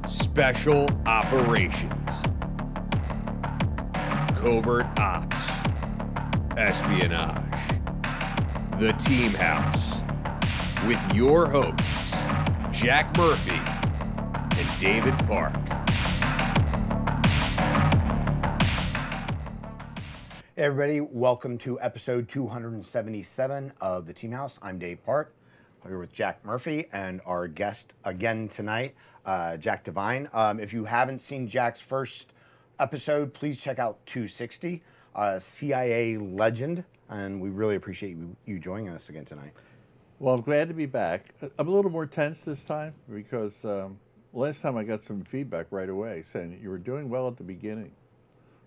Special Operations, Covert Ops, Espionage, The Team House, with your hosts, Jack Murphy and David Park. Hey everybody, welcome to episode 277 of The Team House. I'm Dave Park. I'm here with Jack Murphy and our guest again tonight, Jack Devine. If you haven't seen Jack's first episode, please check out 260, CIA legend, and we really appreciate you joining us again tonight. Well, I'm glad to be back. I'm a little more tense this time because last time I got some feedback right away saying you were doing well at the beginning,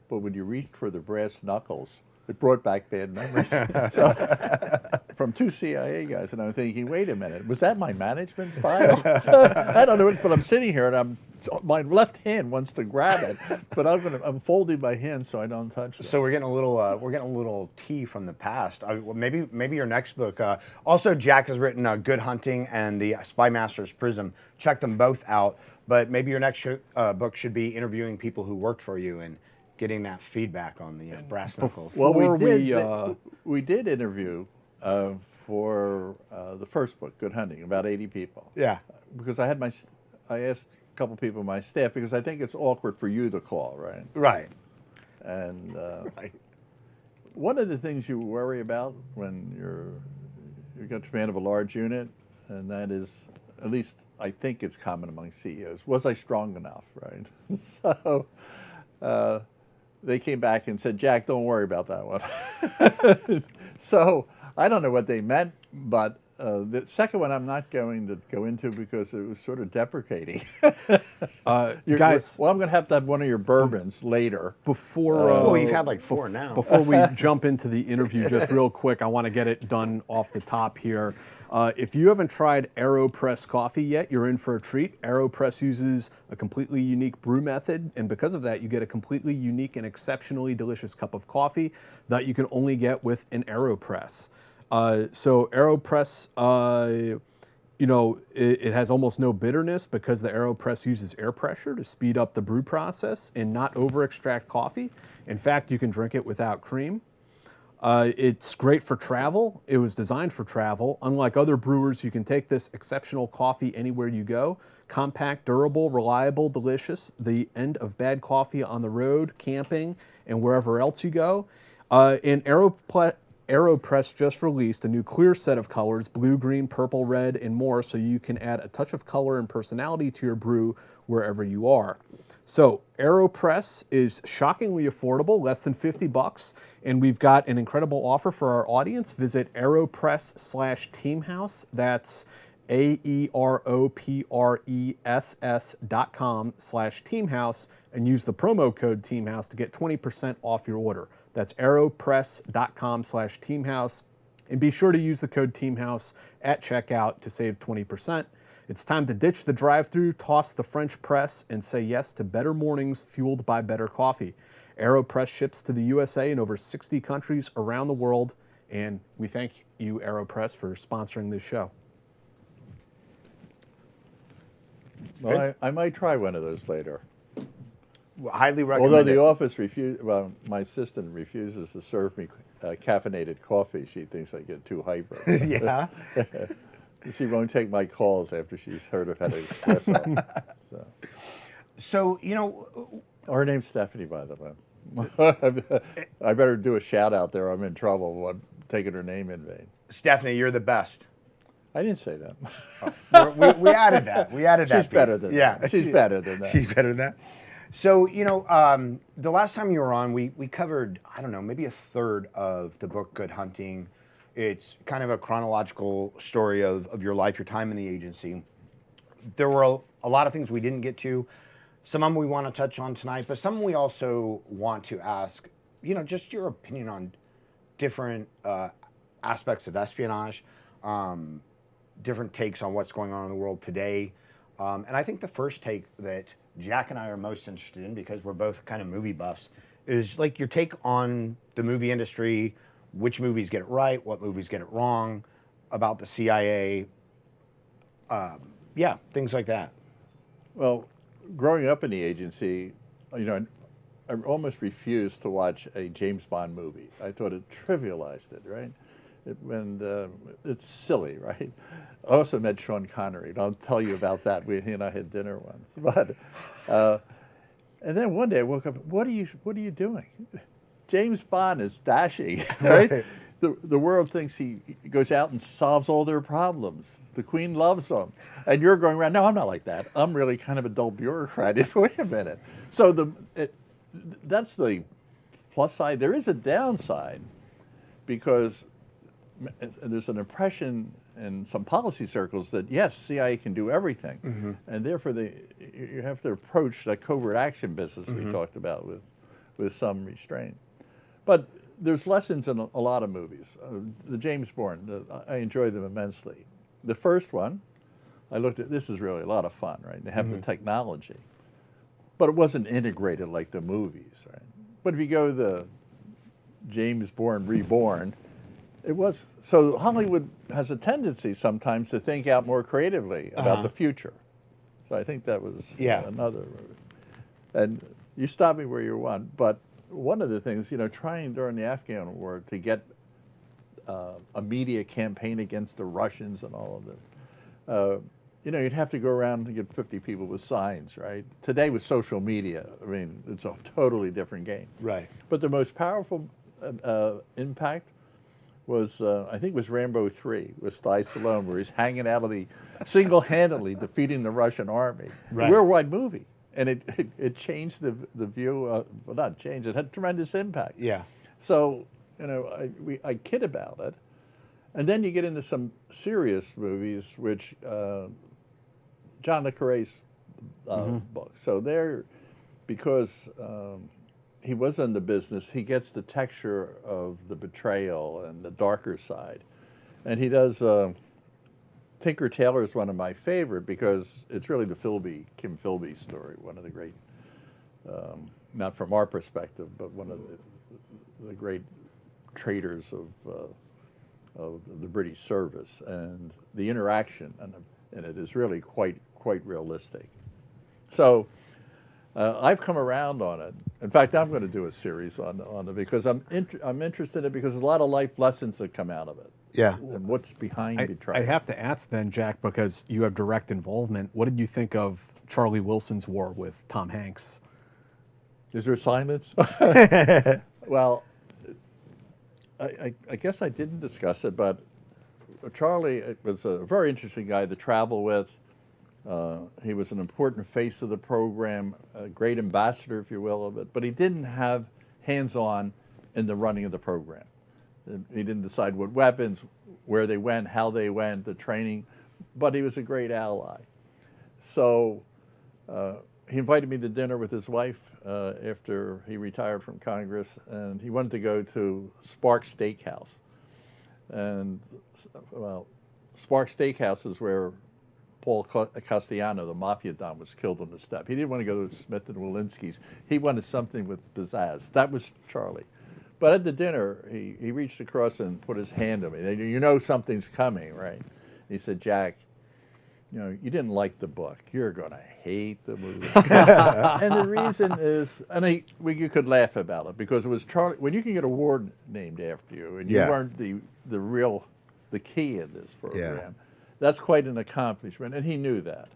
but when you reached for the brass knuckles, it brought back bad memories. So, from two CIA guys, and I'm thinking, wait a minute, was that my management style? I don't know, but I'm sitting here and my left hand wants to grab it, but I'm folding my hand so I don't touch it. So we're getting a little tea from the past. Maybe your next book. Also, Jack has written Good Hunting and the Spy Master's Prism. Check them both out. But maybe your next book should be interviewing people who worked for you and getting that feedback on the brass knuckles. Well, we did interview for the first book, Good Hunting, about 80 people. Yeah. Because I asked a couple people on my staff because I think it's awkward for you to call, right? Right. And Right. one of the things you worry about when you're got command of a large unit, and that is, at least I think it's common among CEOs, was I strong enough, right? So they came back and said, Jack, don't worry about that one. So I don't know what they meant, but the second one I'm not going to go into because it was sort of deprecating. Guys, well, I'm going to have one of your bourbons later. Before Well, you've had like four now. Before we jump into the interview, just real quick, I want to get it done off the top here. If you haven't tried Aeropress coffee yet, you're in for a treat. Aeropress uses a completely unique brew method, and because of that, you get a completely unique and exceptionally delicious cup of coffee that you can only get with an Aeropress. So Aeropress, it has almost no bitterness because the Aeropress uses air pressure to speed up the brew process and not over-extract coffee. In fact, you can drink it without cream. It's great for travel. It was designed for travel. Unlike other brewers, you can take this exceptional coffee anywhere you go. Compact, durable, reliable, delicious. The end of bad coffee on the road, camping, and wherever else you go. And Aeropress just released a new clear set of colors, blue, green, purple, red, and more, so you can add a touch of color and personality to your brew wherever you are. So Aeropress is shockingly affordable, less than $50, and we've got an incredible offer for our audience. Visit Aeropress/Teamhouse. That's AEROPRESS.com/Teamhouse, and use the promo code Teamhouse to get 20% off your order. That's Aeropress.com/Teamhouse, and be sure to use the code Teamhouse at checkout to save 20%. It's time to ditch the drive-thru, toss the French press, and say yes to better mornings fueled by better coffee. Aeropress ships to the USA and over 60 countries around the world, and we thank you, Aeropress, for sponsoring this show. Well, I might try one of those later. Well, highly recommend Although the it. office my assistant refuses to serve me caffeinated coffee. She thinks I get too hyper. Yeah. She won't take my calls after she's heard I've had an espresso. So, Her name's Stephanie, by the way. I better do a shout out there. I'm in trouble. I'm taking her name in vain. Stephanie, you're the best. I didn't say that. We added that. We added that. She's better than that. She's better than that. She's better than that. So, the last time you were on, we covered, I don't know, maybe a third of the book Good Hunting. It's kind of a chronological story of your life, your time in the agency. There were a lot of things we didn't get to. Some of them we want to touch on tonight, but some we also want to ask, just your opinion on different aspects of espionage, different takes on what's going on in the world today. And I think the first take that Jack and I are most interested in, because we're both kind of movie buffs, is like your take on the movie industry, which movies get it right, what movies get it wrong, about the CIA, things like that. Well, growing up in the agency, I almost refused to watch a James Bond movie. I thought it trivialized it, right? It's silly, right? I also met Sean Connery, and I'll tell you about that. He and I had dinner once. But and then one day I woke up. What are you doing? James Bond is dashing, right? The world thinks he goes out and solves all their problems. The Queen loves him, and you're going around. No, I'm not like that. I'm really kind of a dull bureaucrat. Wait a minute. So that's the plus side. There is a downside because there's an impression in some policy circles that yes, CIA can do everything, and therefore you have to approach that covert action business we talked about with some restraint. But there's lessons in a lot of movies. The James Bond, I enjoy them immensely. The first one, I looked at. This is really a lot of fun, right? They have the technology, but it wasn't integrated like the movies, right? But if you go to the James Bond Reborn, it was. So Hollywood has a tendency sometimes to think out more creatively about the future. So I think that was another. And you stop me where you want, but one of the things, trying during the Afghan war to get a media campaign against the Russians and all of this, you'd have to go around and get 50 people with signs, right? Today with social media, I mean, it's a totally different game. Right. But the most powerful impact was, I think it was Rambo 3 with Sly Stallone, where he's hanging out of single-handedly defeating the Russian army. Right. A worldwide movie. And it changed the view, well, not changed, it had tremendous impact. Yeah. So, I kid about it. And then you get into some serious movies, which John le Carré's books. So because he was in the business, he gets the texture of the betrayal and the darker side. And he does, Tinker Tailor is one of my favorite because it's really the Kim Philby story, one of the great, not from our perspective, but one of the great traitors of the British service, and the interaction in it is really quite realistic. So I've come around on it. In fact, I'm going to do a series on it because I'm interested in it because there's a lot of life lessons that come out of it. Yeah. And what's behind betrayal. I have to ask then, Jack, because you have direct involvement, what did you think of Charlie Wilson's war with Tom Hanks? Is there silence? Well, I guess I didn't discuss it, but Charlie was a very interesting guy to travel with. He was an important face of the program, a great ambassador, if you will, of it, but he didn't have hands-on in the running of the program. He didn't decide what weapons, where they went, how they went, the training, but he was a great ally. So he invited me to dinner with his wife after he retired from Congress, and he wanted to go to Spark Steakhouse. And, well, Spark Steakhouse is where Paul Castellano, the mafia don, was killed on the step. He didn't want to go to Smith and Walensky's. He wanted something with pizzazz. That was Charlie. But at the dinner, he reached across and put his hand on me. You know something's coming, right? He said, Jack, you didn't like the book. You're going to hate the movie. And the reason is, you could laugh about it, because it was Charlie. When you can get a award named after you, and you weren't the key in this program, that's quite an accomplishment, and he knew that.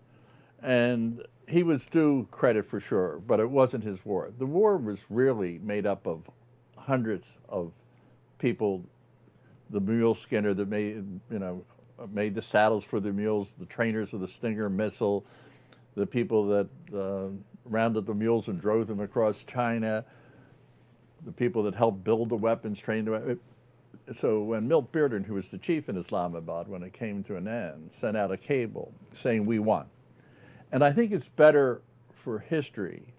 And he was due credit for sure, but it wasn't his war. The war was really made up of hundreds of people, the mule skinner that made the saddles for the mules, the trainers of the Stinger missile, the people that rounded the mules and drove them across China, the people that helped build the weapons, trained the weapons. So when Milt Bearden, who was the chief in Islamabad when it came to an end, sent out a cable saying, we won. And I think it's better for history.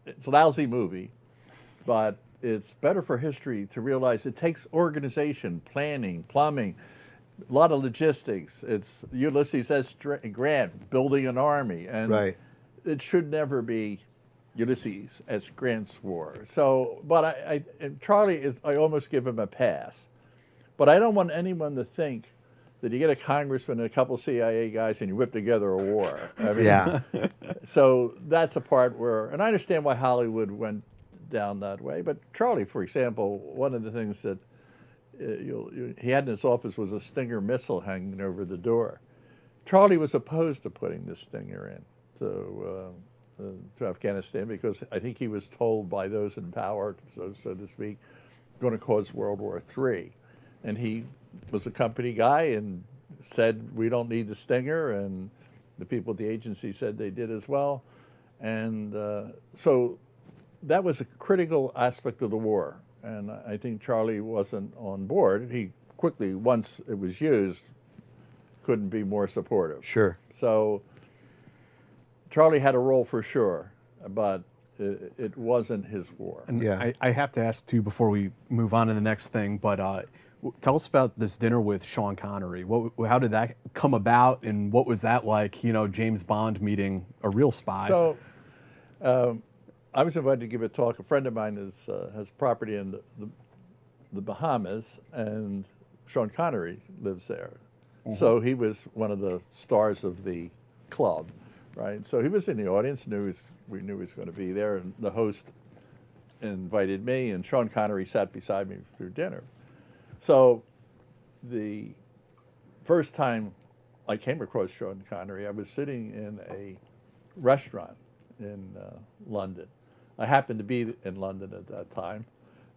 It's a lousy movie, but it's better for history to realize it takes organization, planning, plumbing, a lot of logistics. It's Ulysses S. Grant building an army, and it should never be Ulysses S. Grant's war. So, but Charlie I almost give him a pass. But I don't want anyone to think that you get a congressman and a couple CIA guys and you whip together a war. I mean, Yeah. So that's a part where, and I understand why Hollywood went down that way, but Charlie, for example, one of the things that he had in his office was a Stinger missile hanging over the door. Charlie was opposed to putting the Stinger in to Afghanistan because I think he was told by those in power, so to speak, going to cause World War III. And he was a company guy and said, we don't need the Stinger, and the people at the agency said they did as well. And so that was a critical aspect of the war. And I think Charlie wasn't on board. He quickly, once it was used, couldn't be more supportive. Sure. So Charlie had a role for sure, but it wasn't his war. And Yeah. I have to ask too before we move on to the next thing, but tell us about this dinner with Sean Connery. How did that come about, and what was that like? You know, James Bond meeting a real spy. So I was invited to give a talk. A friend of mine has property in the Bahamas, and Sean Connery lives there. Mm-hmm. So he was one of the stars of the club, right? So he was in the audience. We knew he was going to be there, and the host invited me, and Sean Connery sat beside me through dinner. So the first time I came across Sean Connery, I was sitting in a restaurant in London. I happened to be in London at that time,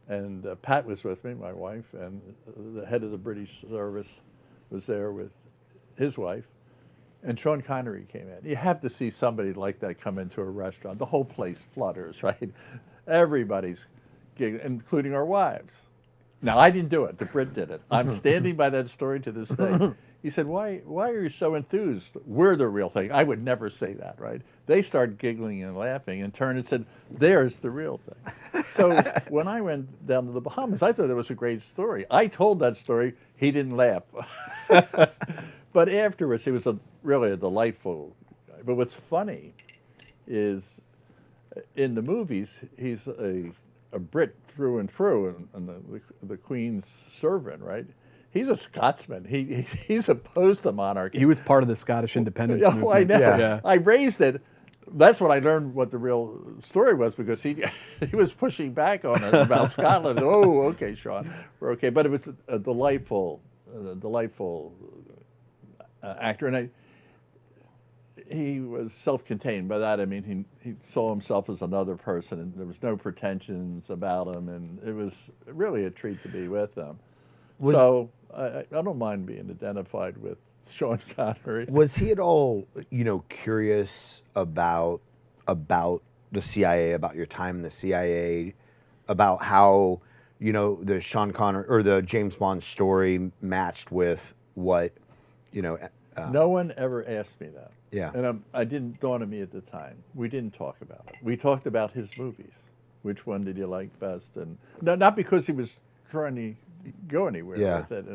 and Pat was with me, my wife, and the head of the British service was there with his wife, and Sean Connery came in. You have to see somebody like that come into a restaurant. The whole place flutters, right? Everybody's giggling, including our wives. Now, I didn't do it. The Brit did it. I'm standing by that story to this day. He said, why are you so enthused? We're the real thing. I would never say that, right? They started giggling and laughing and turned and said, there's the real thing. So when I went down to the Bahamas, I thought it was a great story. I told that story. He didn't laugh. But afterwards, he was really a delightful guy. But what's funny is in the movies, he's a Brit through and through, and the Queen's servant, right? He's a Scotsman. He's opposed to monarchy. He was part of the Scottish independence movement. Oh, I know. Yeah. I raised it. That's when I learned what the real story was, because he was pushing back on it about Scotland. Oh, okay, Sean, we're okay. But it was a delightful actor, and he was self-contained. By that I mean he saw himself as another person, and there was no pretensions about him, and it was really a treat to be with him. So I don't mind being identified with Sean Connery. Was he at all, curious about the CIA, about your time in the CIA, about how, the Sean Connery or the James Bond story matched with what, No one ever asked me that. Yeah. And I didn't dawn on me at the time. We didn't talk about it. We talked about his movies. Which one did you like best? And no, not because he was trying to go anywhere with it.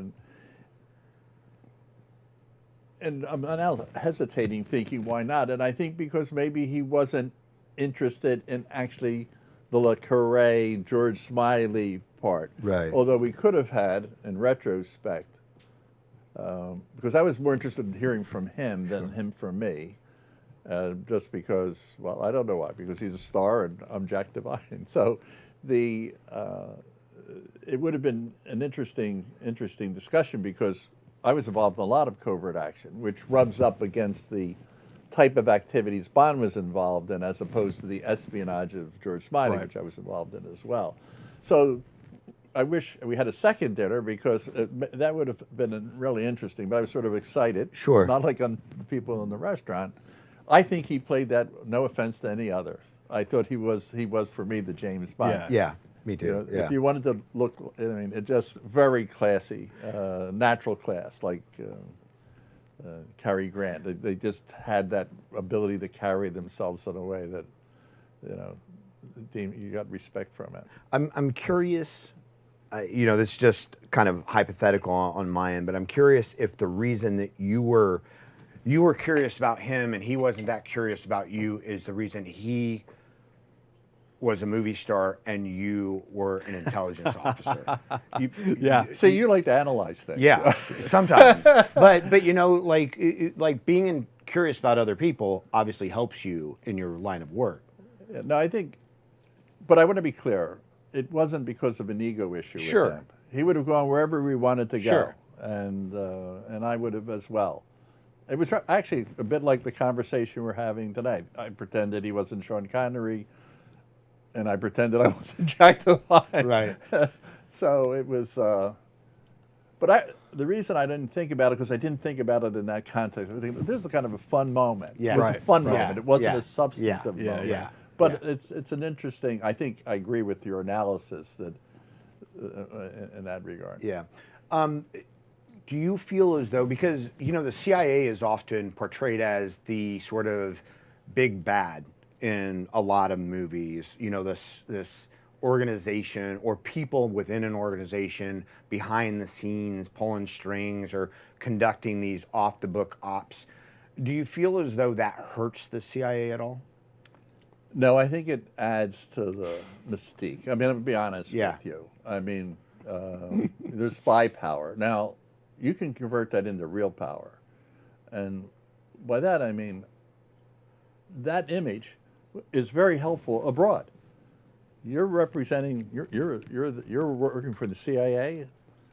And I'm now hesitating, thinking, why not? And I think because maybe he wasn't interested in actually the Le Carré, George Smiley part. Right. Although we could have had, in retrospect, because I was more interested in hearing from him than him from me, just because, well, I don't know why, because he's a star and I'm Jack Devine. So it would have been an interesting discussion, because I was involved in a lot of covert action, which rubs up against the type of activities Bond was involved in, as opposed to the espionage of George Smiley, which I was involved in as well. So I wish we had a second dinner, because that would have been really interesting, but I was sort of excited. Sure. Not like on the people in the restaurant. I think he played that, no offense to any other. I thought he was for me, the James Bond. Yeah, me too. If you wanted to look, I mean, it just very classy, natural class, like Cary Grant. They just had that ability to carry themselves in a way that, you got respect from it. I'm curious, this is just kind of hypothetical on my end, but I'm curious if the reason that you were curious about him and he wasn't that curious about you is the reason he was a movie star and you were an intelligence officer. Yeah. So you like to analyze things. Yeah, sometimes. But you know, like being curious about other people obviously helps you in your line of work. Yeah, no, I think, but I want to be clear. It wasn't because of an ego issue Sure. with him. He would have gone wherever we wanted to go, Sure. and I would have as well. It was actually a bit like the conversation we're having tonight. I pretended he wasn't Sean Connery, and I pretended I wasn't Jack Devine. Right. So it was, but the reason I didn't think about it, because I didn't think about it in that context. I think this is kind of a fun moment. Yeah. It was Right. a fun Yeah. moment. It wasn't Yeah. a substantive Yeah. moment. Yeah. But Yeah. it's an interesting, I think I agree with your analysis that in that regard. Yeah. Do you feel as though, because you know the CIA is often portrayed as the sort of big bad in a lot of movies, you know, this organization or people within an organization behind the scenes pulling strings or conducting these off the book ops. Do you feel as though that hurts the CIA at all? No, I think it adds to the mystique. I mean, I'm going to be honest Yeah. with you. I mean, there's spy power. Now, you can convert that into real power. And by that, I mean, that image is very helpful abroad. You're representing, you're working for the CIA.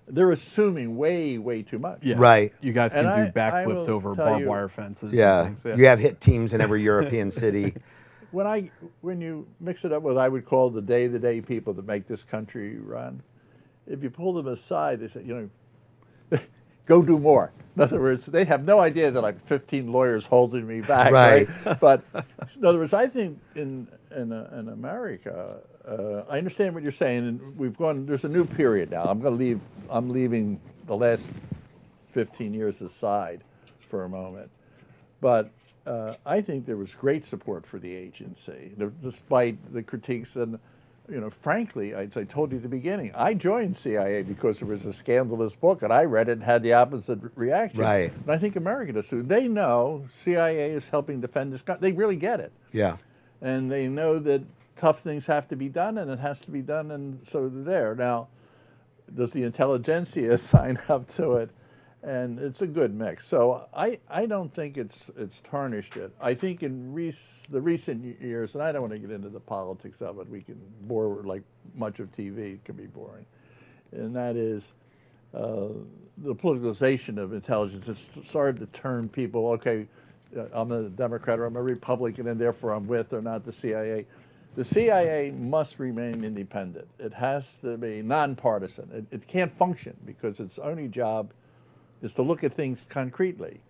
They're assuming way too much. Yeah. Right. You guys can And do I backflips will over tell barbed you- wire fences. Yeah. And things. You have hit teams in every European city. When you mix it up with, I would call the day-to-day people that make this country run, if you pull them aside, they say, you know, go do more. In other words, they have no idea that I'm 15 lawyers holding me back, Right. But in other words, I think in America, I understand what you're saying, and we've gone. There's a new period now. I'm leaving the last 15 years aside for a moment, but I think there was great support for the agency, despite the critiques. And, you know, frankly, as I told you at the beginning, I joined CIA because there was a scandalous book, and I read it and had the opposite reaction. Right. And I think America does too. They know CIA is helping defend this country. They really get it. Yeah. And they know that tough things have to be done, and it has to be done, and so they're there. Now, does the intelligentsia sign up to it? And it's a good mix. So I don't think it's tarnished it. I think in the recent years, and I don't want to get into the politics of it, we can bore, like much of TV can be boring, and that is the politicalization of intelligence. It's started to turn people, okay, I'm a Democrat or I'm a Republican, and therefore I'm with or not the CIA. The CIA must remain independent. It has to be nonpartisan. It can't function because its only job is to look at things concretely.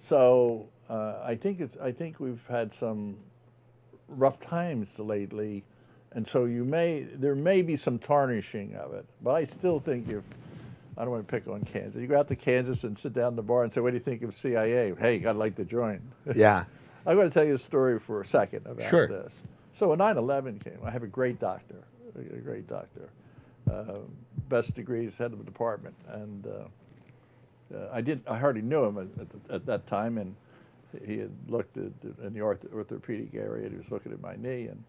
So I think we've had some rough times lately, and so there may be some tarnishing of it. But I still think I don't want to pick on Kansas. You go out to Kansas and sit down in the bar and say, "What do you think of CIA?" Hey, I'd like to join. Yeah. I'm going to tell you a story for a second about Sure. this. So when 9/11 came, I have a great doctor, best degrees, head of the department, and I hardly knew him at that time, and he had looked in the orthopedic area, and he was looking at my knee, and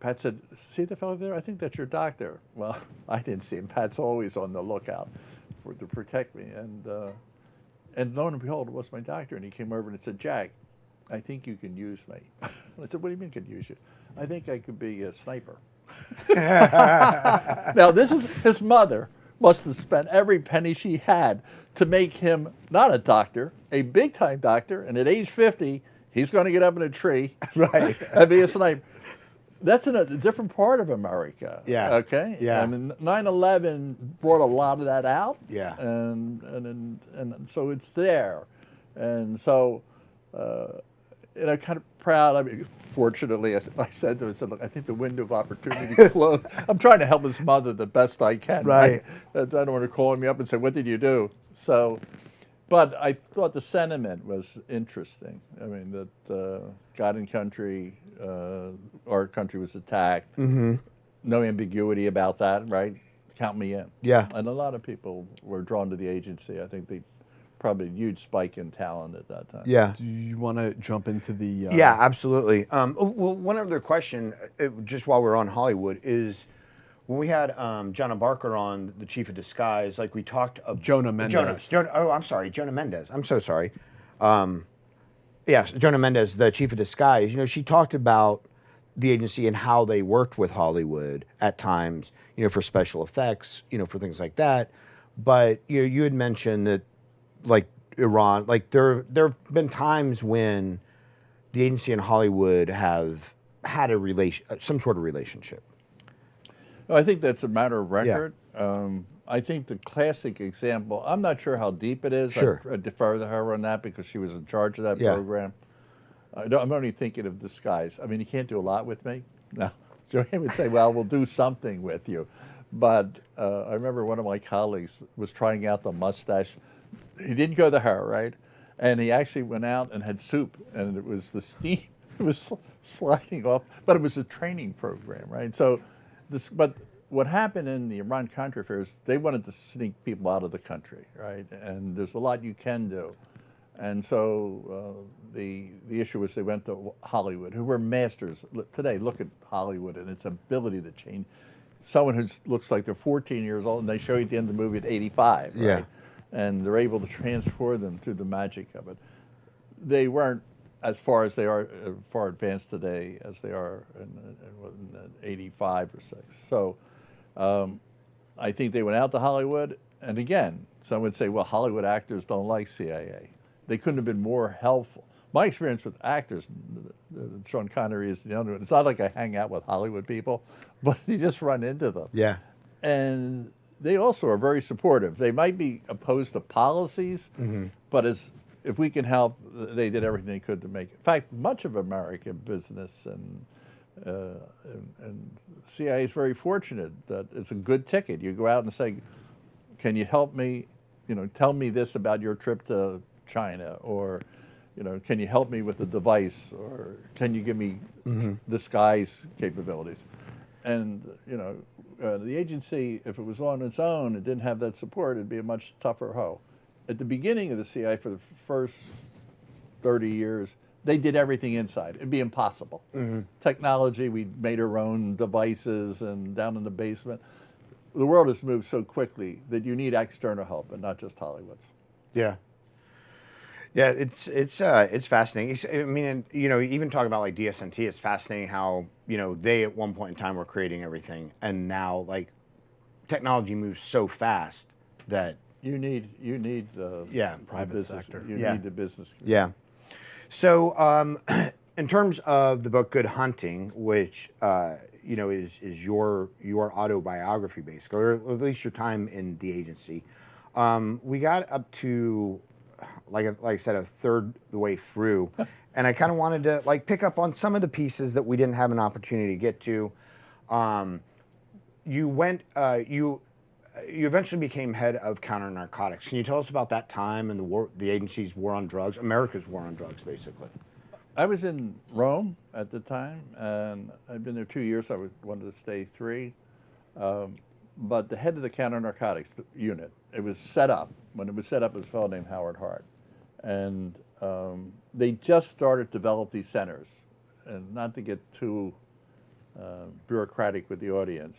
Pat said, "See the fellow there? I think that's your doctor." Well, I didn't see him. Pat's always on the lookout to protect me, and lo and behold, it was my doctor, and he came over and said, "Jack, I think you can use me." I said, "What do you mean can use you?" "I think I could be a sniper." Now, this is his mother must have spent every penny she had to make him not a doctor, a big-time doctor, and at age 50, he's going to get up in a tree Right. and be a sniper. That's in a different part of America. Yeah. Okay. Yeah. I mean, 9/11 brought a lot of that out. Yeah. And so it's there, and so. And I'm kind of proud. I mean, fortunately, I said to him, "Look, I think the window of opportunity closed." I'm trying to help his mother the best I can. Right. I don't want her calling me up and say, "What did you do?" So, but I thought the sentiment was interesting. I mean, that God and country, our country was attacked. Mm-hmm. No ambiguity about that, right? Count me in. Yeah. And a lot of people were drawn to the agency. I think they probably a huge spike in talent at that time. Yeah. Do you want to jump into the? Yeah, absolutely. Well, one other question, just while we're on Hollywood, is when we had Jonah Barker on, the chief of disguise, like we talked of Jonah Mendez. I'm sorry, Jonah Mendez. I'm so sorry. Yes, Jonah Mendez, the chief of disguise. You know, she talked about the agency and how they worked with Hollywood at times. You know, for special effects. You know, for things like that. But you had mentioned that, like Iran, like there have been times when the agency and Hollywood have had some sort of relationship. I think that's a matter of record. I think the classic example, I'm not sure how deep it is. Sure. I defer to her on that because she was in charge of that Yeah. program. I'm only thinking of disguise. I mean, you can't do a lot with me. No. Joanne would say, well, we'll do something with you. But I remember one of my colleagues was trying out the mustache. He didn't go to her, right? And he actually went out and had soup, and it was the steam. It was sliding off, but it was a training program, right? So, but what happened in the Iran-Contra affairs, they wanted to sneak people out of the country, right? And there's a lot you can do. And so the issue was they went to Hollywood, who were masters. Today, look at Hollywood and its ability to change. Someone who looks like they're 14 years old, and they show you at the end of the movie at 85, right? Yeah. And they're able to transport them through the magic of it. They weren't as far as they are, far advanced today as they are in 85 or 6. So I think they went out to Hollywood, and again, some would say, well, Hollywood actors don't like CIA. They couldn't have been more helpful. My experience with actors, Sean Connery is the only one. It's not like I hang out with Hollywood people, but you just run into them. Yeah. And they also are very supportive. They might be opposed to policies, but if we can help, they did everything they could to make it. In fact, much of American business and CIA is very fortunate that it's a good ticket. You go out and say, can you help me, tell me this about your trip to China, or can you help me with the device, or can you give me disguise capabilities? And the agency, if it was on its own and didn't have that support, it'd be a much tougher hoe. At the beginning of the CIA, for the first 30 years, they did everything inside. It'd be impossible. Technology, we made our own devices and down in the basement. The world has moved so quickly that you need external help and not just Hollywood's. Yeah. Yeah, it's fascinating. I mean, even talking about like DSNT, it's fascinating how they at one point in time were creating everything, and now like technology moves so fast that you need the private business sector. You need the business. Yeah. So, in terms of the book Good Hunting, which is your autobiography basically, or at least your time in the agency, we got up to like I said, a third the way through, and I kind of wanted to like pick up on some of the pieces that we didn't have an opportunity to get to. You eventually became head of Counternarcotics. Can you tell us about that time and the agency's war on drugs, America's war on drugs, basically? I was in Rome at the time, and I'd been there 2 years. I wanted to stay 3. But the head of the Counternarcotics unit, it was set up. When it was set up, it was a fellow named Howard Hart. And they just started to develop these centers. And not to get too bureaucratic with the audience,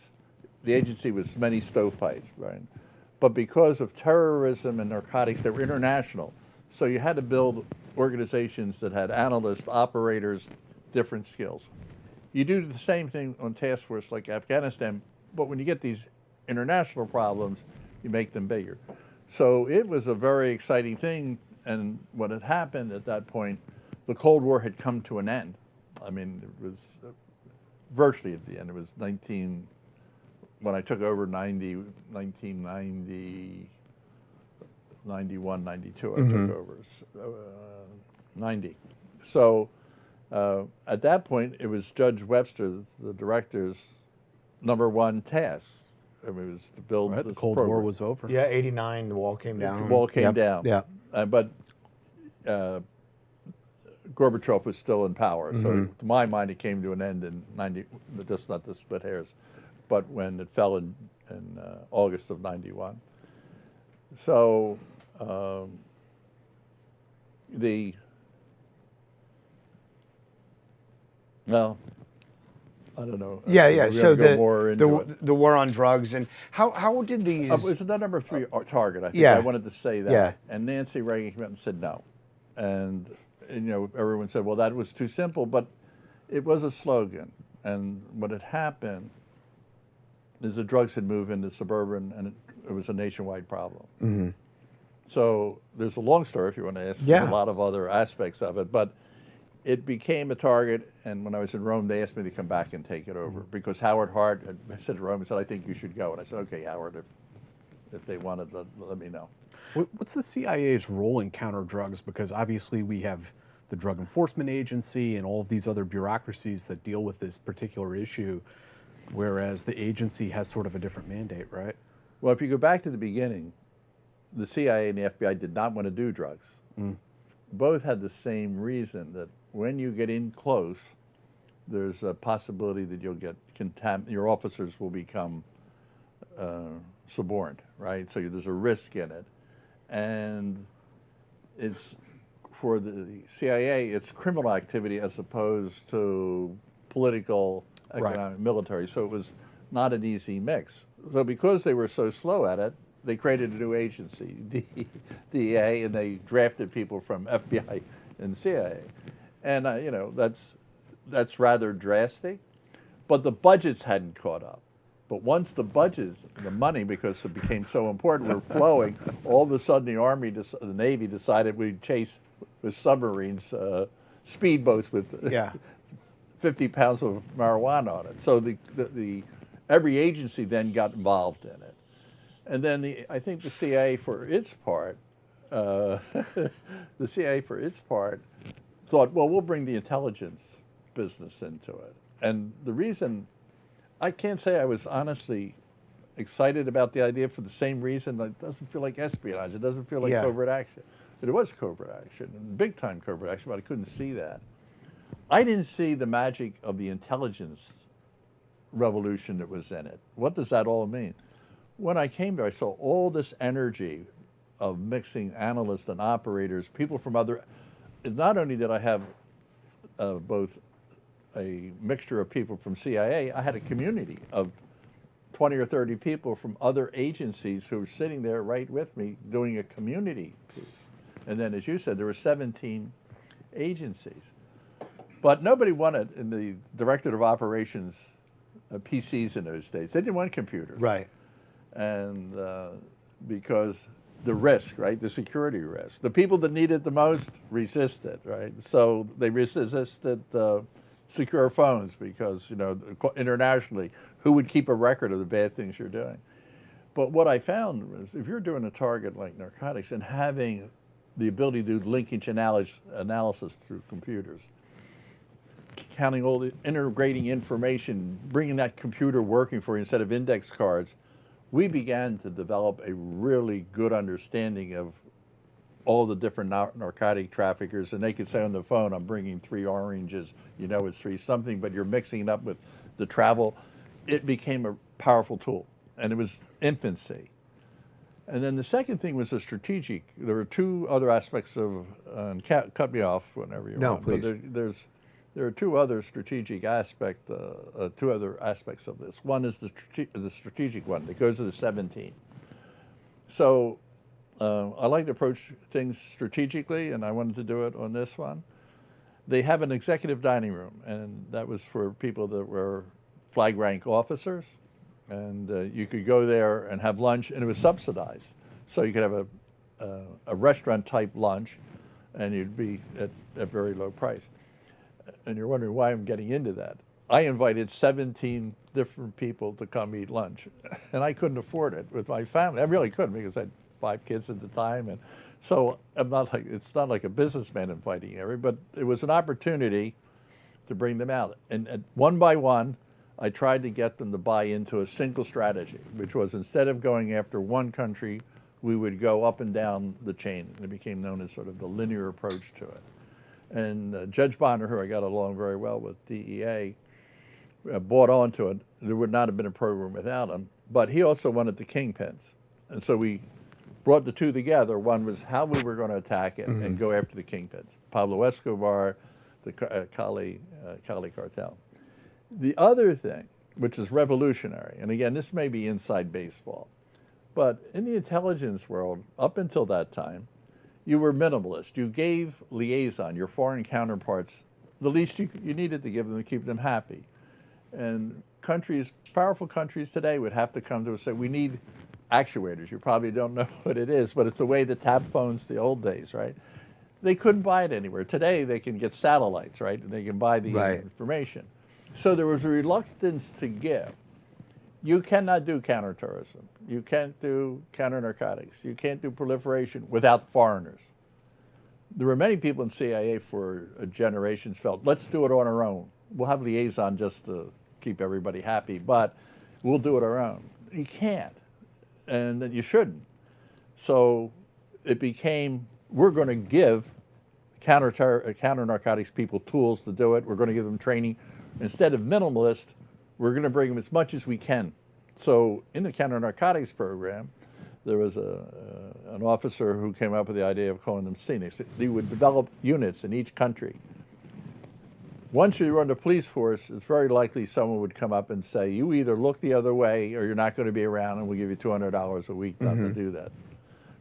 the agency was many stovepipes, right? But because of terrorism and narcotics, they were international. So you had to build organizations that had analysts, operators, different skills. You do the same thing on task force like Afghanistan, but when you get these international problems, you make them bigger. So it was a very exciting thing, and what had happened at that point, the Cold War had come to an end. I mean, it was virtually at the end. It was when I took over 1990, 91, 92, I took over, 90. So at that point, it was Judge Webster, the director's #1 task. I mean, it was to build Right, this the Cold program. War was over. Yeah, 89, the wall came down. The wall came down. Yeah. But Gorbachev was still in power. So to my mind, it came to an end in 90, just not to split hairs, but when it fell in August of 91. So well, I don't know. Yeah, We're yeah. gonna So go more into it. the war on drugs and how did these? It's the number 3 target. I think Yeah. I wanted to say that. Yeah. And Nancy Reagan came out and said no. And you know, everyone said, well, that was too simple, but it was a slogan. And what had happened is the drugs had moved into suburban, and it was a nationwide problem. Mhm. So there's a long story if you want to ask. Yeah. There's a lot of other aspects of it, but it became a target. And when I was in Rome, they asked me to come back and take it over because Howard Hart had said to Rome, he said, I think you should go. And I said, okay, Howard, if they wanted, let me know. What's the CIA's role in counter drugs? Because obviously we have the Drug Enforcement Agency and all of these other bureaucracies that deal with this particular issue, whereas the agency has sort of a different mandate, right? Well, if you go back to the beginning, the CIA and the FBI did not want to do drugs. Both had the same reason, that when you get in close, there's a possibility that you'll get your officers will become suborned, right? So there's a risk in it. And it's, for the CIA, it's criminal activity as opposed to political, economic, military. So it was not an easy mix. So because they were so slow at it, they created a new agency, DEA, and they drafted people from FBI and CIA. And you know, that's rather drastic, but the budgets hadn't caught up. But once the budgets, the money, because it became so important, were flowing, all of a sudden the Army, the Navy decided we'd chase with submarines, speedboats with 50 pounds of marijuana on it. So every agency then got involved in it. And then I think the CIA, for its part, thought, well, we'll bring the intelligence business into it. And the reason, I can't say I was honestly excited about the idea for the same reason that it doesn't feel like espionage. It doesn't feel like covert action. But it was covert action, and big time covert action, but I couldn't see that. I didn't see the magic of the intelligence revolution that was in it. What does that all mean? When I came there, I saw all this energy of mixing analysts and operators, people from other, not only did I have both a mixture of people from CIA, I had a community of 20 or 30 people from other agencies who were sitting there right with me doing a community piece. And then, as you said, there were 17 agencies. But nobody wanted, in the Directorate of Operations, PCs in those days. They didn't want computers. Right. And because the risk, right, the security risk. The people that need it the most resisted, right? So they resisted secure phones because, you know, internationally, who would keep a record of the bad things you're doing? But what I found was, if you're doing a target like narcotics and having the ability to do linkage analysis through computers, counting all the integrating information, bringing that computer working for you instead of index cards, we began to develop a really good understanding of all the different narcotic traffickers, and they could say on the phone, I'm bringing 3 oranges, you know it's 3 something, but you're mixing it up with the travel. It became a powerful tool, and it was infancy. And then the second thing was the strategic. There were 2 other aspects of, and cut me off whenever you want. Please. But there are 2 other strategic aspects, 2 other aspects of this. One is the strategic one that goes to the 17. So I like to approach things strategically, and I wanted to do it on this one. They have an executive dining room, and that was for people that were flag rank officers. And you could go there and have lunch, and it was subsidized. So you could have a restaurant-type lunch, and you'd be at a very low price. And you're wondering why I'm getting into that. I invited 17 different people to come eat lunch, and I couldn't afford it with my family. I really couldn't because I had 5 kids at the time, and so it's not like a businessman inviting everybody, but it was an opportunity to bring them out. And one by one, I tried to get them to buy into a single strategy, which was, instead of going after one country, we would go up and down the chain. It became known as sort of the linear approach to it. And Judge Bonner, who I got along very well with, DEA, bought onto it. There would not have been a program without him, but he also wanted the kingpins. And so we brought the two together. One was how we were going to attack it and go after the kingpins, Pablo Escobar, the Cali cartel. The other thing, which is revolutionary, and again, this may be inside baseball, but in the intelligence world, up until that time, you were minimalist. You gave liaison, your foreign counterparts, the least you needed to give them to keep them happy. And countries, powerful countries today would have to come to us and say, we need actuators. You probably don't know what it is, but it's the way the tap phones the old days, right? They couldn't buy it anywhere. Today, they can get satellites, right? And they can buy the information. So there was a reluctance to give. You cannot do counterterrorism. You can't do counter-narcotics. You can't do proliferation without foreigners. There were many people in CIA for generations felt, let's do it on our own. We'll have liaison just to keep everybody happy, but we'll do it our own. You can't, and you shouldn't. So it became, we're going to give counter-narcotics people tools to do it. We're going to give them training. Instead of minimalist, we're going to bring them as much as we can. So in the counter-narcotics program, there was an officer who came up with the idea of calling them scenics. They would develop units in each country. Once you run the police force, it's very likely someone would come up and say, you either look the other way or you're not going to be around and we'll give you $200 a week not to do that,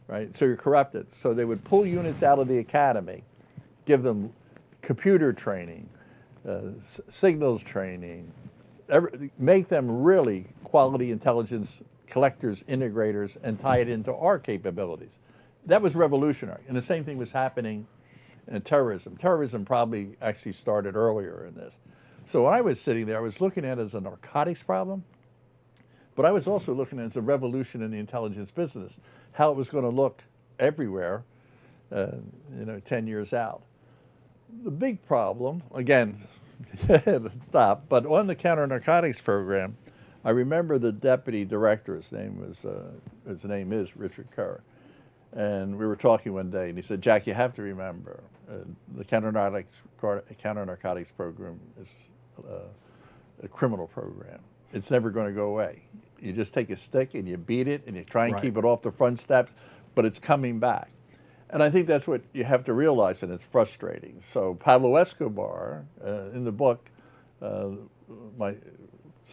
right? So you're corrupted. So they would pull units out of the academy, give them computer training, signals training, make them really quality intelligence collectors, integrators, and tie it into our capabilities. That was revolutionary. And the same thing was happening in terrorism. Terrorism probably actually started earlier in this. So when I was sitting there, I was looking at it as a narcotics problem, but I was also looking at it as a revolution in the intelligence business, how it was going to look everywhere, 10 years out. The big problem, again, stop, but on the counter-narcotics program, I remember the deputy director, his name is Richard Kerr, and we were talking one day, and he said, Jack, you have to remember, the counter-narcotics program is a criminal program. It's never going to go away. You just take a stick and you beat it and you try and keep it off the front steps, but it's coming back. And I think that's what you have to realize, and it's frustrating. So Pablo Escobar, in the book, some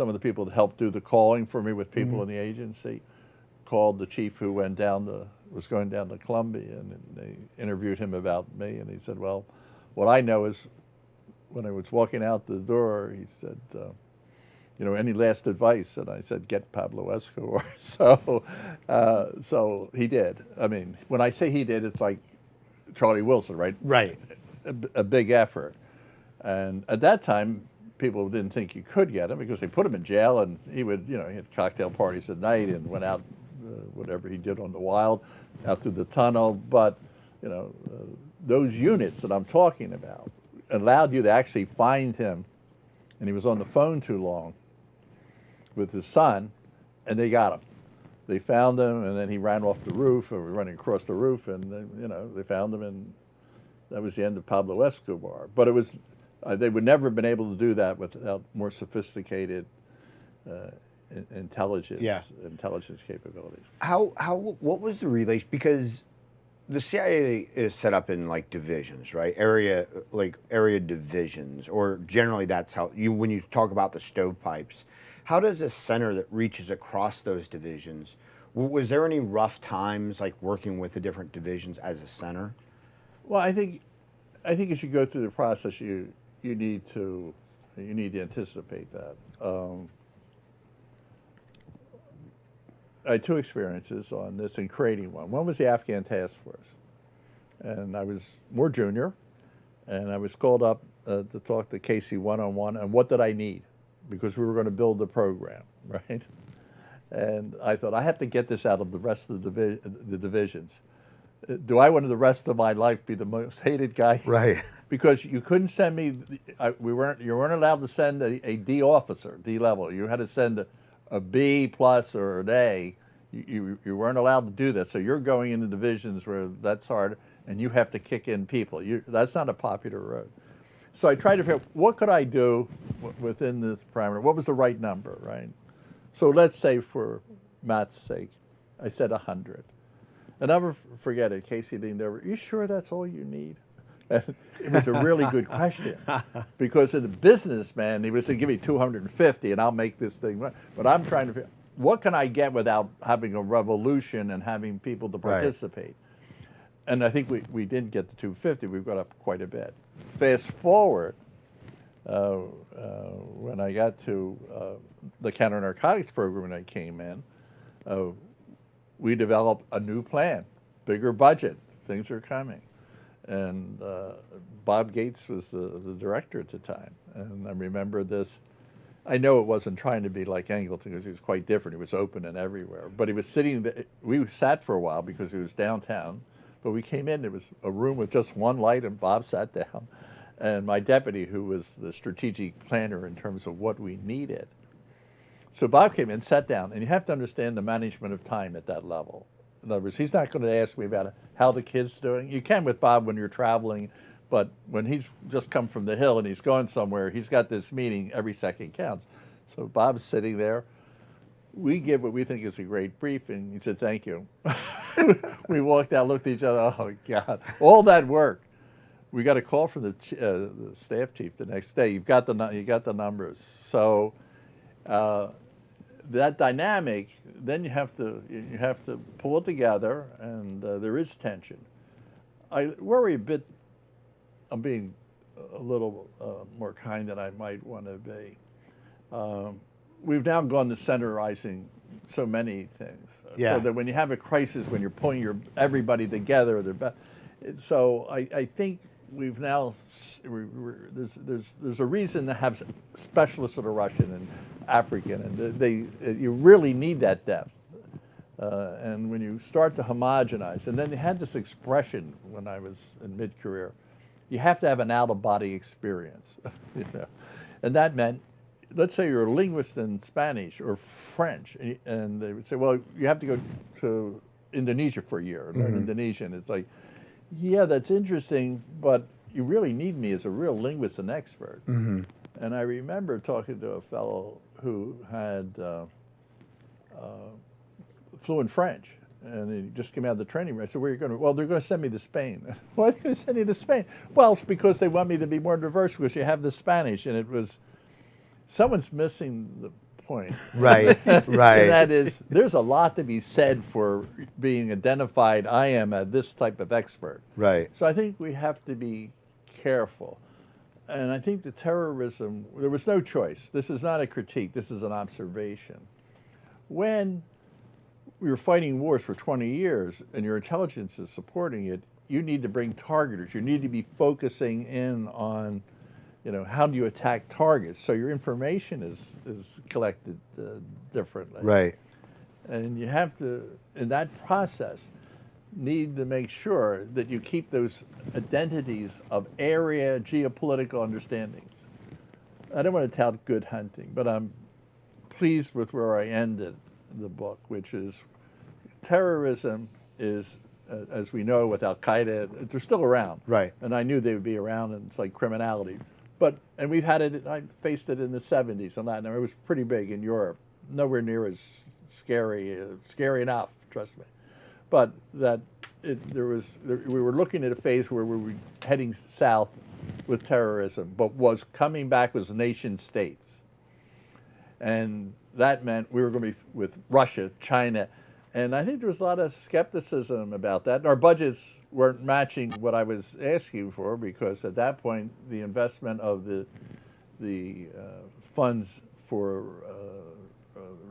of the people that helped do the calling for me with people in the agency called the chief who was going down to Colombia, and they interviewed him about me, and he said, well, what I know is when I was walking out the door, he said, any last advice? And I said, get Pablo Escobar. So he did. I mean, when I say he did, it's like Charlie Wilson, right? Right. A big effort. And at that time, people didn't think you could get him because they put him in jail, and he would, he had cocktail parties at night and went out, whatever he did on the wild, out through the tunnel. But, those units that I'm talking about allowed you to actually find him, and he was on the phone too long with his son, and they got him. They found him, and then he ran off the roof, or running across the roof, and they found him, and that was the end of Pablo Escobar. But it was, they would never have been able to do that without more sophisticated intelligence capabilities. What was the relation? Because the CIA is set up in like divisions, right? Area divisions, or generally that's how when you talk about the stovepipes. How does a center that reaches across those divisions? Was there any rough times like working with the different divisions as a center? Well, I think as you go through the process, you need to anticipate that. I had two experiences on this in creating one. One was the Afghan task force, and I was more junior, and I was called up to talk to Casey one-on-one on what did I need, because we were going to build the program, right? And I thought, I have to get this out of the rest of the divisions. Do I want the rest of my life be the most hated guy? Right. Because you couldn't send me, you weren't allowed to send a D officer, D level. You had to send a B plus or an A. You weren't allowed to do that. So you're going into divisions where that's hard, and you have to kick in people. That's not a popular road. So I tried to figure out what could I do within this parameter. What was the right number, right? So let's say, for math's sake, I said 100. I'll never forget it. Casey leaned over. You sure that's all you need? And it was a really good question because as a businessman, he was saying, "Give me 250, and I'll make this thing run." But I'm trying to figure, what can I get without having a revolution and having people to participate? And I think we didn't get the 250. We've got up quite a bit. Fast forward, when I got to the Counternarcotics program when I came in, we developed a new plan, bigger budget. Things are coming. And Bob Gates was the director at the time. And I remember this. I know it wasn't trying to be like Angleton because he was quite different. He was open and everywhere. But he was sitting, we sat for a while because he was downtown. But we came in, there was a room with just one light, and Bob sat down. And my deputy, who was the strategic planner in terms of what we needed. So Bob came in, sat down, and you have to understand the management of time at that level. In other words, he's not going to ask me about how the kid's doing. You can with Bob when you're traveling, but when he's just come from the Hill and he's going somewhere, he's got this meeting, every second counts. So Bob's sitting there. We give what we think is a great briefing. He said, "Thank you." We walked out, looked at each other. Oh, God. All that work. We got a call from the staff chief the next day. You got the numbers. So that dynamic, then you have to pull it together, and there is tension. I worry a bit. I'm being a little more kind than I might want to be. We've now gone to centralizing so many things, so that when you have a crisis, when you're pulling everybody together, so I think we've now there's a reason to have specialists that are Russian and African, and you really need that depth. And when you start to homogenize, and then they had this expression when I was in mid-career, you have to have an out-of-body experience, and that meant, let's say you're a linguist in Spanish or French, and they would say, well, you have to go to Indonesia for a year and learn Indonesian. It's like, yeah, that's interesting, but you really need me as a real linguist and expert. And I remember talking to a fellow who had fluent French, and he just came out of the training room. I said, where are you going to? Well, they're going to send me to Spain. Why are they going to send you to Spain? Well, it's because they want me to be more diverse because you have the Spanish, and it was, someone's missing the point. Right, right. And that is, there's a lot to be said for being identified, I am this type of expert. Right. So I think we have to be careful. And I think the terrorism, there was no choice. This is not a critique, this is an observation. When we were fighting wars for 20 years and your intelligence is supporting it, you need to bring targeters. You need to be focusing in on, how do you attack targets? So your information is collected differently. Right. And you have to, in that process, need to make sure that you keep those identities of area geopolitical understandings. I don't want to tout good hunting, but I'm pleased with where I ended the book, which is terrorism is, as we know with Al-Qaeda, they're still around. Right. And I knew they would be around, and it's like criminality. And we've had it, I faced it in the 70s in Latin America. It was pretty big in Europe, nowhere near as scary enough, trust me. But we were looking at a phase where we were heading south with terrorism, but was coming back was nation states. And that meant we were going to be with Russia, China, and I think there was a lot of skepticism about that. Our budgets weren't matching what I was asking for, because at that point the investment of the funds for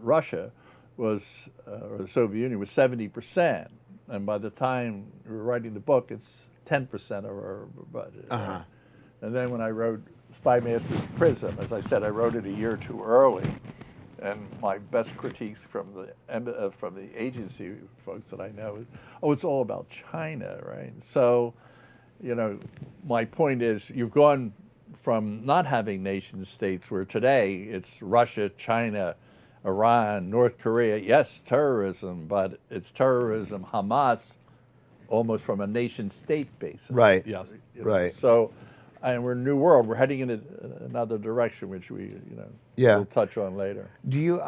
Russia was, or the Soviet Union, was 70%, and by the time we were writing the book, it's 10% of our budget. And then when I wrote Spy Master's Prism, as I said, I wrote it a year too early, and my best critiques from the agency folks that I know is, it's all about China, right? So, my point is, you've gone from not having nation states, where today it's Russia, China, Iran, North Korea. Yes, terrorism, but it's terrorism, Hamas, almost from a nation state basis. Right. Yes. Right. So, and we're in a new world. We're heading in another direction, which we, Yeah. we'll touch on later. Do you,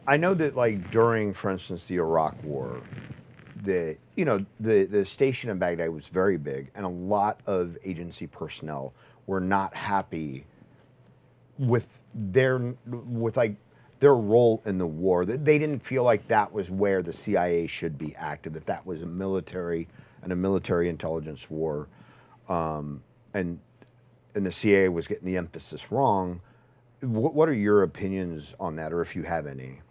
I know that like during, for instance, the Iraq War, the station in Baghdad was very big, and a lot of agency personnel were not happy with their role in the war. They didn't feel like that was where the CIA should be active. That was a military intelligence war, and the CIA was getting the emphasis wrong. What are your opinions on that, or if you have any?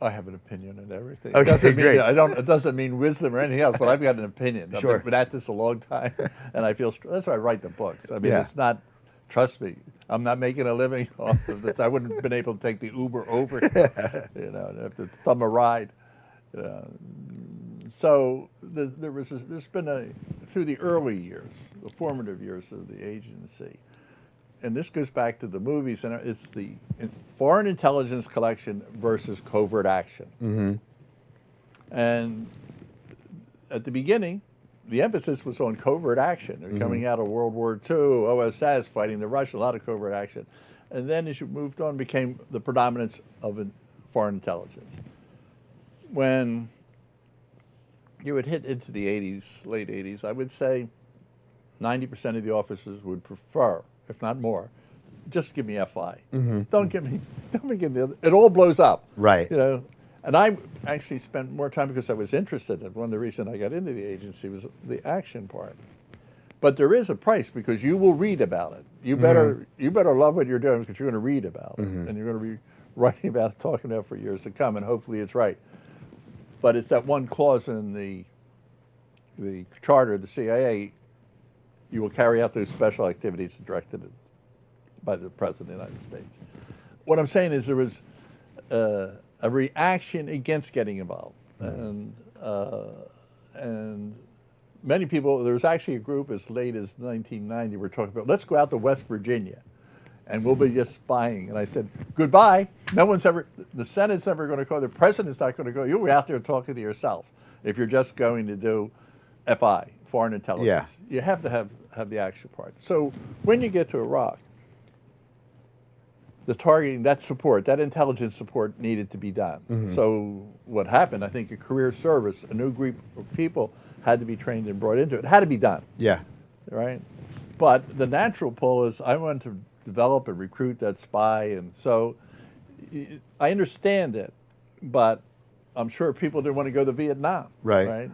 I have an opinion on everything. Okay, It doesn't mean, great. It doesn't mean wisdom or anything else, but I've got an opinion. Sure. I've been at this a long time, and I feel that's why I write the books. I mean, Yeah. it's not. Trust me, I'm not making a living off of this. I wouldn't have been able to take the Uber over, I'd have to thumb a ride. So there's been through the early years, the formative years of the agency, and this goes back to the movies, and it's the foreign intelligence collection versus covert action. Mm-hmm. And at the beginning, the emphasis was on covert action. They're coming out of World War II, OSS, fighting the Russians, a lot of covert action. And then as you moved on, became the predominance of foreign intelligence. When you would hit into the 80s, late 80s, I would say 90% of the officers would prefer, if not more, just give me FI. Don't give me the other. It all blows up. Right. And I actually spent more time because I was interested in. One of the reasons I got into the agency was the action part. But there is a price because you will read about it. You better love what you're doing because you're going to read about it, and you're going to be writing about it, talking about it for years to come, and hopefully it's right. But it's that one clause in the charter of the CIA: you will carry out those special activities directed by the President of the United States. What I'm saying is there was a reaction against getting involved, and many people. There was actually a group as late as 1990 were talking about, let's go out to West Virginia, and we'll be just spying. And I said, goodbye. No one's ever. The Senate's never going to go. The President's not going to go. You'll be out there talking to yourself if you're just going to do FI, foreign intelligence. Yeah. You have to have the action part. So when you get to Iraq, the targeting, that support, that intelligence support needed to be done. So what happened, I think a career service, a new group of people had to be trained and brought into it. It had to be done, Yeah. right? But the natural pull is I want to develop and recruit that spy, and so I understand it, but I'm sure people didn't want to go to Vietnam, Right.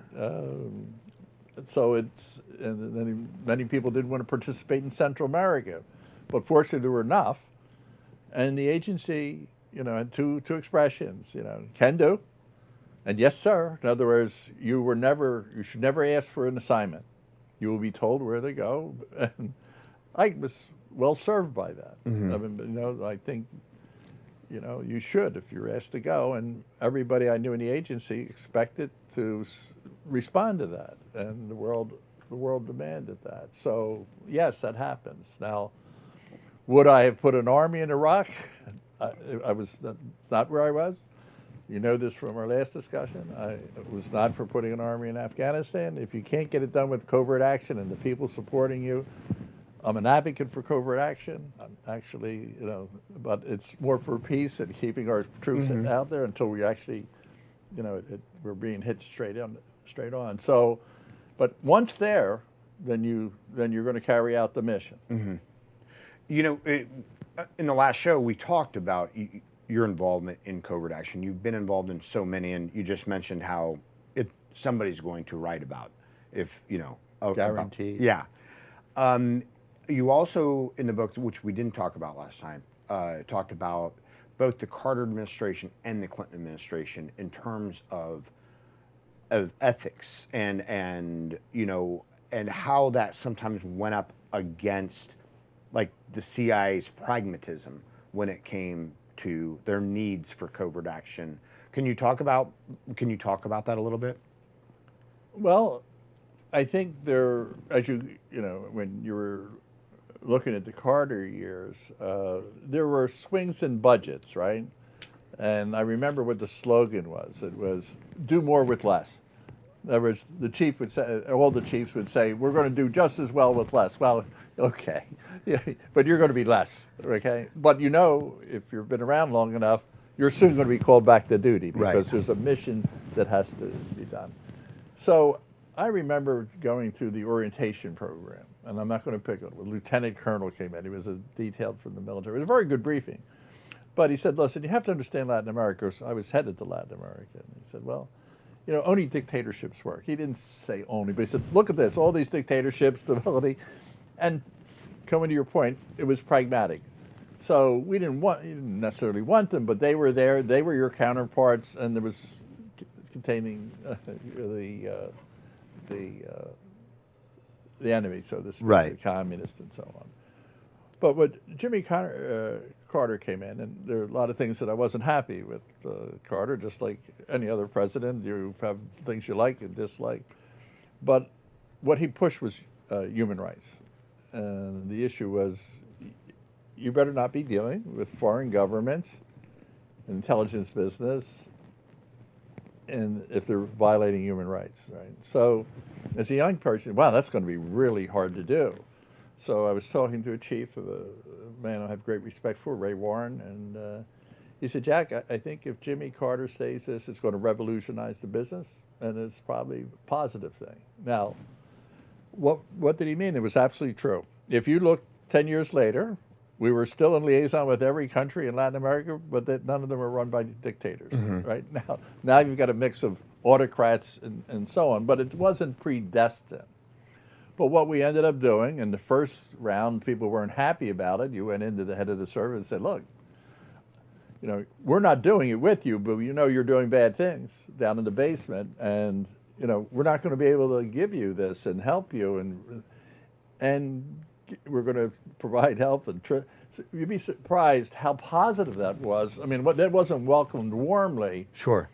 So and then many people didn't want to participate in Central America, but fortunately there were enough. And the agency, had two expressions, can do, and yes, sir. In other words, you should never ask for an assignment. You will be told where to go, and I was well served by that. I mean, I think, you should if you're asked to go, and everybody I knew in the agency expected to respond to that, and the world demanded that. So yes, that happens now. Would I have put an army in Iraq? That's not where I was. You know this from our last discussion. I was not for putting an army in Afghanistan. If you can't get it done with covert action and the people supporting you, I'm an advocate for covert action. I'm actually, but it's more for peace and keeping our troops out there until we actually, we're being hit straight on. So, but once there, then you're going to carry out the mission. In the last show, we talked about your involvement in covert action. You've been involved in so many, and you just mentioned how somebody's going to write about, Guaranteed. Yeah. You also, in the book, which we didn't talk about last time, talked about both the Carter administration and the Clinton administration in terms of ethics and how that sometimes went up against like the CIA's pragmatism when it came to their needs for covert action. Can you talk about that a little bit? Well, I think when you were looking at the Carter years, there were swings in budgets, right? And I remember what the slogan was. It was, do more with less. In other words, the chief would say, all the chiefs would say, we're going to do just as well with less. Well, okay, yeah, but you're going to be less, okay? But if you've been around long enough, you're soon going to be called back to duty because Right. there's a mission that has to be done. So I remember going through the orientation program, and I'm not going to pick on it. A lieutenant colonel came in. He was a detailed from the military. It was a very good briefing. But he said, listen, you have to understand Latin America. So I was headed to Latin America. And he said, well, you know, only dictatorships work. He didn't say only, but he said, look at this, all these dictatorships, stability. And coming to your point, it was pragmatic. So you didn't necessarily want them, but they were there. They were your counterparts, and there was containing the enemy, so to speak, Right. the communists and so on. But what Jimmy Carter came in, and there are a lot of things that I wasn't happy with Carter, just like any other president. You have things you like and dislike. But what he pushed was human rights. And the issue was, you better not be dealing with foreign governments, intelligence business, and if they're violating human rights, right? So as a young person, wow, that's going to be really hard to do. So I was talking to a chief of a man I have great respect for, Ray Warren, and he said, Jack, I think if Jimmy Carter says this, it's going to revolutionize the business, and it's probably a positive thing. Now, what did he mean? It was absolutely true. If you look 10 years later, we were still in liaison with every country in Latin America, but none of them were run by dictators, right? Now you've got a mix of autocrats and so on, but it wasn't predestined. But what we ended up doing, in the first round, people weren't happy about it. You went into the head of the service and said, look, you know, we're not doing it with you, but you know you're doing bad things down in the basement, and, you know, we're not going to be able to give you this and help you, and we're going to provide help. And so you'd be surprised how positive that was. I mean, that wasn't welcomed warmly. Sure.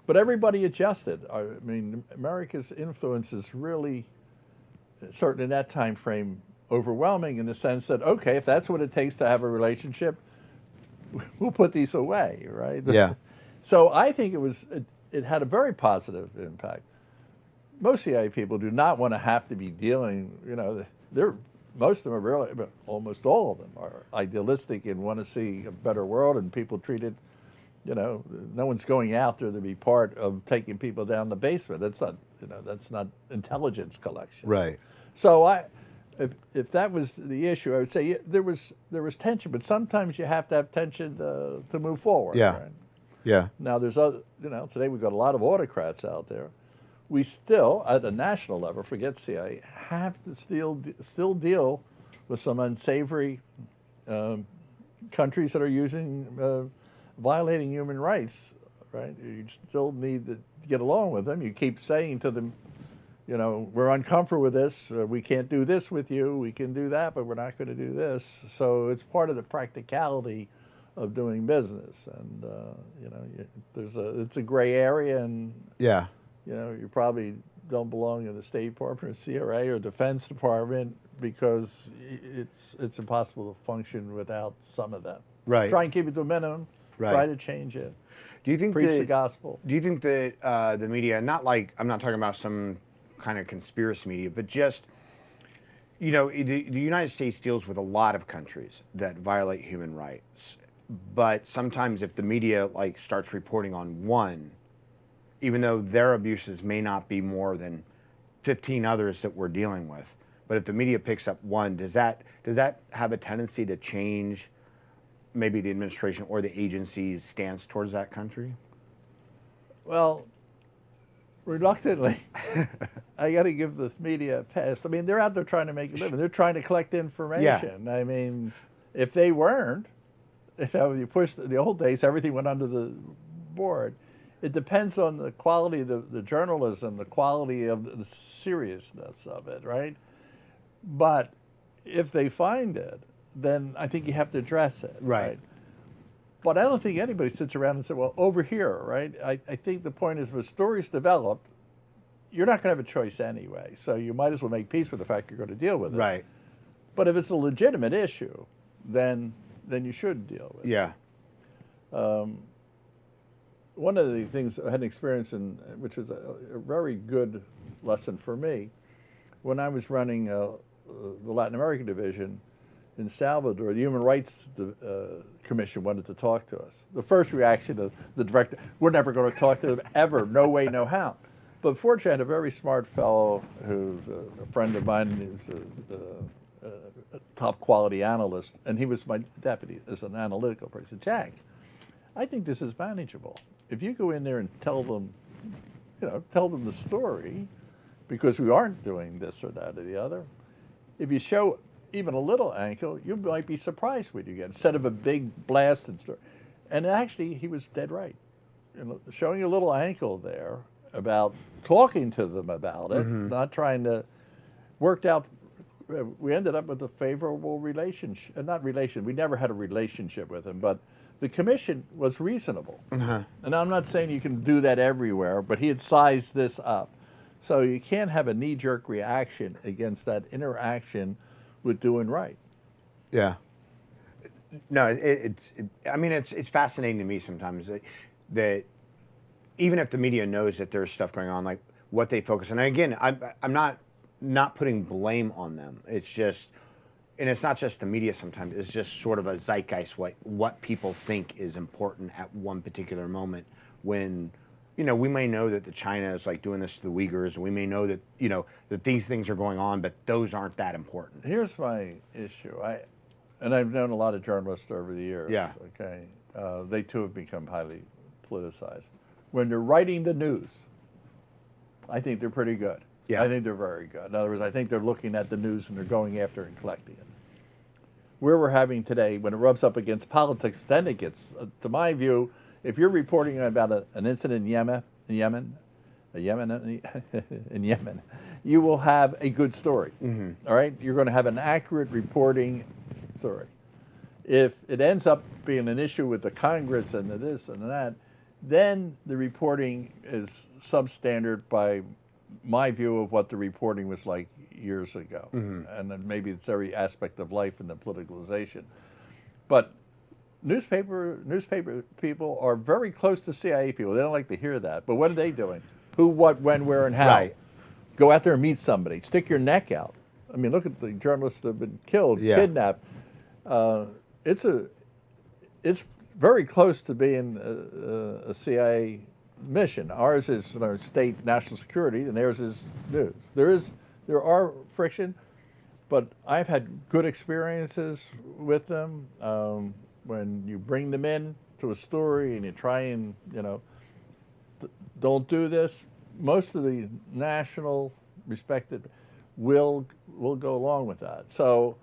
But everybody adjusted. I mean, America's influence is really, certainly in that time frame, overwhelming in the sense that, okay, if that's what it takes to have a relationship, we'll put these away, right? Yeah. So I think it had a very positive impact. Most CIA people do not want to have to be dealing, you know, most of them are really, but almost all of them are idealistic and want to see a better world, and people treated, you know, no one's going out there to be part of taking people down the basement. That's not, you know, that's not intelligence collection. Right. So if that was the issue, I would say there was tension, but sometimes you have to have tension to move forward. Yeah. Right? Yeah. Now there's other, you know, today we've got a lot of autocrats out there. We still, at the national level, forget CIA, have to still deal with some unsavory countries that are violating human rights, right? You still need to get along with them. You keep saying to them, you know, we're uncomfortable with this, we can't do this with you, we can do that, but we're not going to do this. So it's part of the practicality of doing business. And, you know, it's a gray area, and Yeah. you know, you probably don't belong in the State Department or CRA or Defense Department because it's impossible to function without some of that. Right. Try and keep it to a minimum. Right. Try to change it. Do you think Preach the gospel. Do you think that the media, not like, I'm not talking about some kind of conspiracy media, but just, you know, the United States deals with a lot of countries that violate human rights, but sometimes if the media like starts reporting on one, even though their abuses may not be more than 15 others that we're dealing with, but if the media picks up one, does that have a tendency to change maybe the administration or the agency's stance towards that country? Well, reluctantly, I got to give the media a pass. I mean, they're out there trying to make a living. They're trying to collect information. Yeah. I mean, if they weren't, you know, you pushed the old days, everything went under the board. It depends on the quality of the journalism, the quality of the seriousness of it, right? But if they find it, then I think you have to address it. Right. But I don't think anybody sits around and says, well, over here, right? I think the point is, if a story's developed, you're not going to have a choice anyway. So you might as well make peace with the fact you're going to deal with it. Right. But if it's a legitimate issue, then you should deal with it. Yeah. One of the things I had an experience in, which was a very good lesson for me, when I was running the Latin American division, in Salvador, the Human Rights Commission wanted to talk to us. The first reaction of the director, we're never going to talk to them ever, no way, no how. But fortunately, I had a very smart fellow who's a friend of mine, who's a top quality analyst, and he was my deputy as an analytical person. Jack, I think this is manageable. If you go in there and tell them the story, because we aren't doing this or that or the other, if you show even a little ankle, you might be surprised what you get, instead of a big blast and story. And actually, he was dead right. Showing a little ankle there about talking to them about it, not trying to, worked out. We ended up with a favorable relationship. We never had a relationship with him, but the commission was reasonable. And I'm not saying you can do that everywhere, but he had sized this up. So you can't have a knee-jerk reaction against that interaction with doing right. Yeah. No, it's fascinating to me sometimes that even if the media knows that there's stuff going on, like what they focus on. And again, I'm not putting blame on them. It's just, and it's not just the media sometimes, it's just sort of a zeitgeist, what people think is important at one particular moment when, we may know that China is like doing this to the Uyghurs, and we may know that, that these things are going on, but those aren't that important. Here's my issue. I've known a lot of journalists over the years. Yeah. Okay. They too have become highly politicized. When they're writing the news, I think they're pretty good. Yeah. I think they're very good. In other words, I think they're looking at the news and they're going after and collecting it. Where we're having today, when it rubs up against politics, then it gets, to my view, if you're reporting about an incident in Yemen, you will have a good story. All right, you're going to have an accurate reporting story. If it ends up being an issue with the Congress and the this and that, then the reporting is substandard by my view of what the reporting was like years ago. And then maybe it's every aspect of life and the politicalization. But newspaper people are very close to CIA people. They don't like to hear that. But what are they doing? Who, what, when, where, and how? Right. Go out there and meet somebody. Stick your neck out. I mean, look at the journalists that have been killed, kidnapped. It's very close to being a CIA mission. Ours is state national security, and theirs is news. There are friction, but I've had good experiences with them. When you bring them in to a story and you try and don't do this, most of the national respected will go along with that. So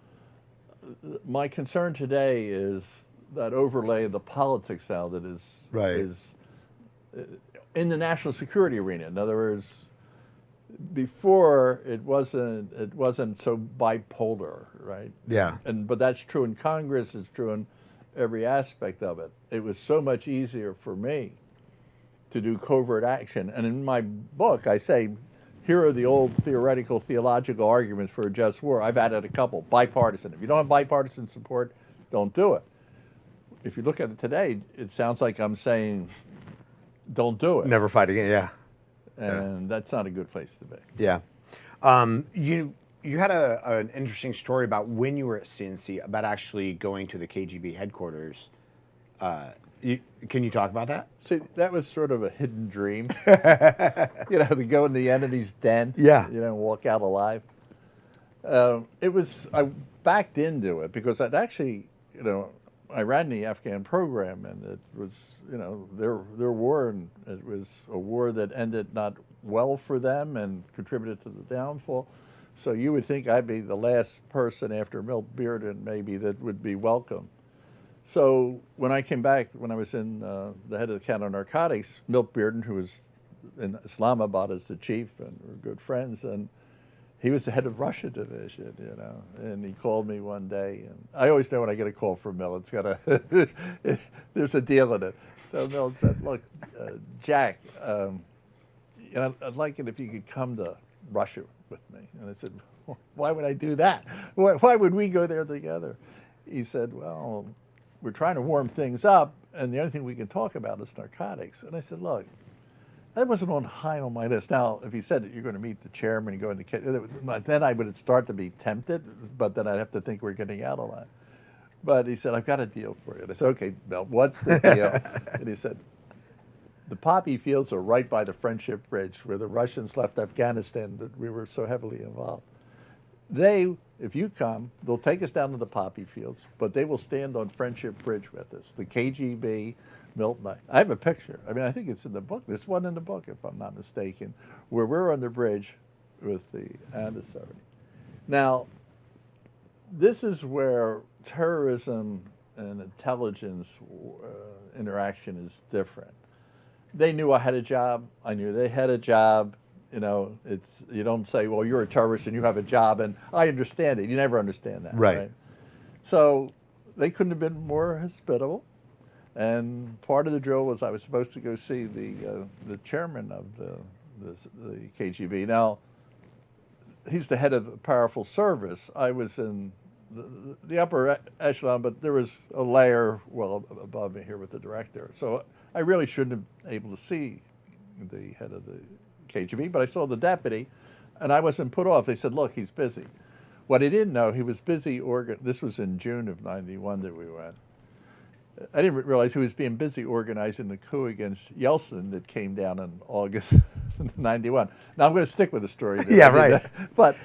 my concern today is that overlay of the politics now that is in the national security arena. In other words, before it wasn't so bipolar, right? Yeah. But that's true in Congress. It's true in every aspect of it. It was so much easier for me to do covert action. And in my book, I say, here are the old theological arguments for a just war. I've added a couple. Bipartisan. If you don't have bipartisan support, don't do it. If you look at it today, it sounds like I'm saying, don't do it. Never fight again, yeah. And that's not a good place to be. Yeah. You had an interesting story about when you were at CNC, about actually going to the KGB headquarters. Can you talk about that? See, that was sort of a hidden dream. To go in the enemy's den. Yeah. Walk out alive. I backed into it because I'd actually, I ran the Afghan program, and it was, their war, and it was a war that ended not well for them and contributed to the downfall. So you would think I'd be the last person after Milt Bearden maybe that would be welcome. So when I came back, when I was in the head of the Counternarcotics, Milt Bearden, who was in Islamabad as the chief, and we're good friends, and he was the head of Russia division, and he called me one day, and I always know when I get a call from Milt, there's a deal in it. So Milt said, look, Jack, I'd like it if you could come to Russia with me. And I said, why would I do that? Why would we go there together? He said, well, we're trying to warm things up, and the only thing we can talk about is narcotics. And I said, look, that wasn't on high on my list. Now, if he said that you're going to meet the chairman and go in then I would start to be tempted, but then I'd have to think we're getting out a lot. But he said, I've got a deal for you. And I said, okay, Bill, what's the deal? And he said, the poppy fields are right by the Friendship Bridge where the Russians left Afghanistan that we were so heavily involved. If you come, they'll take us down to the poppy fields, but they will stand on Friendship Bridge with us. The KGB, Milton, I have a picture. I mean, I think it's in the book. There's one in the book, if I'm not mistaken, where we're on the bridge with the adversary. Now, this is where terrorism and intelligence interaction is different. They knew I had a job. I knew they had a job. You know, you don't say, well, you're a terrorist and you have a job, and I understand it. You never understand that. Right. So they couldn't have been more hospitable. And part of the drill was I was supposed to go see the chairman of the KGB. Now, he's the head of a powerful service. I was in the upper echelon, but there was a layer well above me here with the director. So I really shouldn't have been able to see the head of the KGB, but I saw the deputy, and I wasn't put off. They said, look, he's busy. What I didn't know, he was busy, this was in June of '91 that we went. I didn't realize he was being busy organizing the coup against Yeltsin that came down in August '91. Now, I'm going to stick with the story. Yeah, right. But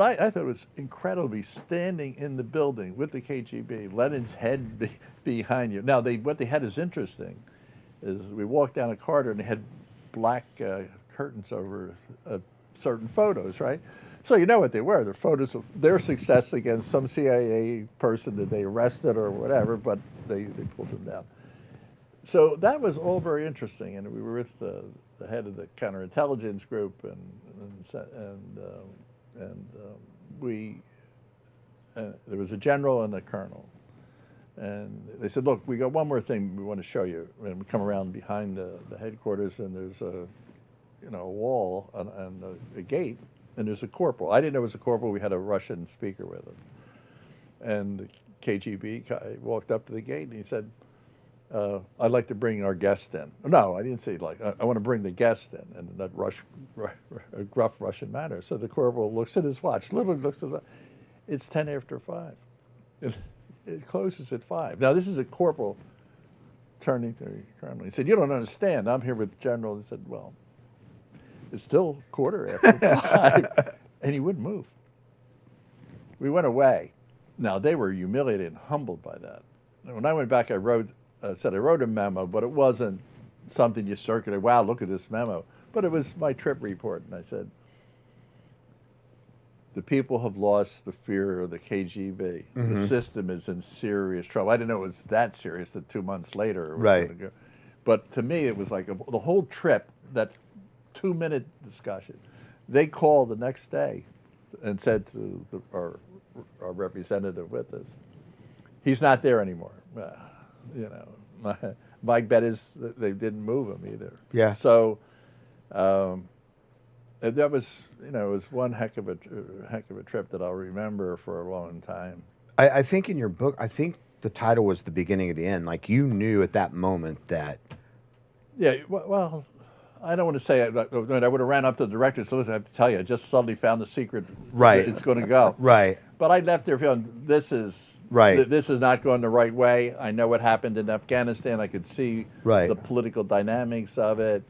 I thought it was incredibly standing in the building with the KGB, Lenin's head behind you. Now, what they had is interesting, is we walked down a corridor and they had black curtains over certain photos, right? So you know what they were. They're photos of their success against some CIA person that they arrested or whatever, but they pulled them down. So that was all very interesting, and we were with the head of the counterintelligence group, and there was a general and a colonel. And they said, look, we got one more thing we want to show you. And we come around behind the headquarters, and there's a wall and a gate, and there's a corporal. I didn't know it was a corporal. We had a Russian speaker with him. And the KGB guy walked up to the gate, and he said, I'd like to bring our guest in. No, I didn't say like, I want to bring the guest in, and that gruff Russian manner. So the corporal looks at his watch, literally looks at his watch. It's 10 after 5. It closes at 5. Now, this is a corporal turning to the colonel. He said, you don't understand. I'm here with the general. He said, well, it's still quarter after 5. And he wouldn't move. We went away. Now, they were humiliated and humbled by that. And when I went back, I wrote a memo, but it wasn't something you circulate. Wow, look at this memo. But it was my trip report. And I said, the people have lost the fear of the KGB. Mm-hmm. The system is in serious trouble. I didn't know it was that serious that 2 months later it was right. going to go. But to me, it was like the whole trip, that 2-minute discussion. They called the next day and said to our representative with us, he's not there anymore. My bet is that they didn't move him either. Yeah. So that was, it was one heck of a trip that I'll remember for a long time. I think in your book, I think the title was The Beginning of the End. Like, you knew at that moment that... Yeah, well, I don't want to say I would have ran up to the director, so listen, I have to tell you, I just suddenly found the secret. Right. It's going to go. Right. But I left there feeling this is not going the right way. I know what happened in Afghanistan. I could see the political dynamics of it.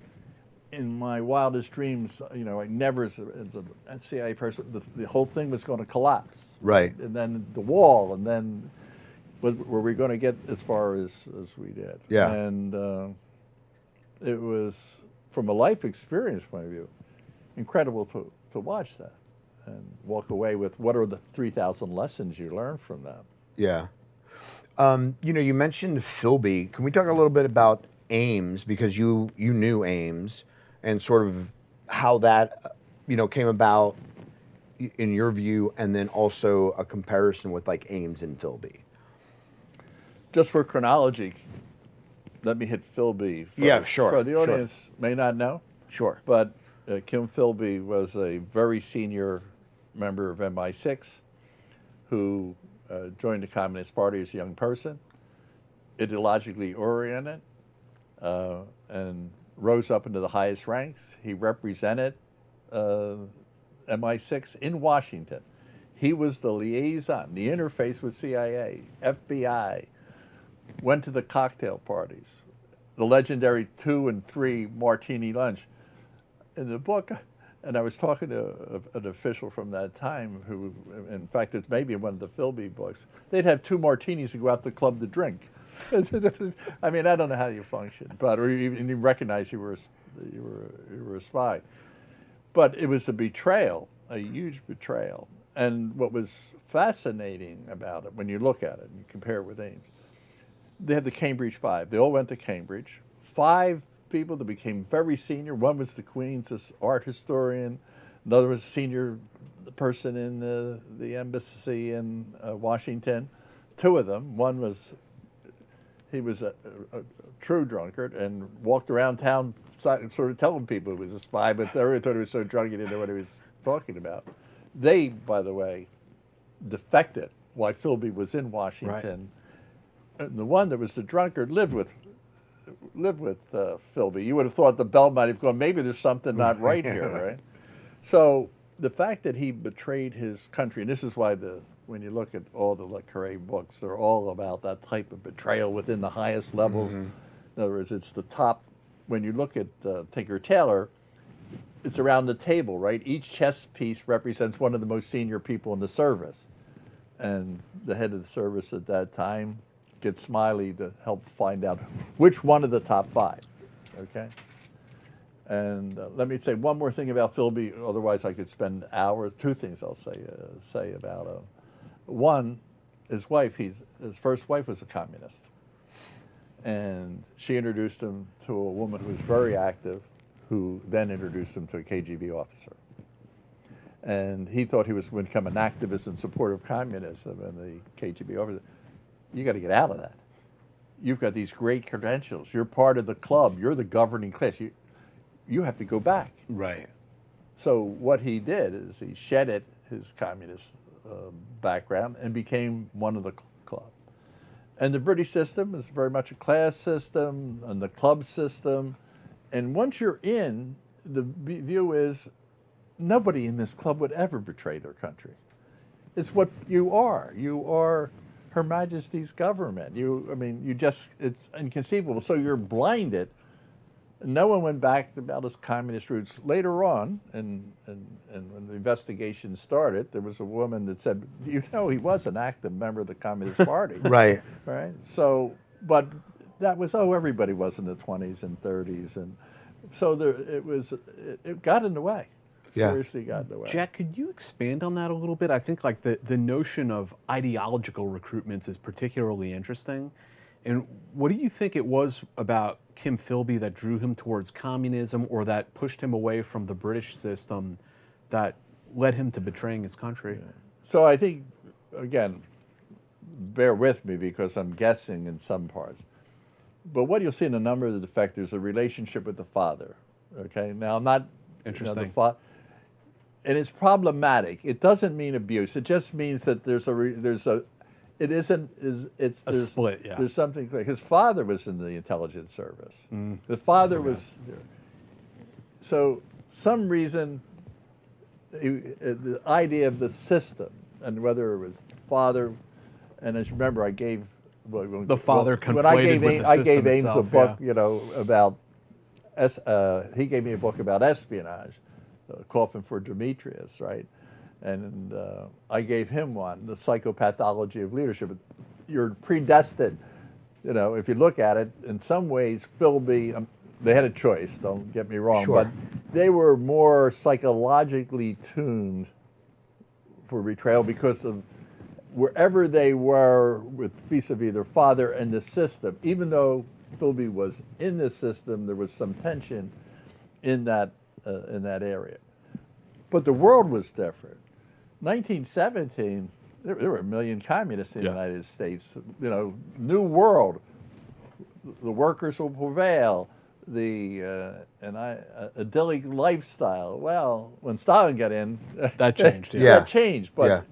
In my wildest dreams, I never, as a CIA person, the whole thing was going to collapse. Right. And then the wall, and then were we going to get as far as we did? Yeah. And it was, from a life experience point of view, incredible to watch that and walk away with what are the 3,000 lessons you learn from that. Yeah. You mentioned Philby. Can we talk a little bit about Ames, because you knew Ames, and sort of how that came about in your view, and then also a comparison with like Ames and Philby. Just for chronology, let me hit Philby first. Yeah, sure. For the audience may not know. Sure. But Kim Philby was a very senior member of MI6 who joined the Communist Party as a young person, ideologically oriented, and rose up into the highest ranks. He represented MI6 in Washington. He was the liaison, the interface with CIA, FBI, went to the cocktail parties, the legendary 2 and 3 martini lunch. In the book, and I was talking to an official from that time who, in fact, it's maybe in one of the Philby books, they'd have 2 martinis and go out to the club to drink. I mean, I don't know how you function, but or even you recognize you were a spy. But it was a betrayal, a huge betrayal. And what was fascinating about it, when you look at it and you compare it with Ames, they have the Cambridge Five. They all went to Cambridge. 5 people that became very senior. One was the Queen's art historian. Another was a senior person in the embassy in Washington. 2 of them. One was, he was a true drunkard and walked around town sort of telling people he was a spy, but everyone thought he was so drunk he didn't know what he was talking about. They, by the way, defected while Philby was in Washington. Right. And the one that was the drunkard lived with Philby. You would have thought the bell might have gone, maybe there's something not right here, right? So the fact that he betrayed his country, and this is why when you look at all the Le Carre books, they're all about that type of betrayal within the highest levels. In other words, it's the top. When you look at Tinker Tailor, it's around the table, right? Each chess piece represents one of the most senior people in the service. And the head of the service at that time gets Smiley to help find out which one of the top 5, okay? And let me say one more thing about Philby, otherwise I could spend hours. 2 things I'll say about him. One, his wife, his first wife was a communist. And she introduced him to a woman who was very active, who then introduced him to a KGB officer. And he thought he was going to become an activist in support of communism, and the KGB officer, you got to get out of that. You've got these great credentials. You're part of the club. You're the governing class. You have to go back. Right. So what he did is he shedded his communist background and became one of the club. And the British system is very much a class system and the club system. And once you're in, the view is nobody in this club would ever betray their country. It's what you are. You are Her Majesty's government. It's inconceivable. So you're blinded. No one went back about his communist roots. Later on, and when the investigation started, there was a woman that said, he was an active member of the Communist Party. Right. Right? So, but that was, everybody was in the 20s and 30s. And so it got in the way. Yeah. Seriously got in the way. Jack, could you expand on that a little bit? I think like the notion of ideological recruitments is particularly interesting. And what do you think it was about Kim Philby that drew him towards communism or that pushed him away from the British system that led him to betraying his country? Yeah. So I think, again, bear with me because I'm guessing in some parts. But what you'll see in a number of the defectors, a relationship with the father. Okay, now I'm not interesting. And it's problematic. It doesn't mean abuse. It just means that there's a split. Yeah, there's something like his father was in the intelligence service. The father was so some reason. The idea of the system and whether it was father, and as you remember, I gave the father conflated when I gave with Ames, the system I gave Ames itself, a book, about he gave me a book about espionage, Coffin for Demetrius, right? And I gave him one, the psychopathology of leadership. You're predestined, if you look at it. In some ways, Philby, they had a choice. Don't get me wrong, sure. but they were more psychologically tuned for betrayal because of wherever they were with vis-a-vis their father and the system. Even though Philby was in the system, there was some tension in that area. But the world was different. 1917, there were 1 million communists in the United States. New world. The workers will prevail. The idyllic lifestyle. Well, when Stalin got in, that changed. That changed. But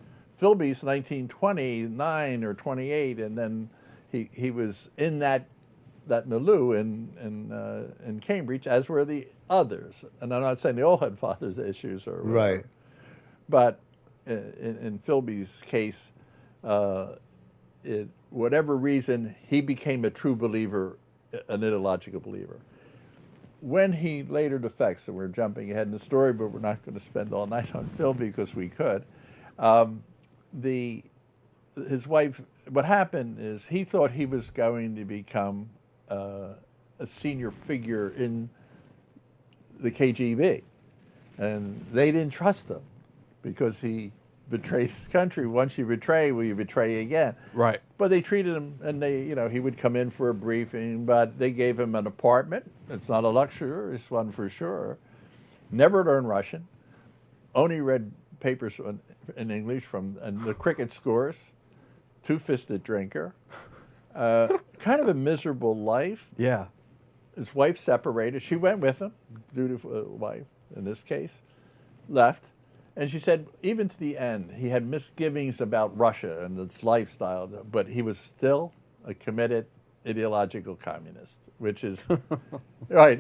Philby's 1929 or 28, and then he was in that that Nalu in Cambridge, as were the others. And I'm not saying they all had father's issues or whatever. Right. But in Philby's case, whatever reason, he became a true believer, an ideological believer. When he later defects, and we're jumping ahead in the story, but we're not going to spend all night on Philby because we could. His wife, what happened is he thought he was going to become a senior figure in the KGB, and they didn't trust him because he betrayed his country. Once you betray, well, you betray again. Right. But they treated him, and he would come in for a briefing, but they gave him an apartment. It's not a luxury, it's one for sure. Never learned Russian. Only read papers in English and the cricket scores. Two-fisted drinker. Kind of a miserable life. Yeah. His wife separated. She went with him, dutiful wife in this case, left. And she said, even to the end, he had misgivings about Russia and its lifestyle, but he was still a committed ideological communist, which is, right,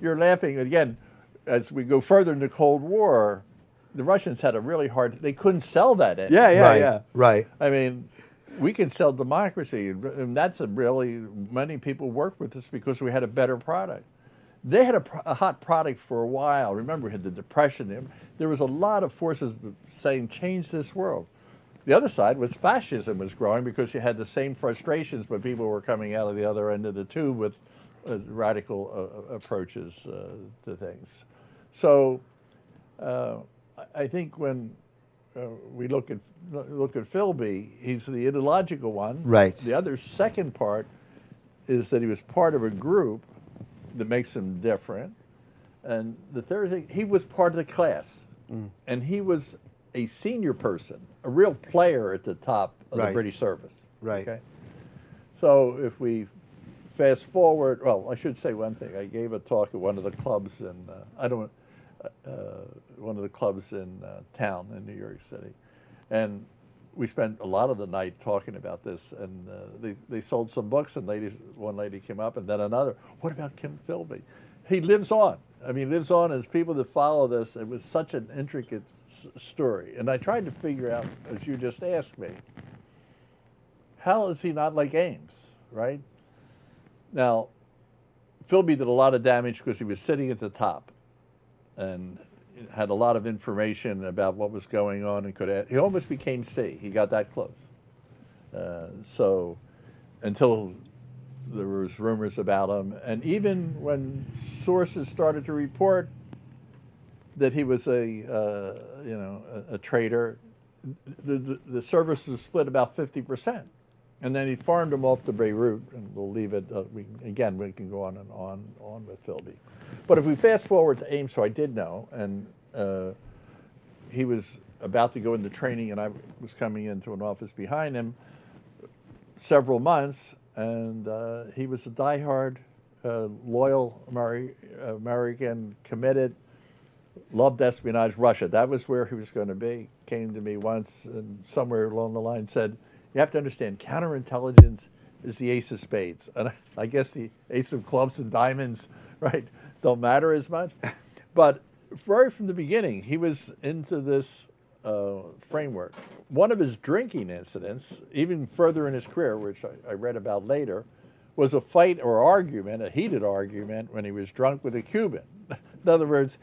you're laughing again, as we go further in the Cold War, the Russians had a really hard, they couldn't sell that anymore. Right. Right. I mean, we can sell democracy, and that's many people worked with us because we had a better product. They had a hot product for a while. Remember, we had the Depression. There was a lot of forces saying, change this world. The other side was fascism was growing because you had the same frustrations, but people were coming out of the other end of the tube with radical approaches to things. So I think when we look at Philby, he's the ideological one. Right. The other second part is that he was part of a group that makes him different. And the third thing, he was part of the class. And he was a senior person, a real player at the top of the British service. Right. Okay? So if we fast forward, well, I should say one thing. I gave a talk at one of the clubs in, one of the clubs in town in New York City. And we spent a lot of the night talking about this, and they sold some books, and one lady came up, and then another. What about Kim Philby? He lives on. I mean, lives on as people that follow this. It was such an intricate story, and I tried to figure out, as you just asked me, how is he not like Ames, right? Now, Philby did a lot of damage because he was sitting at the top, and had a lot of information about what was going on and he almost became C. He got that close. So until there was rumors about him, and even when sources started to report that he was a traitor, the service was split about 50%. And then he farmed him off to Beirut, and we'll leave it. We can go on and on with Philby. But if we fast forward to Ames, who I did know, and he was about to go into training, and I was coming into an office behind him several months, and he was a diehard, loyal American, committed, loved espionage, Russia. That was where he was going to be. Came to me once, and somewhere along the line said, you have to understand, counterintelligence is the ace of spades. And I guess the ace of clubs and diamonds, right, don't matter as much. But right from the beginning, he was into this framework. One of his drinking incidents, even further in his career, which I read about later, was a fight or argument, a heated argument, when he was drunk with a Cuban. In other words,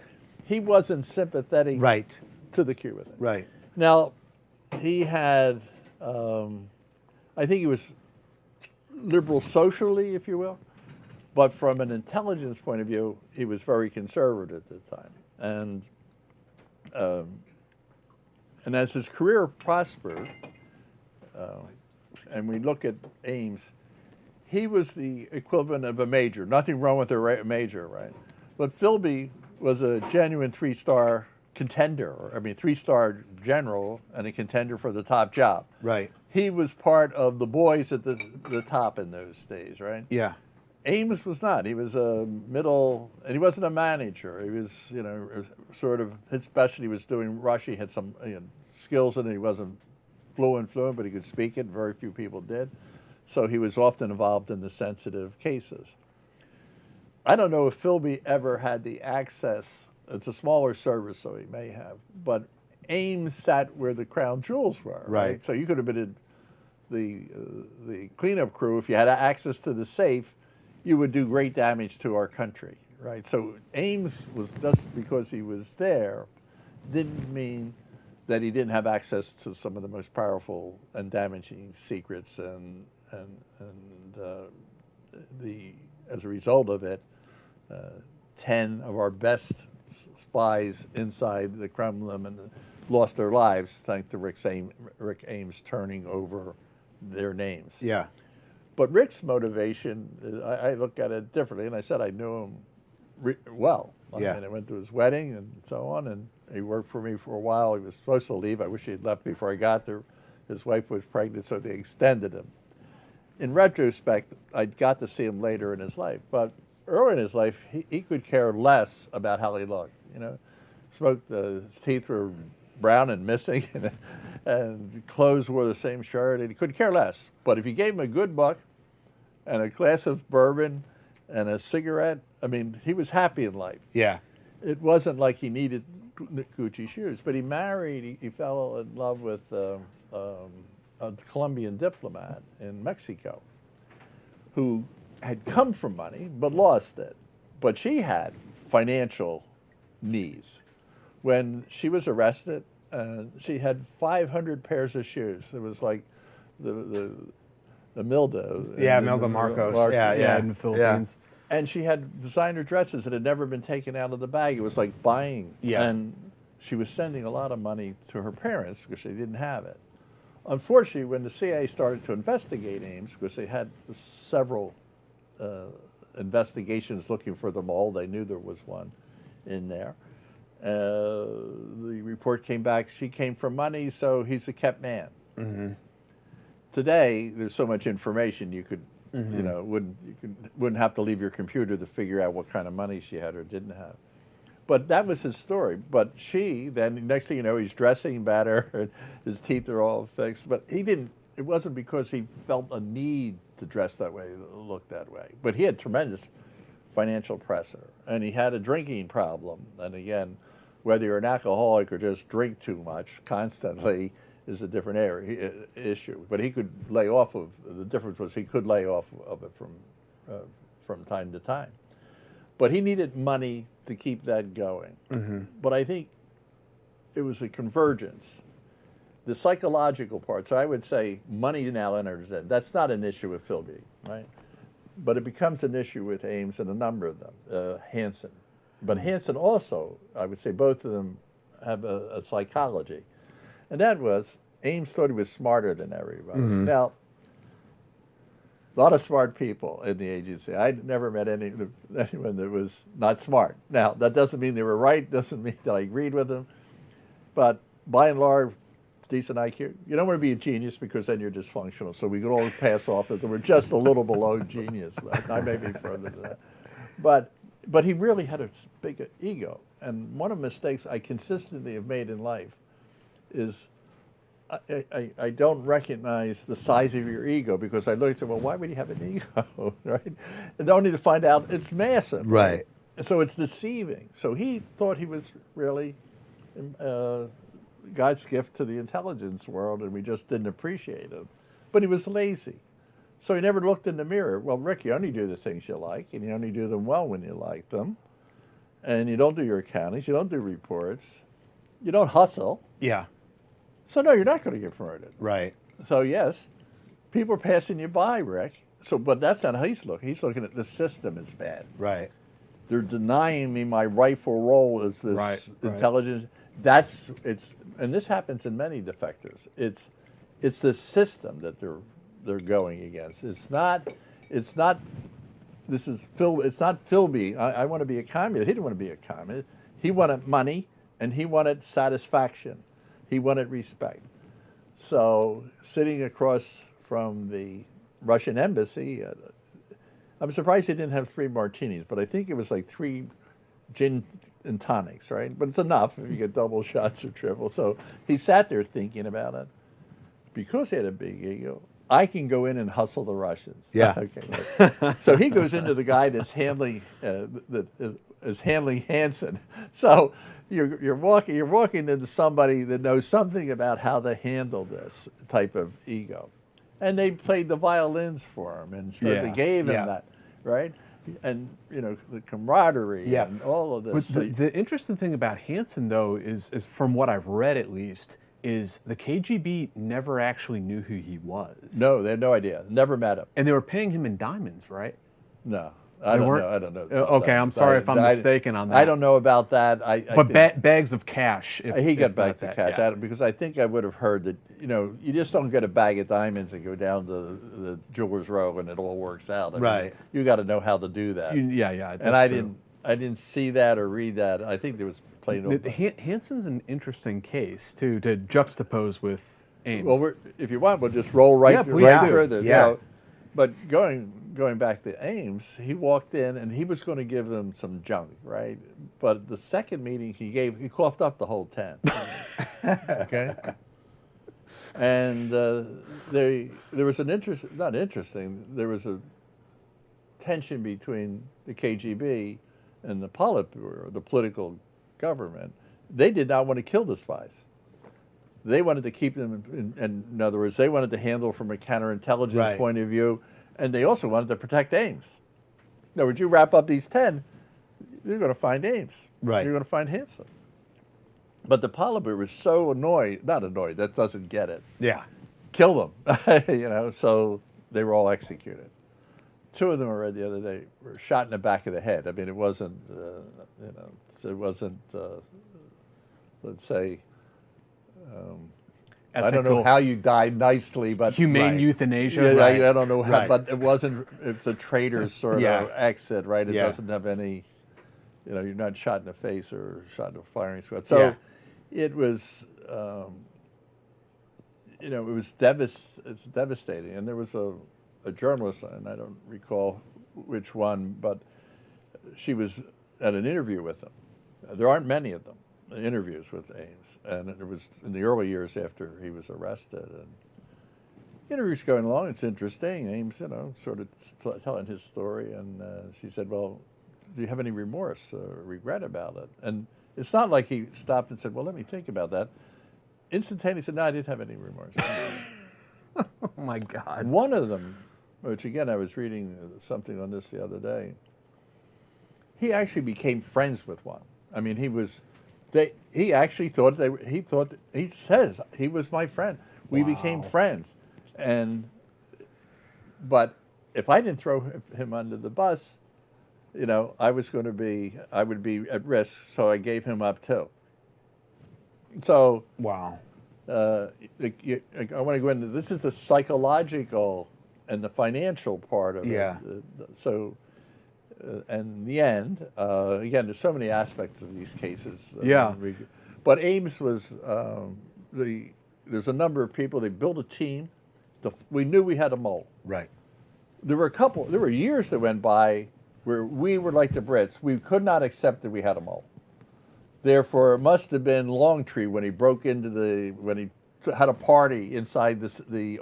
he wasn't sympathetic to the Cuban. Right. Now, he had... I think he was liberal socially, if you will, but from an intelligence point of view, he was very conservative at the time. And as his career prospered, and we look at Ames, he was the equivalent of a major. Nothing wrong with a major, right? But Philby was a genuine three-star contender, three-star general and a contender for the top job. Right. He was part of the boys at the top in those days, right? Yeah. Ames was not. He was a middle, and he wasn't a manager. He was, sort of, his specialty was doing Russia. He had some skills in it. He wasn't fluent, but he could speak it. Very few people did. So he was often involved in the sensitive cases. I don't know if Philby ever had the access. It's a smaller service, so he may have. But Ames sat where the crown jewels were. Right. So you could have been in the cleanup crew. If you had access to the safe, you would do great damage to our country. Right. So Ames was, just because he was there, didn't mean that he didn't have access to some of the most powerful and damaging secrets, and as a result of it, 10 of our best spies inside the Kremlin lost their lives thanks to Rick Ames turning over their names. Yeah. But Rick's motivation, I look at it differently, and I said I knew him well. Yeah. I mean, I went to his wedding and so on, and he worked for me for a while. He was supposed to leave. I wish he had left before I got there. His wife was pregnant, so they extended him. In retrospect, I got to see him later in his life, but early in his life, he could care less about how he looked. You know, his teeth were brown and missing, and clothes wore the same shirt, and he couldn't care less. But if you gave him a good buck and a glass of bourbon and a cigarette, I mean, he was happy in life. Yeah. It wasn't like he needed Gucci shoes, but he married, he fell in love with a Colombian diplomat in Mexico who had come from money but lost it. But she had financial needs. When she was arrested, she had 500 pairs of shoes. It was like the Milda. Yeah, Milda Marcos. Yeah, in the Philippines. And she had designer dresses that had never been taken out of the bag. It was like buying. Yeah. And she was sending a lot of money to her parents because they didn't have it. Unfortunately, when the CIA started to investigate Ames, because they had several investigations looking for them all, they knew there was one in there. The report came back, she came for money, so he's a kept man. Mm-hmm. Today, there's so much information you could, Mm-hmm. you know, wouldn't have to leave your computer to figure out what kind of money she had or didn't have. But that was his story. But she, then next thing you know, he's dressing better, and his teeth are all fixed. But he didn't, it wasn't because he felt a need to dress that way, look that way. But he had tremendous financial pressure, and he had a drinking problem. And again, whether you're an alcoholic or just drink too much constantly is a different issue. But he could lay off of, the difference was he could lay off of it from time to time. But he needed money to keep that going. Mm-hmm. But I think it was a convergence. The psychological part, so I would say money now enters in. That's not an issue with Philby, right? But it becomes an issue with Ames and a number of them, Hanssen. But Hanssen also, I would say both of them have a psychology. And that was, Ames thought he was smarter than everybody. Mm-hmm. Now, a lot of smart people in the agency. I never met anyone that was not smart. Now, that doesn't mean they were right, doesn't mean that I agreed with them, but by and large, decent IQ. You don't want to be a genius because then you're dysfunctional, so we could all pass off as we're just a little below genius. I may be further than that. But he really had a big ego, and one of the mistakes I consistently have made in life is I don't recognize the size of your ego, because I look and say, well, why would you have an ego, right? And only to find out it's massive. Right. So it's deceiving. So he thought he was really God's gift to the intelligence world, and we just didn't appreciate him. But he was lazy. So he never looked in the mirror. Well, Rick, you only do the things you like, and you only do them well when you like them. And you don't do your accountings, you don't do reports, you don't hustle. Yeah. So no, you're not going to get promoted. Right. So yes, people are passing you by, Rick. So, but that's not how he's looking. He's looking at the system is bad. Right. They're denying me my rightful role as this intelligence. And this happens in many defectors. It's the system that they're going against. It's not Philby. I want to be a communist. He didn't want to be a communist. He wanted money, and he wanted satisfaction. He wanted respect. So sitting across from the Russian embassy, I'm surprised he didn't have 3 martinis, but I think it was like 3 gin and tonics, right? But it's enough if you get double shots or triple. So he sat there thinking about it. Because he had a big ego, I can go in and hustle the Russians. Yeah. Okay. Right. So he goes into the guy that's handling handling Hanssen. So you're walking into somebody that knows something about how to handle this type of ego, and they played the violins for him and sort of gave him that, right? And the camaraderie and all of this. But the interesting thing about Hanssen, though, is from what I've read at least, is the KGB never actually knew who he was. No, they had no idea. Never met him. And they were paying him in diamonds, right? No. I don't know. Okay, I'm sorry if I'm mistaken on that. I don't know about that. But bags of cash. He got bags of cash because I think I would have heard that you just don't get a bag of diamonds and go down to the jeweler's row and it all works out. I mean, you got to know how to do that. And I didn't see that or read that. I think there was plain. Hanssen's an interesting case too to juxtapose with Ames. Well, if you want, we'll just roll right through this. Yeah. But going back to Ames, he walked in and he was going to give them some junk, right? But the second meeting he coughed up the whole 10. Okay. And there was there was a tension between the KGB and the Politburo, the political government. They did not want to kill the spies. They wanted to keep them, in other words, they wanted to handle from a counterintelligence point of view, and they also wanted to protect Ames. In other words, you wrap up these 10, you're going to find Ames. Right. You're going to find Hanssen. But the Politburo was so not annoyed, that doesn't get it. Yeah. Kill them, so they were all executed. 2 of them I read the other day were shot in the back of the head. I mean, it wasn't, let's say, I don't know how you died nicely, but humane euthanasia. Yeah, I don't know how, but it wasn't. It's a traitor's sort of exit, right? It doesn't have any. You're not shot in the face or shot in a firing squad. So it was. It was it's devastating. And there was a journalist, and I don't recall which one, but she was at an interview with him. There aren't many of them, interviews with Ames. And it was in the early years after he was arrested. And interview's going along, it's interesting. Ames, sort of telling his story. And she said, well, do you have any remorse or regret about it? And it's not like he stopped and said, well, let me think about that. Instantaneously said, no, I didn't have any remorse. Oh, my God. One of them, which again, I was reading something on this the other day, he actually became friends with one. I mean, he actually thought he says he was my friend. We became friends, but if I didn't throw him under the bus, I would be at risk. So I gave him up too. So wow. I want to go into this is the psychological and the financial part of it. So. And in the end, again, there's so many aspects of these cases. But Ames was, there's a number of people, they built a team. We knew we had a mole. Right. There were years that went by where we were like the Brits. We could not accept that we had a mole. Therefore, it must have been Longtree when he broke into when he had a party inside the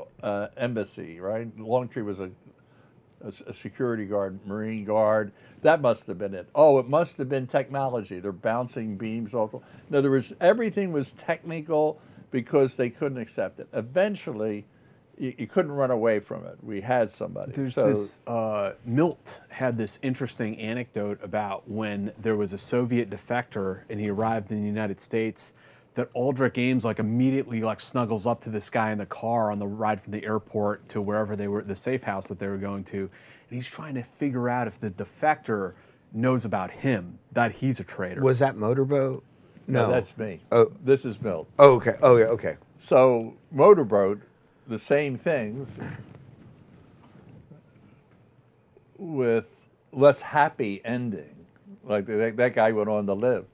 embassy, right? Longtree was a security guard, Marine guard. That must have been it. Oh, it must have been technology. They're bouncing beams off. In other words, everything was technical because they couldn't accept it. Eventually, you couldn't run away from it. We had somebody. Milt had this interesting anecdote about when there was a Soviet defector and he arrived in the United States, that Aldrich Ames immediately snuggles up to this guy in the car on the ride from the airport to wherever they were, the safe house that they were going to, and he's trying to figure out if the defector knows about him, that he's a traitor. Was that Motorboat? No, that's me. Oh, this is Milt. Oh, okay. Oh, yeah. Okay. So Motorboat, the same things with less happy ending. Like that guy went on to live.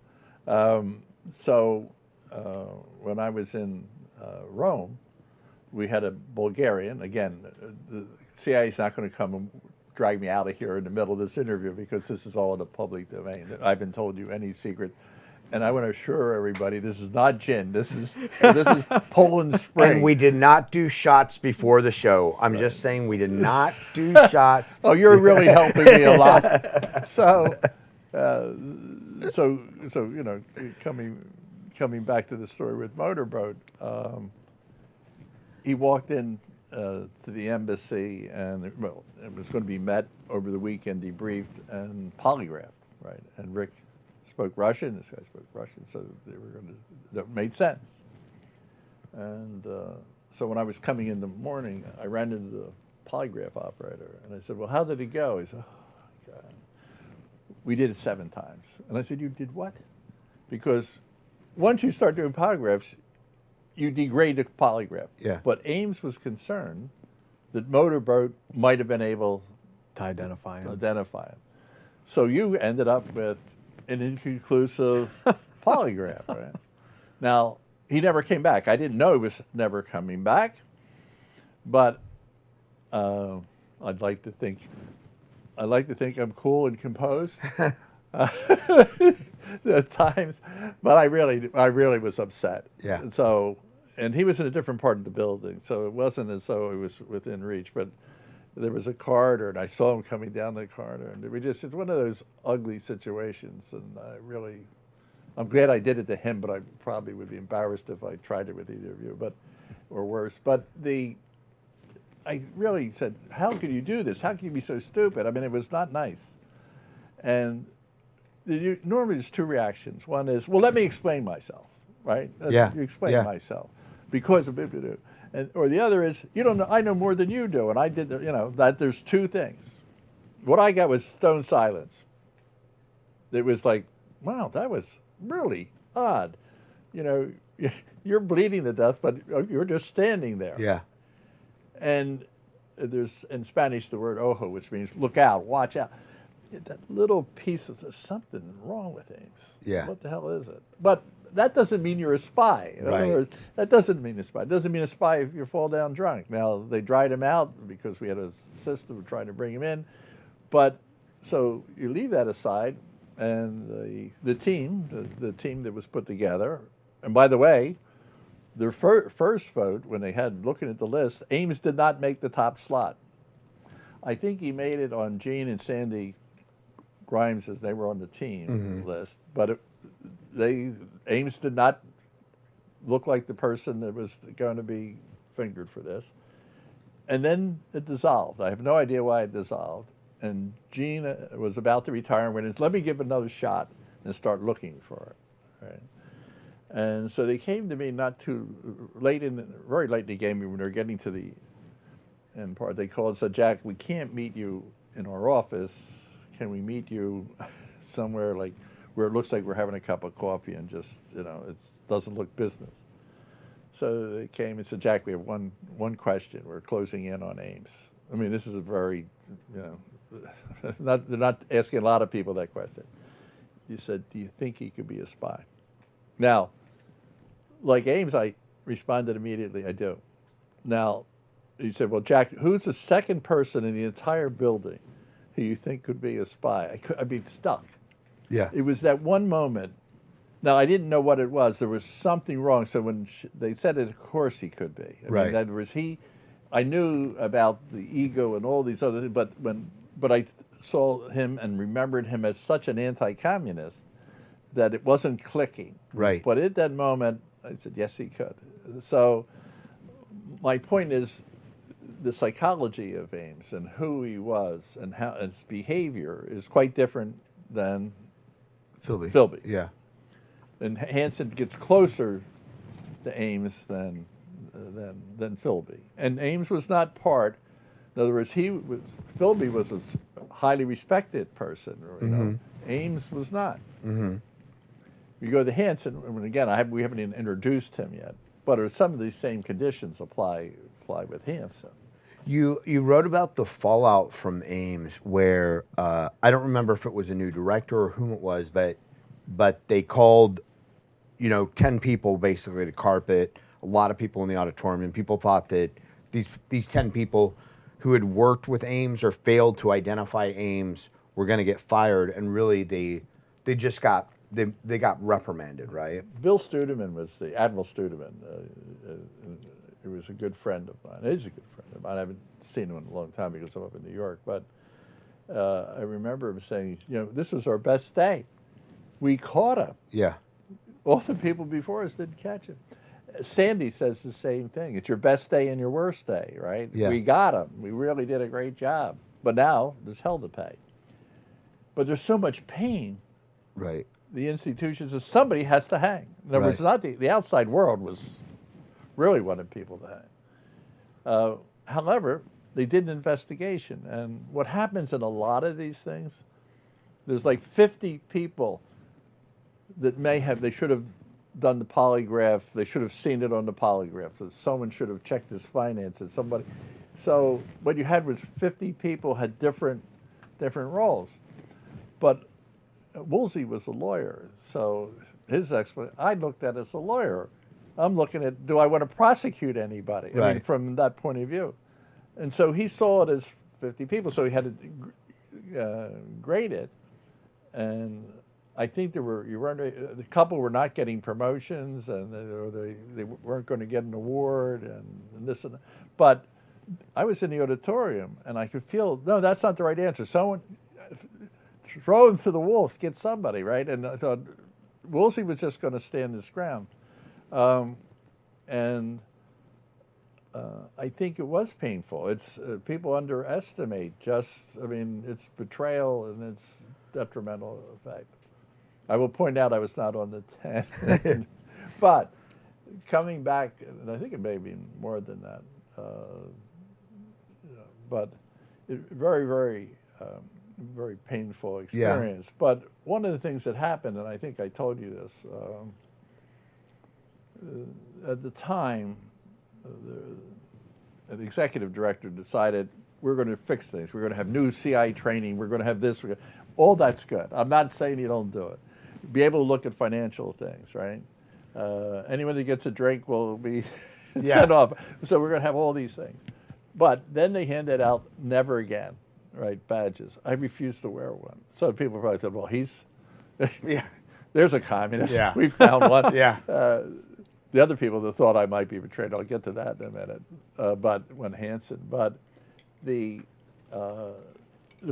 When I was in Rome, we had a Bulgarian. Again, the CIA is not going to come and drag me out of here in the middle of this interview because this is all in the public domain. I haven't told you any secret. And I want to assure everybody, this is not gin. This is Poland Spring. And we did not do shots before the show. I'm just saying we did not do shots. Oh, you're really helping me a lot. So you know, coming back to the story with Motorboat, he walked in to the embassy, and it was going to be met over the weekend, debriefed, and polygraphed, right? And Rick spoke Russian. This guy spoke Russian, so they were going to. That made sense. And so when I was coming in the morning, I ran into the polygraph operator, and I said, "Well, how did it go?" He said, "Oh, God, we did it 7 times." And I said, "You did what?" Because once you start doing polygraphs, you degrade the polygraph. Yeah. But Ames was concerned that Motorboat might have been able To identify to him. identify him. So you ended up with an inconclusive polygraph, right? Now, he never came back. I didn't know he was never coming back, but I'd like to think I'm cool and composed at times, but I really was upset. Yeah. So, and he was in a different part of the building, so it wasn't as though it was within reach, but there was a corridor, and I saw him coming down the corridor, and it's one of those ugly situations, and I'm glad I did it to him, but I probably would be embarrassed if I tried it with either of you, or worse. But I really said, how could you do this? How can you be so stupid? I mean, it was not nice. And normally there's 2 reactions. One is, well, let me explain myself, right? Yeah. You explain Yeah. myself because of it. And or the other is, you don't know, I know more than you do, and I did, that there's 2 things. What I got was stone silence. It was like, wow, that was really odd. You're bleeding to death, but you're just standing there. Yeah. And there's, in Spanish, the word ojo, which means look out, watch out. That little piece of something wrong with Ames. Yeah. What the hell is it? But that doesn't mean you're a spy. In other Right. words, that doesn't mean a spy. It doesn't mean a spy if you fall down drunk. Now, they dried him out because we had a system of trying to bring him in. But, so you leave that aside, and the team that was put together, and by the way, their first vote, when they had looking at the list, Ames did not make the top slot. I think he made it on Gene and Sandy Grimes as they were on the team list, but Ames did not look like the person that was going to be fingered for this. And then it dissolved. I have no idea why it dissolved. And Gene was about to retire and went, let me give it another shot and start looking for it. Right? And so they came to me not too late very late in the game when they were getting to the end part. They called and said, Jack, we can't meet you in our office. Can we meet you somewhere like where it looks like we're having a cup of coffee and just, it doesn't look business. So they came and said, Jack, we have one question. We're closing in on Ames. I mean, this is a very, they're not asking a lot of people that question. He said, do you think he could be a spy? Now, like Ames, I responded immediately, I do. Now, he said, well, Jack, who's the second person in the entire building who you think could be a spy? I'd be stuck. Yeah. It was that one moment. Now, I didn't know what it was. There was something wrong. So when they said it, of course he could be. I mean, that was I knew about the ego and all these other things, but I saw him and remembered him as such an anti-communist that it wasn't clicking. Right. But at that moment, I said, yes, he could. So my point is the psychology of Ames and who he was and how his behavior is quite different than Philby. Yeah. And Hanssen gets closer to Ames than Philby. And Ames was not part. In other words, Philby was a highly respected person. Ames was not. Mm-hmm. You go to Hanssen, and again, we haven't even introduced him yet, but some of these same conditions apply with Hanssen. You wrote about the fallout from Ames, where I don't remember if it was a new director or whom it was, but they called, 10 people basically to carpet, a lot of people in the auditorium, and people thought that these 10 people who had worked with Ames or failed to identify Ames were going to get fired, and really they just got they got reprimanded, right? Bill Studeman was Admiral Studeman. He was a good friend of mine. He's a good friend of mine. I haven't seen him in a long time because I'm up in New York. But I remember him saying, this was our best day. We caught him. Yeah. All the people before us didn't catch him. Sandy says the same thing. It's your best day and your worst day, right? Yeah. We got him. We really did a great job. But now there's hell to pay. But there's so much pain. Right. The institutions is somebody has to hang. In other words, not the outside world was really wanted people to hang. However, they did an investigation, and what happens in a lot of these things, there's like 50 people that they should have done the polygraph, they should have seen it on the polygraph, that someone should have checked his finances, somebody. So what you had was 50 people had different roles. But Woolsey was a lawyer, so his explanation, I looked at it as a lawyer. I'm looking at, do I want to prosecute anybody? I mean, from that point of view. And so he saw it as 50 people, so he had to grade it. And I think the couple were not getting promotions, and they weren't going to get an award, and this and that. But I was in the auditorium, and I could feel, no, that's not the right answer. Someone throw him to the wolf, get somebody, right? And I thought Woolsey was just going to stand his ground. I think it was painful. It's people underestimate it's betrayal and its detrimental effect. I will point out I was not on the 10. But coming back, and I think it may have been more than that, but very, very, very painful experience. Yeah. But one of the things that happened, and I think I told you this, at the time, the executive director decided we're going to fix things. We're going to have new CI training. We're going to have this. All that's good. I'm not saying you don't do it. Be able to look at financial things, right? Anyone that gets a drink will be sent off. So we're going to have all these things. But then they handed out never again, right, badges. I refused to wear one. So people probably thought, well, he's, there's a communist. Yeah. We found one. The other people that thought I might be betrayed, I'll get to that in a minute. But when Hanssen, but the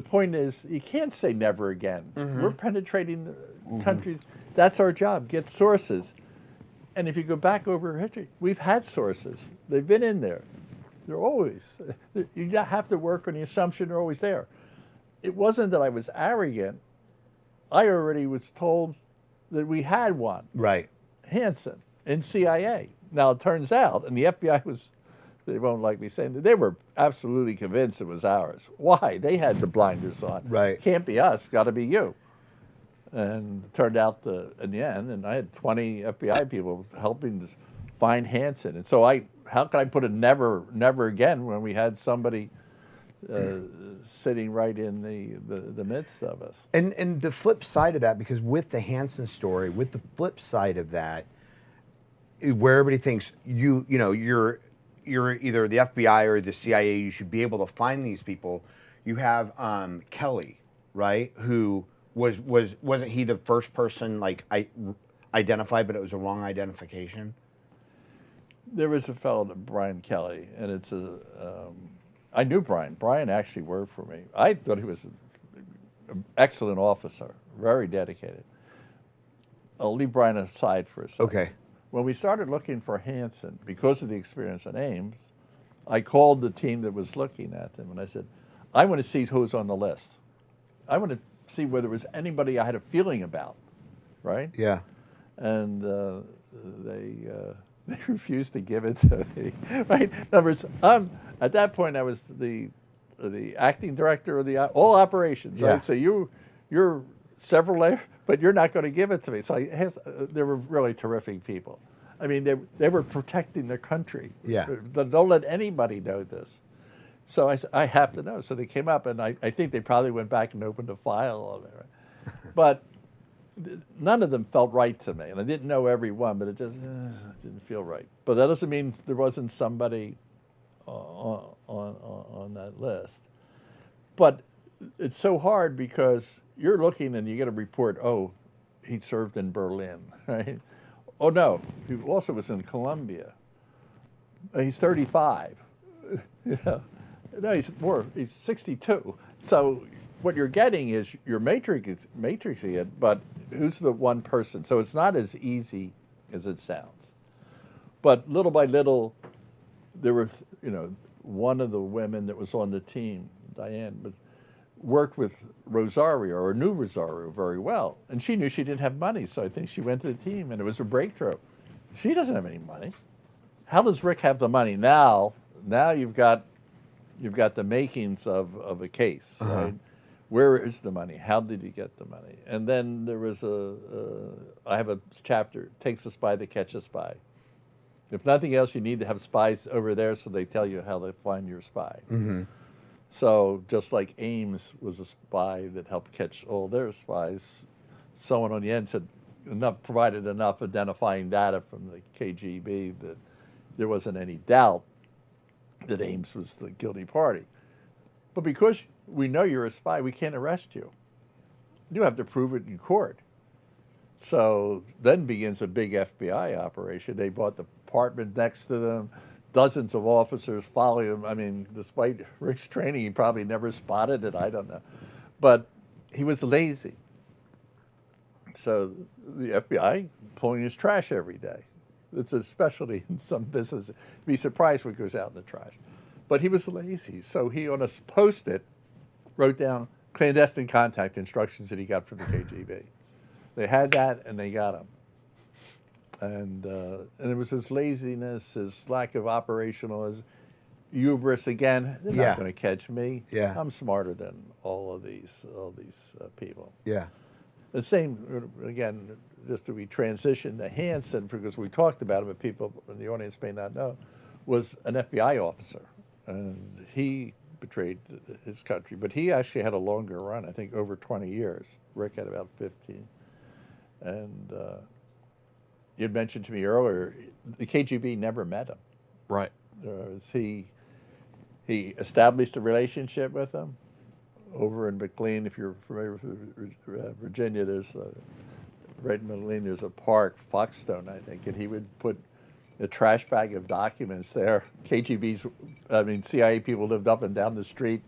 point is, you can't say never again. Mm-hmm. We're penetrating the countries. That's our job. Get sources. And if you go back over history, we've had sources. They've been in there. They're always. You have to work on the assumption they're always there. It wasn't that I was arrogant. I already was told that we had one. Right. Hanssen in CIA. Now it turns out, and the FBI was, they won't like me saying that, they were absolutely convinced it was ours. Why? They had the blinders on. Right. Can't be us, got to be you. And it turned out in the end, and I had 20 FBI people helping to find Hanssen. And so how could I put a never again when we had somebody sitting right in the midst of us? And the flip side of that, because with the Hanssen story, with the flip side of that, where everybody thinks you're either the FBI or the CIA, you should be able to find these people. You have Kelly, right? Who wasn't he the first person identified, but it was a wrong identification? There was a fellow named Brian Kelly, and I knew Brian. Brian actually worked for me. I thought he was an excellent officer, very dedicated. I'll leave Brian aside for a second. Okay. When we started looking for Hanssen, because of the experience at Ames, I called the team that was looking at them, and I said, I want to see who's on the list. I want to see whether there was anybody I had a feeling about, right? Yeah. And they refused to give it to me, right? In other words, at that point, I was the acting director of all operations, right? Yeah. So you're several layers, but you're not going to give it to me. So they were really terrific people. I mean, they were protecting their country. Yeah. Don't let anybody know this. So I said, I have to know. So they came up, and I think they probably went back and opened a file on it. Right? But none of them felt right to me. And I didn't know every one, but it just didn't feel right. But that doesn't mean there wasn't somebody on that list. But it's so hard because you're looking and you get a report, he served in Berlin, right? Oh no, he also was in Colombia. He's 35. You know, no, he's 62. So what you're getting is you're matrixing it, but who's the one person? So it's not as easy as it sounds. But little by little, there were, one of the women that was on the team, Diane, worked with Rosario, or knew Rosario very well. And she knew she didn't have money, so I think she went to the team, and it was a breakthrough. She doesn't have any money. How does Rick have the money now? Now you've got the makings of a case, right? Where is the money? How did he get the money? And then there was I have a chapter, Takes a Spy to Catch a Spy. If nothing else, you need to have spies over there so they tell you how to find your spy. Mm-hmm. So just like Ames was a spy that helped catch all their spies, someone on the end said provided enough identifying data from the KGB that there wasn't any doubt that Ames was the guilty party. But because we know you're a spy, we can't arrest you. You have to prove it in court. So then begins a big FBI operation. They bought the apartment next to them. Dozens of officers follow him. I mean, despite Rick's training, he probably never spotted it. I don't know. But he was lazy. So the FBI pulling his trash every day. It's a specialty in some businesses. You'd be surprised what goes out in the trash. But he was lazy. So he, on a Post-it, wrote down clandestine contact instructions that he got from the KGB. They had that, and they got him. And it was his laziness, his lack of operational, his hubris. Again, they're not going to catch me. Yeah. I'm smarter than all these people. Yeah. The same, again, just to be transitioned to Hanssen, because we talked about him, but people in the audience may not know, was an FBI officer. And he betrayed his country. But he actually had a longer run, I think over 20 years. Rick had about 15. And you had mentioned to me earlier, the KGB never met him. Right. He established a relationship with him over in McLean. If you're familiar with Virginia, there's right in McLean, there's a park, Foxstone, I think, and he would put a trash bag of documents there. CIA people lived up and down the street.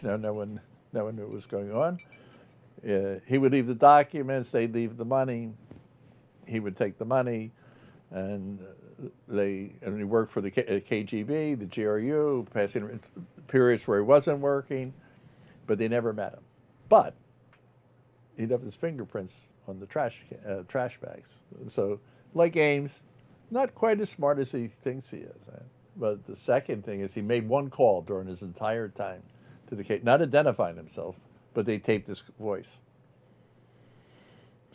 No one knew what was going on. He would leave the documents, they'd leave the money, he would take the money, and he worked for the KGB, the GRU, passing periods where he wasn't working, but they never met him. But he'd have his fingerprints on the trash bags. So, like Ames, not quite as smart as he thinks he is. Right? But the second thing is he made one call during his entire time to the KGB, not identifying himself, but they taped his voice.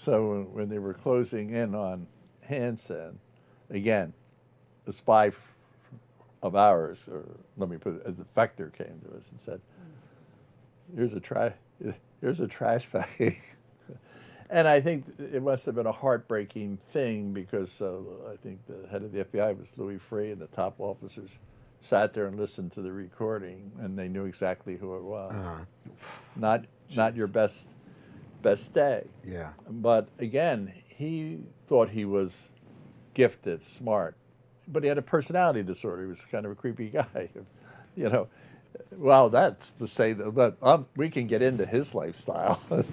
So when they were closing in on Hanssen, again, the spy of ours, or let me put it, a defector came to us and said, here's a trash bag. And I think it must have been a heartbreaking thing because I think the head of the FBI was Louis Freeh, and the top officers sat there and listened to the recording, and they knew exactly who it was. Not your best day. Yeah. But again, he thought he was gifted, smart, but he had a personality disorder. He was kind of a creepy guy, Well, that's to say that, but we can get into his lifestyle. But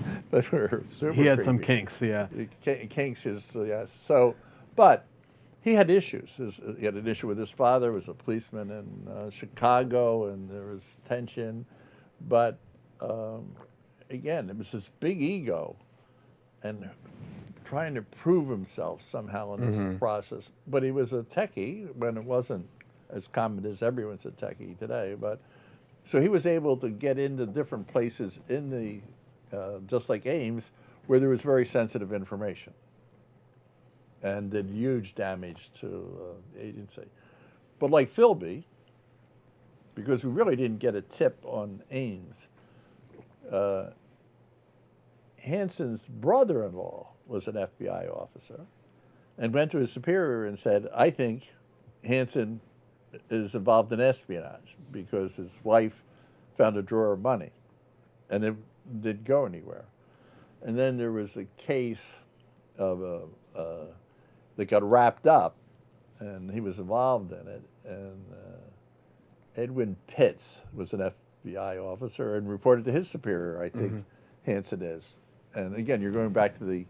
we're super He had creepy. some kinks, yeah. Kinks is, yes. So, but he had issues. He had an issue with his father, was a policeman in Chicago, and there was tension. But again, it was this big ego and trying to prove himself somehow in this process. But he was a techie when it wasn't as common as everyone's a techie today. But so he was able to get into different places in the, just like Ames, where there was very sensitive information and did huge damage to the agency. But like Philby, because we really didn't get a tip on Ames, Hanssen's brother-in-law was an FBI officer and went to his superior and said, I think Hanssen is involved in espionage because his wife found a drawer of money and it didn't go anywhere. And then there was a case of that got wrapped up, and he was involved in it. And Edwin Pitts was an FBI officer and reported to his superior, I think Hanssen is. And again, you're going back to the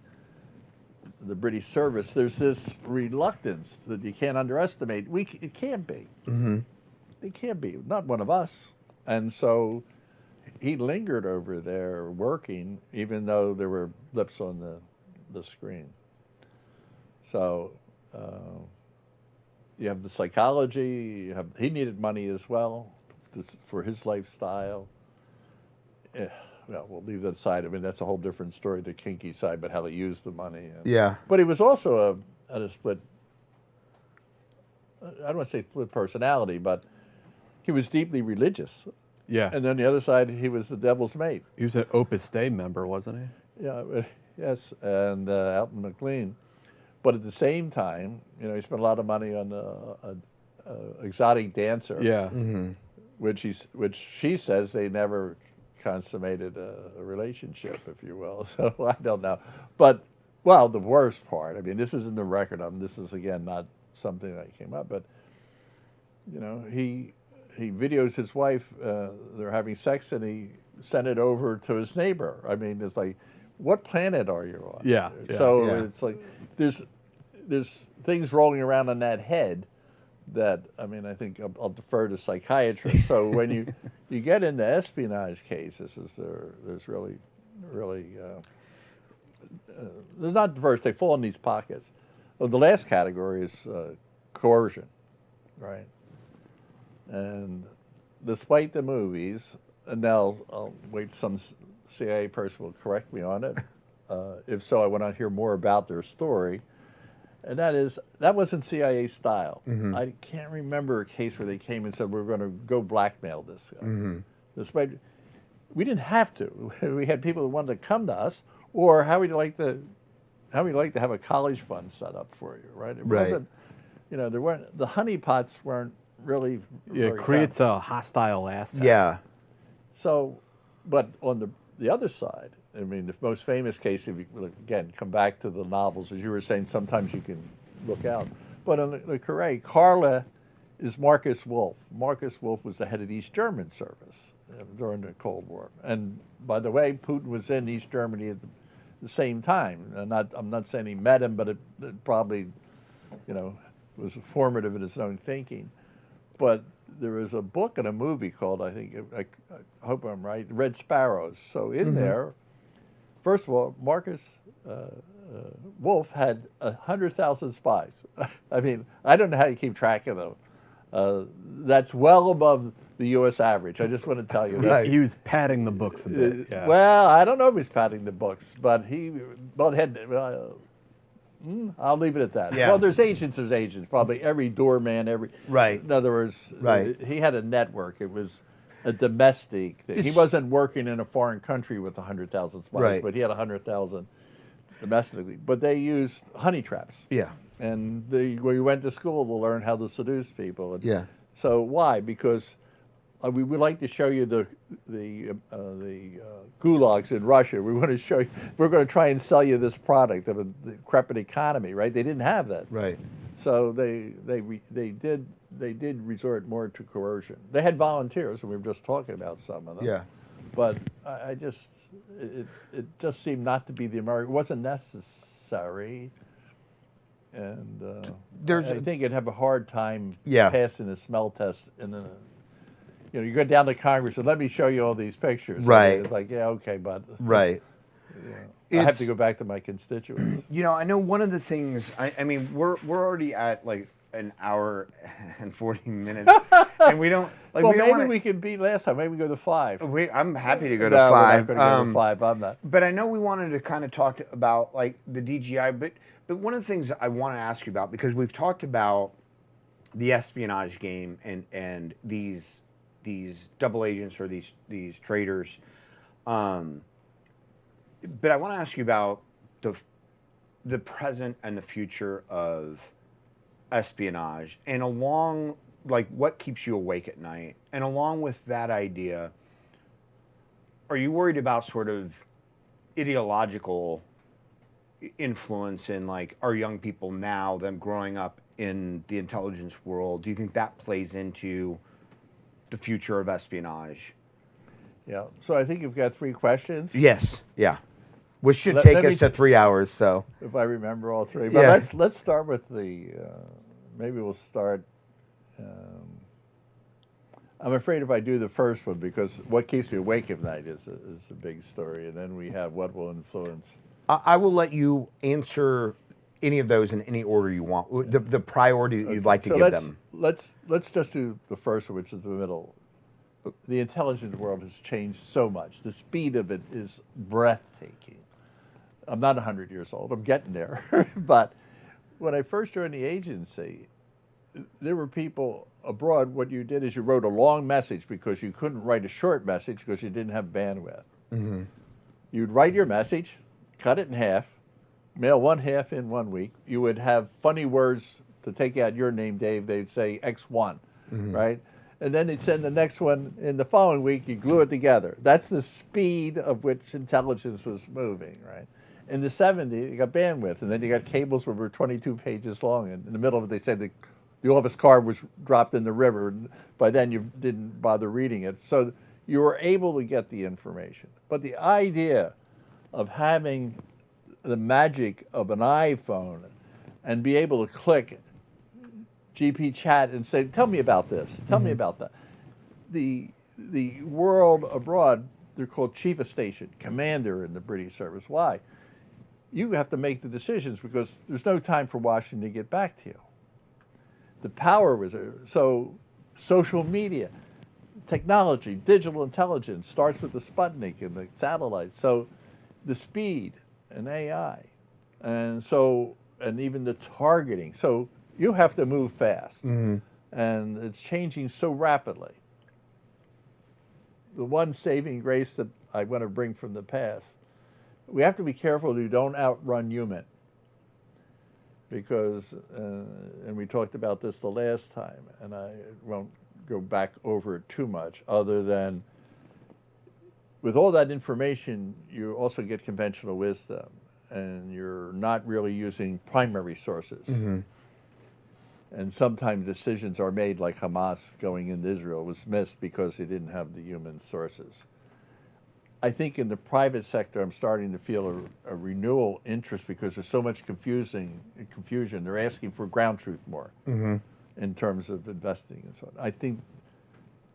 British service. There's this reluctance that you can't underestimate. It can't be. It can't be. Not one of us. And so he lingered over there working, even though there were blips on the screen. So you have the psychology. He needed money as well for his lifestyle. Well, we'll leave that aside. I mean, that's a whole different story, the kinky side, but how they use the money. Yeah. But he was also at a split, I don't want to say split personality, but he was deeply religious. Yeah. And then the other side, he was the devil's mate. He was an Opus Dei member, wasn't he? Yeah, yes, and Alton McLean. But at the same time, you know, he spent a lot of money on an exotic dancer. Yeah. Which she says they never consummated a relationship, if you will. So I don't know. But, well, the worst part, I mean, this is in the record. This is, again, not something that came up, but, you know, he videos his wife, they're having sex, and he sent it over to his neighbor. I mean, it's like, what planet are you on? Yeah. So it's like, there's things rolling around in that head that, I mean, I think I'll defer to psychiatrists. So when you get into espionage cases, there's really they're not diverse. They fall in these pockets. Well, the last category is coercion, right? And despite the movies, and now I'll wait, some CIA person will correct me on it. If so, I want to hear more about their story. And that wasn't CIA style. I can't remember a case where they came and said, we're going to go blackmail this guy. Despite, we didn't have to. We had people who wanted to come to us, or how would you like to have a college fund set up for you, right? It wasn't, you know, the honeypots weren't really. Yeah, it creates a hostile asset. Yeah. So, but on the other side, I mean, the most famous case, if you, again, come back to the novels, as you were saying, sometimes you can look out. But on the Corée, Carla is Marcus Wolf. Marcus Wolf was the head of the East German service during the Cold War. And by the way, Putin was in East Germany at the same time. I'm not saying he met him, but it probably, you know, was formative in his own thinking. But there was a book and a movie called, I think, I hope I'm right, Red Sparrows. So in there, first of all, Marcus Wolf had 100,000 spies. I mean, I don't know how you keep track of them. That's well above the U.S. average. I just want to tell you that. He was padding the books a bit. Yeah. Well, I don't know if he's padding the books, but I'll leave it at that. Yeah. Well, there's agents. Probably every doorman, Right. In other words, he had a network. It was a domestic thing. He wasn't working in a foreign country with 100,000 spies, but he had 100,000 domestically. But they used honey traps. Yeah. And we went to school to learn how to seduce people. And so why? Because we would like to show you the gulags in Russia. We want to show you. We're going to try and sell you this product of a decrepit economy, right? They didn't have that. Right. So they did resort more to coercion. They had volunteers, and we were just talking about some of them. Yeah. But it just seemed not to be the American. It wasn't necessary. And I think you'd have a hard time passing the smell test in the. You know, you go down to Congress and let me show you all these pictures. Right. It's like, yeah, okay, but right. I have to go back to my constituents. You know, I know one of the things. I mean, we're already at like an hour and 40 minutes, and we don't. Like, well, we don't maybe wanna, we can beat last time. Maybe we go to 5. I'm happy to go to No, 5. we're not going to go to 5. I'm not. But I know we wanted to kind of talk about like the DGI, but one of the things I want to ask you about, because we've talked about the espionage game and these double agents or these traitors, but I want to ask you about the present and the future of espionage, and along like what keeps you awake at night, and along with that idea, are you worried about sort of ideological influence in like our young people now, them growing up in the intelligence world? Do you think that plays into the future of espionage? Yeah. So I think you've got 3 questions. Yes. Yeah. Which should Let take me us to 3 hours. So if I remember all 3. But Yeah. let's start with the. Maybe we'll start. I'm afraid if I do the first one, because what keeps me awake at night is a big story, and then we have what will influence. I will let you answer any of those in any order you want. The priority that you'd like to So give them. Let's just do the first one, which is the middle. The intelligence world has changed so much. The speed of it is breathtaking. I'm not 100 years old. I'm getting there. But when I first joined the agency, there were people abroad. What you did is you wrote a long message because you couldn't write a short message because you didn't have bandwidth. Mm-hmm. You'd write your message, cut it in half, mail one half in 1 week. You would have funny words to take out your name, Dave. They'd say X1, right? And then they'd send the next one in the following week. You glue it together. That's the speed of which intelligence was moving, right? In the 70s, you got bandwidth, and then you got cables that were 22 pages long. And in the middle of it, they said the office card was dropped in the river. And by then, you didn't bother reading it. So you were able to get the information. But the idea of having the magic of an iPhone and be able to click GP chat and say, tell me about this, tell me about that. The world abroad, they're called chief of station, commander in the British service. Why? You have to make the decisions because there's no time for Washington to get back to you. The power was there. So social media, technology, digital intelligence starts with the Sputnik and the satellites. So the speed and AI, and even the targeting. So you have to move fast, and it's changing so rapidly. The one saving grace that I want to bring from the past, we have to be careful you don't outrun human, because, and we talked about this the last time, and I won't go back over it too much, other than with all that information, you also get conventional wisdom, and you're not really using primary sources. And sometimes decisions are made, like Hamas going into Israel was missed because they didn't have the human sources. I think in the private sector, I'm starting to feel a renewal interest because there's so much confusion. They're asking for ground truth more in terms of investing and so on. I think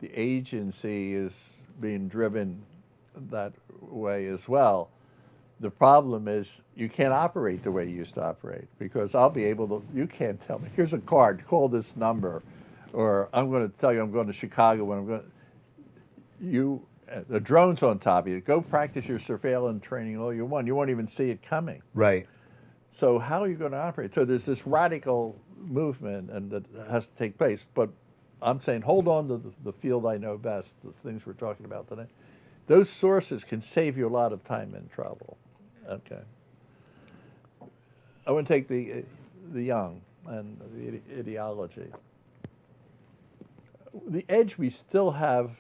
the agency is being driven that way as well. The problem is you can't operate the way you used to operate, because I'll be able to, you can't tell me, here's a card, call this number, or I'm going to tell you I'm going to Chicago when I'm going, the drone's on top of you. Go practice your surveillance training all you want. You won't even see it coming. Right. So how are you going to operate? So there's this radical movement and that has to take place, but I'm saying hold on to the field I know best, the things we're talking about today. Those sources can save you a lot of time and trouble. Okay. I want to take the young and the ideology. The edge we still have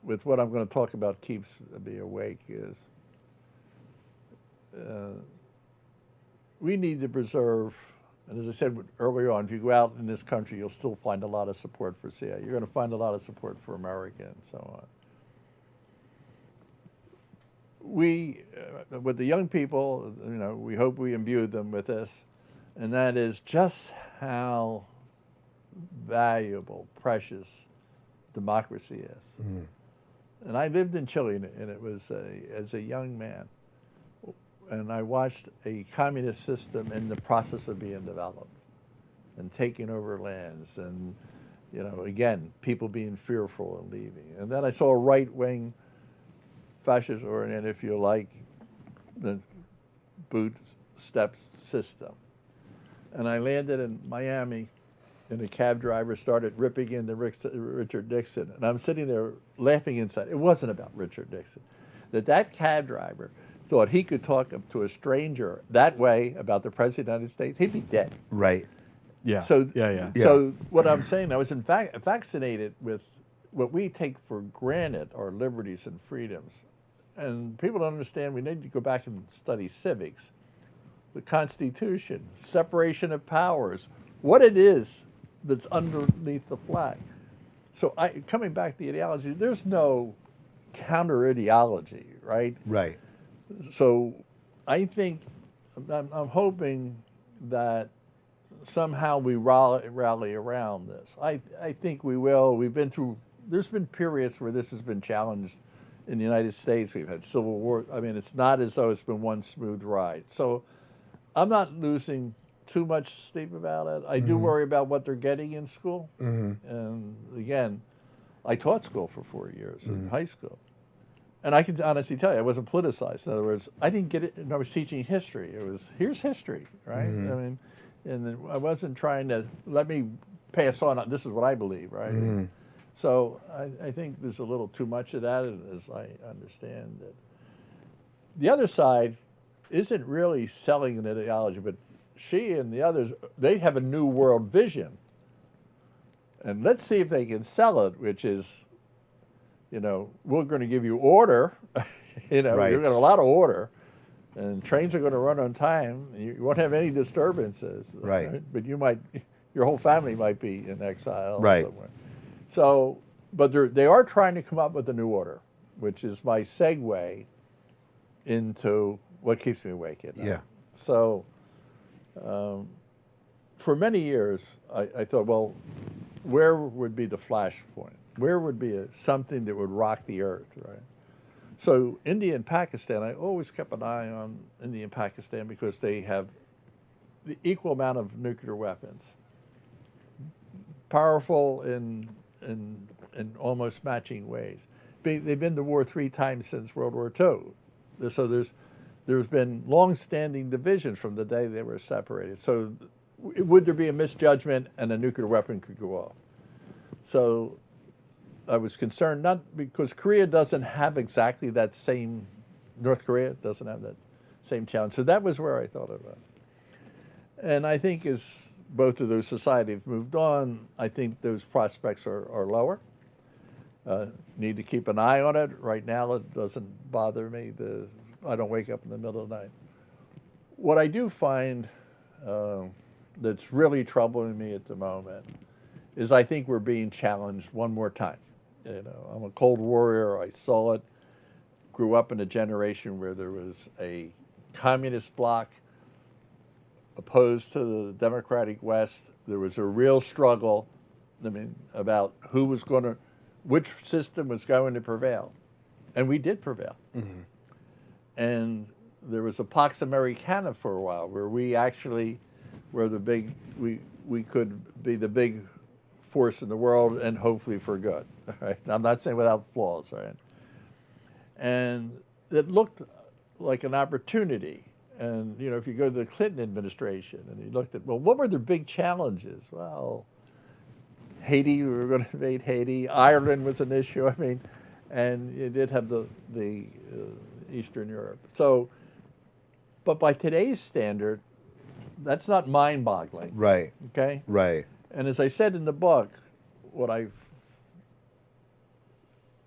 with what I'm going to talk about keeps me awake is we need to preserve, and as I said earlier on, if you go out in this country, you'll still find a lot of support for CIA. You're going to find a lot of support for America and so on. We, with the young people, we hope we imbued them with this, and that is just how valuable, precious democracy is. And I lived in Chile, and it was as a young man, and I watched a communist system in the process of being developed and taking over lands, and again, people being fearful and leaving. And then I saw a right-wing, fascist-oriented, if you like, the bootstrap system. And I landed in Miami, and the cab driver started ripping into Richard Nixon. And I'm sitting there laughing inside. It wasn't about Richard Nixon. That cab driver thought he could talk to a stranger that way about the President of the United States, he'd be dead. Right. Yeah. So, yeah. So what I'm saying, I was in fact vaccinated with what we take for granted, our liberties and freedoms. And people don't understand, we need to go back and study civics. the Constitution, separation of powers, what it is that's underneath the flag. So coming back to the ideology, there's no counter ideology, right? Right. So I think, I'm hoping that somehow we rally around this. I think we will. There's been periods where this has been challenged in the United States. We've had civil war. I mean, it's not as though it's been one smooth ride. So I'm not losing too much sleep about it. I do worry about what they're getting in school. And again, I taught school for 4 years in high school. And I can honestly tell you, I wasn't politicized. In other words, I didn't get it, and I was teaching history. It was, here's history, right? I mean, and I wasn't trying to, let me pass on, this is what I believe, right? So I think there's a little too much of that, as I understand it. The other side isn't really selling an ideology, but she and the others, they have a new world vision. And let's see if they can sell it, which is, you know, we're going to give you order, you know, Right. you're going to a lot of order, and trains are going to run on time. You won't have any disturbances. Right. But you might, your whole family might be in exile Right. somewhere. So, but they are trying to come up with a new order, which is my segue into what keeps me awake at night. Yeah. So, for many years, I thought, well, where would be the flashpoint? Where would be something that would rock the earth, right? So India and Pakistan, I always kept an eye on India and Pakistan because they have the equal amount of nuclear weapons, powerful in almost matching ways. They've been to war 3 times since World War II. So there's been long-standing divisions from the day they were separated. So would there be a misjudgment and a nuclear weapon could go off? So I was concerned, not because Korea doesn't have exactly that same, North Korea doesn't have that same challenge. So that was where I thought about it. And I think as both of those societies have moved on, I think those prospects are lower. Need to keep an eye on it. Right now, it doesn't bother me. I don't wake up in the middle of the night. What I do find that's really troubling me at the moment is I think we're being challenged one more time. You know, I'm a Cold Warrior. I saw it. Grew up in a generation where there was a communist bloc opposed to the democratic West. There was a real struggle, I mean, about which system was going to prevail. And we did prevail. And there was a Pax Americana for a while where we actually were we could be the big force in the world and hopefully for good, right? I'm not saying without flaws, right? And it looked like an opportunity. And, you know, if you go to the Clinton administration and you looked at, well, what were their big challenges? Well, Haiti, we were going to invade Haiti. Ireland was an issue, I mean, and you did have the Eastern Europe. So, but by today's standard, that's not mind-boggling. Right. Okay? Right. And as I said in the book, what I've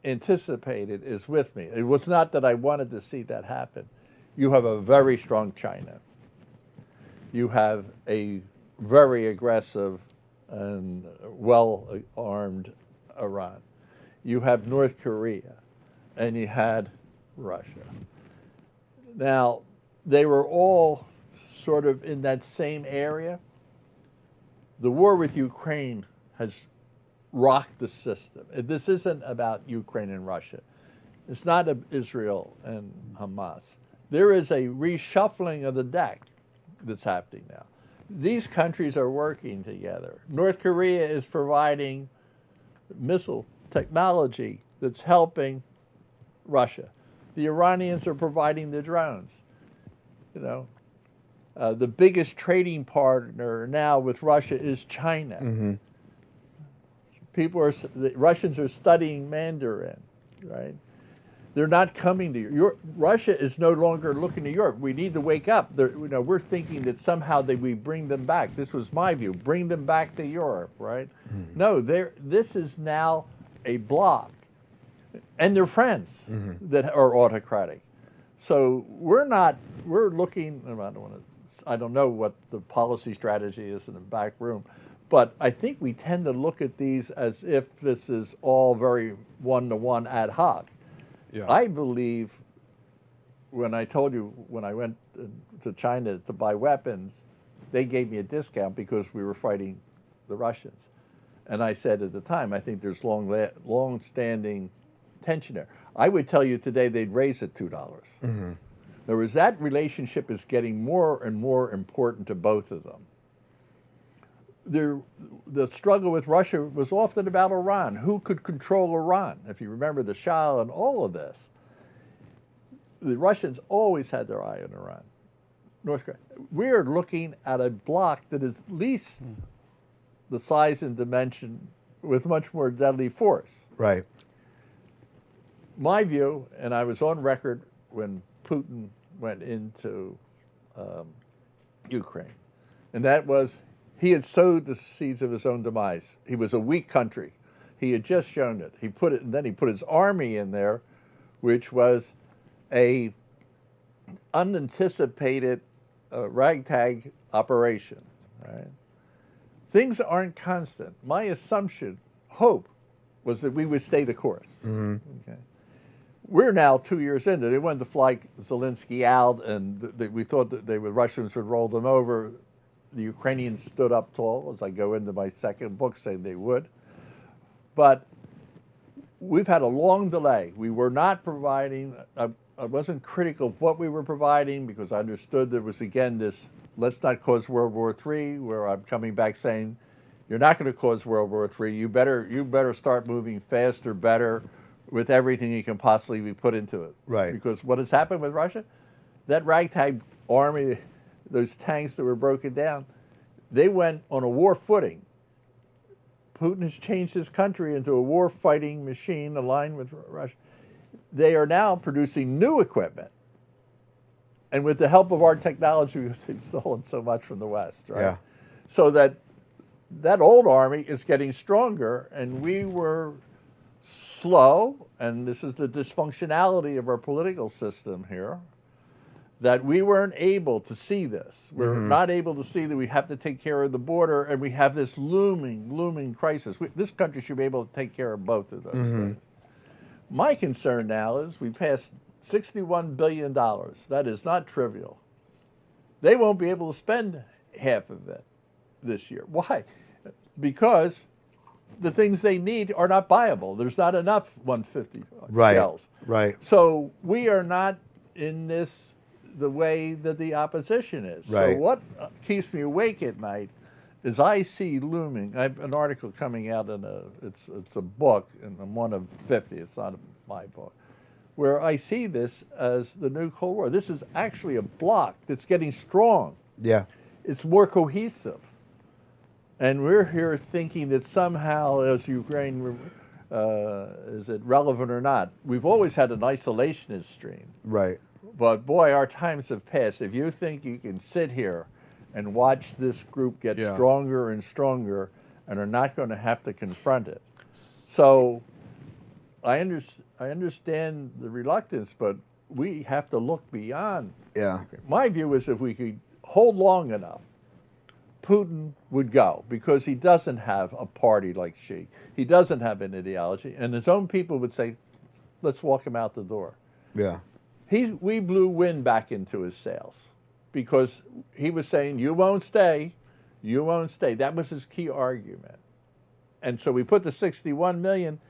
anticipated is with me. It was not that I wanted to see that happen. You have a very strong China. You have a very aggressive and well-armed Iran. You have North Korea, and you had Russia. Now, they were all sort of in that same area. The war with Ukraine has rocked the system. This isn't about Ukraine and Russia. It's not Israel and Hamas. There is a reshuffling of the deck that's happening now. These countries are working together. North Korea is providing missile technology that's helping Russia. The Iranians are providing the drones. You know, the biggest trading partner now with Russia is China. The Russians are studying Mandarin, right? They're not coming to Europe. Russia is no longer looking to Europe. We need to wake up. We're thinking that somehow we bring them back. This was my view. Bring them back to Europe, right? No, this is now a bloc, and they're friends that are autocratic. So we're looking. I don't want to I don't know what the policy strategy is in the back room, but I think we tend to look at these as if this is all very one-to-one ad hoc. Yeah. I believe, when I told you when I went to China to buy weapons, they gave me a discount because we were fighting the Russians. And I said at the time, I think there's long-standing tension there. I would tell you today they'd raise it $2. Mm-hmm. In other words, that relationship is getting more and more important to both of them. The struggle with Russia was often about Iran. Who could control Iran? If you remember the Shah and all of this, the Russians always had their eye on Iran. North Korea. We're looking at a bloc that is at least the size and dimension with much more deadly force. Right. My view, and I was on record when Putin went into Ukraine, and that was he had sowed the seeds of his own demise. He was a weak country. He had just shown it. He put it, and then he put his army in there, which was a unanticipated ragtag operation. Right? Things aren't constant. My assumption, hope, was that we would stay the course. Mm-hmm. Okay. We're now 2 years into it. They wanted to fly Zelensky out, and we thought that the Russians would roll them over. The Ukrainians stood up tall, as I go into my second book, saying they would. But we've had a long delay. We were not providing, I wasn't critical of what we were providing because I understood there was, again, this let's not cause World War III, where I'm coming back saying, you're not going to cause World War III. You better start moving faster, better, with everything you can possibly be put into it. Right. Because what has happened with Russia, that ragtag army, those tanks that were broken down, they went on a war footing. Putin has changed his country into a war-fighting machine aligned with Russia. They are now producing new equipment. And with the help of our technology, because they've stolen so much from the West, right? Yeah. So that old army is getting stronger, and we were slow, and this is the dysfunctionality of our political system here, that we weren't able to see this. We're not able to see that we have to take care of the border, and we have this looming crisis. This country should be able to take care of both of those things. My concern now is we passed $61 billion. That is not trivial. They won't be able to spend half of it this year. Why? Because the things they need are not buyable. There's not enough 150 shells. Right. So we are not in this the way that the opposition is. Right. So what keeps me awake at night is I see looming. I have an article coming out in it's a book, and I'm one of 50. It's not my book, where I see this as the new Cold War. This is actually a bloc that's getting strong. Yeah. It's more cohesive. And we're here thinking that somehow, as Ukraine, is it relevant or not? We've always had an isolationist stream. Right. But boy, our times have passed. If you think you can sit here and watch this group get stronger and stronger and are not going to have to confront it. So I understand the reluctance, but we have to look beyond. Yeah. My view is if we could hold long enough, Putin would go, because he doesn't have a party like Xi. He doesn't have an ideology, and his own people would say, let's walk him out the door. Yeah. We blew wind back into his sails, because he was saying, you won't stay, you won't stay. That was his key argument. And so we put the 61 million,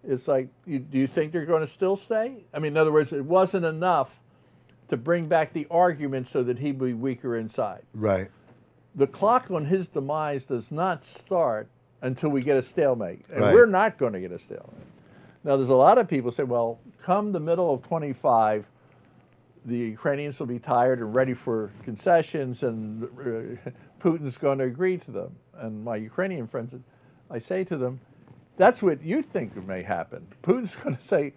it's like, do you think they're going to still stay? I mean, in other words, it wasn't enough to bring back the argument so that he'd be weaker inside. Right. The clock on his demise does not start until we get a stalemate. And Right. we're not going to get a stalemate. Now, there's a lot of people say, well, come the middle of 25, the Ukrainians will be tired and ready for concessions, and Putin's going to agree to them. And my Ukrainian friends, I say to them, that's what you think may happen. Putin's going to say,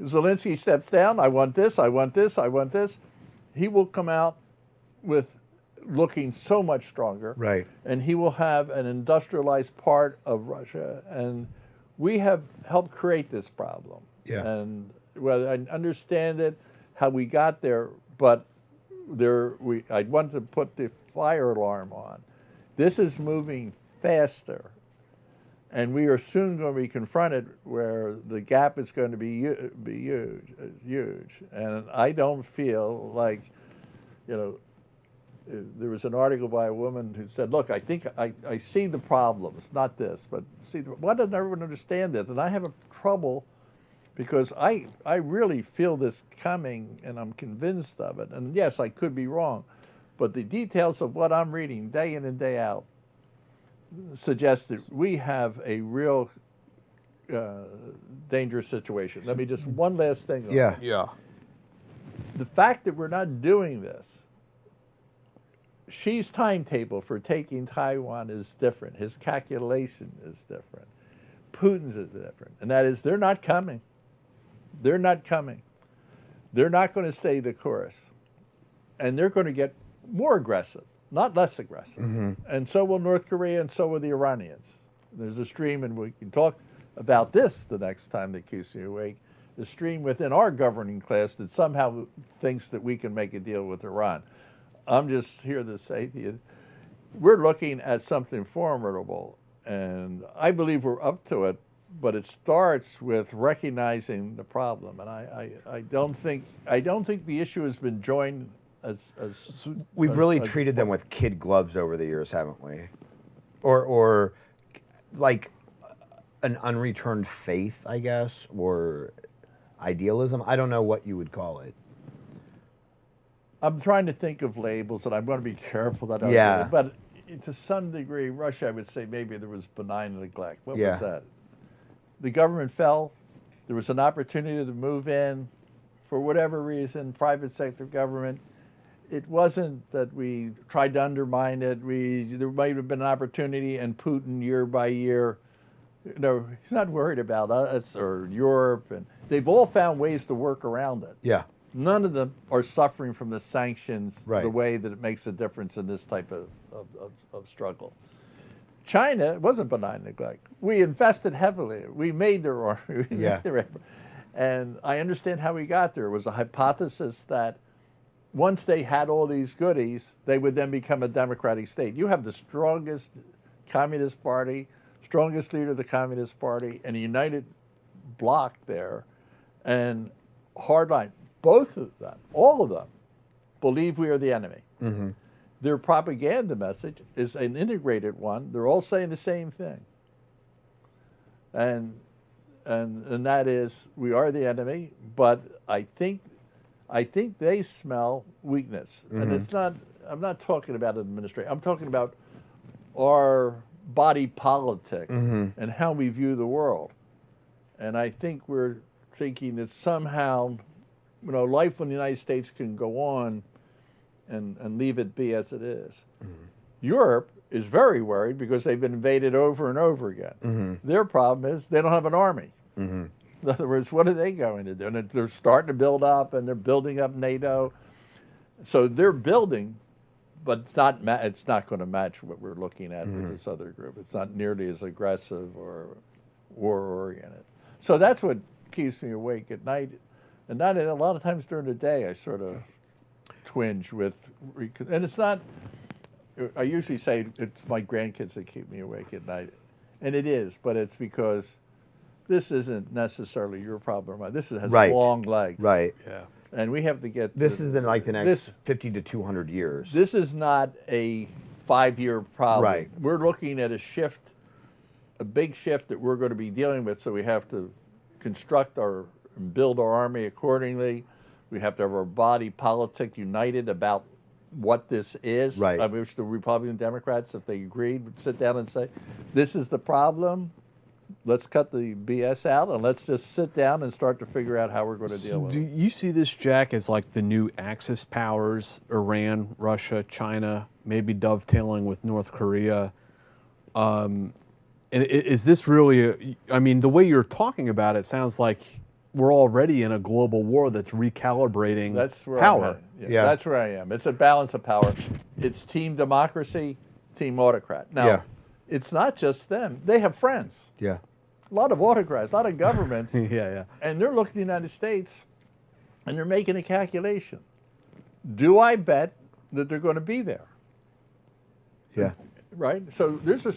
Zelensky steps down, I want this, I want this, I want this. He will come out with looking so much stronger. Right. And he will have an industrialized part of Russia. And we have helped create this problem. Yeah. And whether I understand it, how we got there, but I want to put the fire alarm on. This is moving faster, and we are soon going to be confronted where the gap is going to be huge. And I don't feel like, there was an article by a woman who said, look, I think I see the problems, not this, but why doesn't everyone understand this? And I have a trouble because I really feel this coming, and I'm convinced of it. And yes, I could be wrong, but the details of what I'm reading day in and day out suggest that we have a real dangerous situation. Let me just, one last thing. Yeah. The fact that we're not doing this, Xi's timetable for taking Taiwan is different. His calculation is different. Putin's is different. And that is, they're not coming. They're not coming. They're not going to stay the course. And they're going to get more aggressive, not less aggressive. Mm-hmm. And so will North Korea, and so will the Iranians. There's a stream, and we can talk about this the next time that keeps me awake, the stream within our governing class that somehow thinks that we can make a deal with Iran. I'm just here to say to you, we're looking at something formidable, and I believe we're up to it, but it starts with recognizing the problem. And I don't think the issue has been joined as We've really treated them with kid gloves over the years, haven't we? Or like an unreturned faith, I guess, or idealism. I don't know what you would call it. I'm trying to think of labels, and I'm going to be careful that I Yeah. do it. But to some degree, Russia, I would say maybe there was benign neglect. What Yeah. was that? The government fell. There was an opportunity to move in for whatever reason, private sector government. It wasn't that we tried to undermine it. There might have been an opportunity, and Putin, year by year, he's not worried about us or Europe, and they've all found ways to work around it. Yeah. None of them are suffering from the sanctions Right. the way that it makes a difference in this type of struggle. China, it wasn't benign neglect. We invested heavily. We made their army. Yeah. And I understand how we got there. It was a hypothesis that once they had all these goodies, they would then become a democratic state. You have the strongest Communist Party, strongest leader of the Communist Party, and a united bloc there, and hardline. Both of them, all of them, believe we are the enemy. Mm-hmm. Their propaganda message is an integrated one. They're all saying the same thing. And that is, we are the enemy, but I think they smell weakness. Mm-hmm. And it's not, I'm not talking about administration. I'm talking about our body politic Mm-hmm. and how we view the world. And I think we're thinking that somehow, life in the United States can go on and leave it be as it is. Mm-hmm. Europe is very worried because they've been invaded over and over again. Mm-hmm. Their problem is they don't have an army. Mm-hmm. In other words, what are they going to do? And they're starting to build up, and they're building up NATO. So they're building, but it's not going to match what we're looking at Mm-hmm. with this other group. It's not nearly as aggressive or war-oriented. So that's what keeps me awake at night. And not a lot of times during the day, I sort of twinge with, and it's not, I usually say it's my grandkids that keep me awake at night. And it is, but it's because this isn't necessarily your problem. This has Right. long legs. Right. Yeah. And we have to get... This is like the next 50 to 200 years. This is not a 5-year problem. Right. We're looking at a shift, a big shift that we're going to be dealing with, so we have to construct and build our army accordingly. We have to have our body politic united about what this is. Right. I wish the Republican Democrats, if they agreed, would sit down and say, this is the problem. Let's cut the BS out, and let's just sit down and start to figure out how we're going to deal with Do it. you see this, Jack, as like the new Axis powers, Iran, Russia, China, maybe dovetailing with North Korea? And is this really, the way you're talking about it sounds like we're already in a global war that's recalibrating That's where power. Yeah. That's where I am. It's a balance of power. It's team democracy, team autocrat. Now, Yeah. it's not just them. They have friends. Yeah. A lot of autocrats, a lot of governments, Yeah, yeah. and they're looking at the United States, and they're making a calculation. do I bet that they're going to be there? Yeah. Right? So there's this,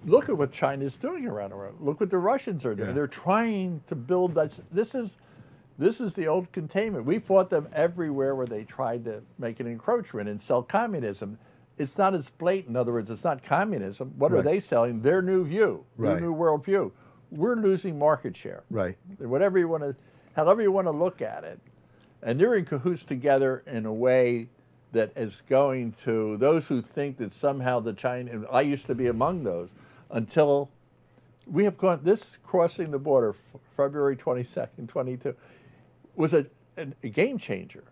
look at what China's doing around the world. Look what the Russians are doing. Yeah. They're trying to build that. This is the old containment. We fought them everywhere where they tried to make an encroachment and sell communism. It's not as blatant. In other words, it's not communism. What are Right. they selling? Their new view, their Right. new world view. We're losing market share. Right. Whatever you want to, however you want to look at it. And they're in cahoots together in a way that is going to those who think that somehow the China, and I used to be among those, until we have gone, this crossing the border, February 22nd, 22, was a game changer.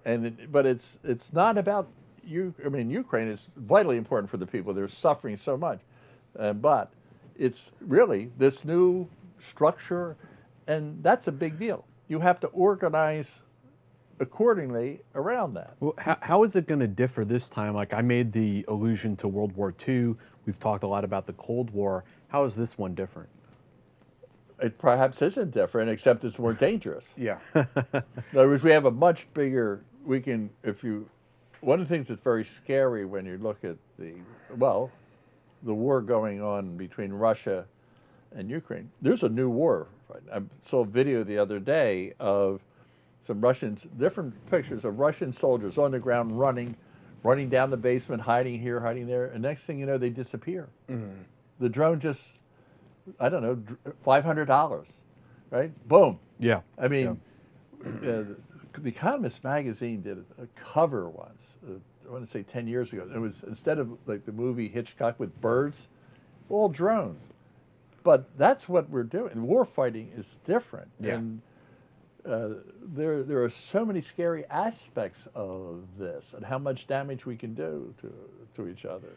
But it's not about, Ukraine is vitally important for the people. They're suffering so much. But it's really this new structure, and that's a big deal. You have to organize accordingly around that. Well, how is it going to differ this time? Like I made the allusion to World War II. We've talked a lot about the Cold War. How is this one different? It perhaps isn't different, except it's more dangerous. Yeah. In other words, we have a much bigger, one of the things that's very scary when you look at the war going on between Russia and Ukraine, there's a new war. I saw a video the other day of some Russians, different pictures of Russian soldiers on the ground running down the basement, hiding here, hiding there, and next thing you know, they disappear. Mm-hmm. The drone just, I don't know, $500, right? Boom. Yeah. I mean, The Economist magazine did a cover once, I want to say 10 years ago. It was, instead of like the movie Hitchcock with birds, all drones. But that's what we're doing. War fighting is different. Yeah. And there are so many scary aspects of this and how much damage we can do to each other.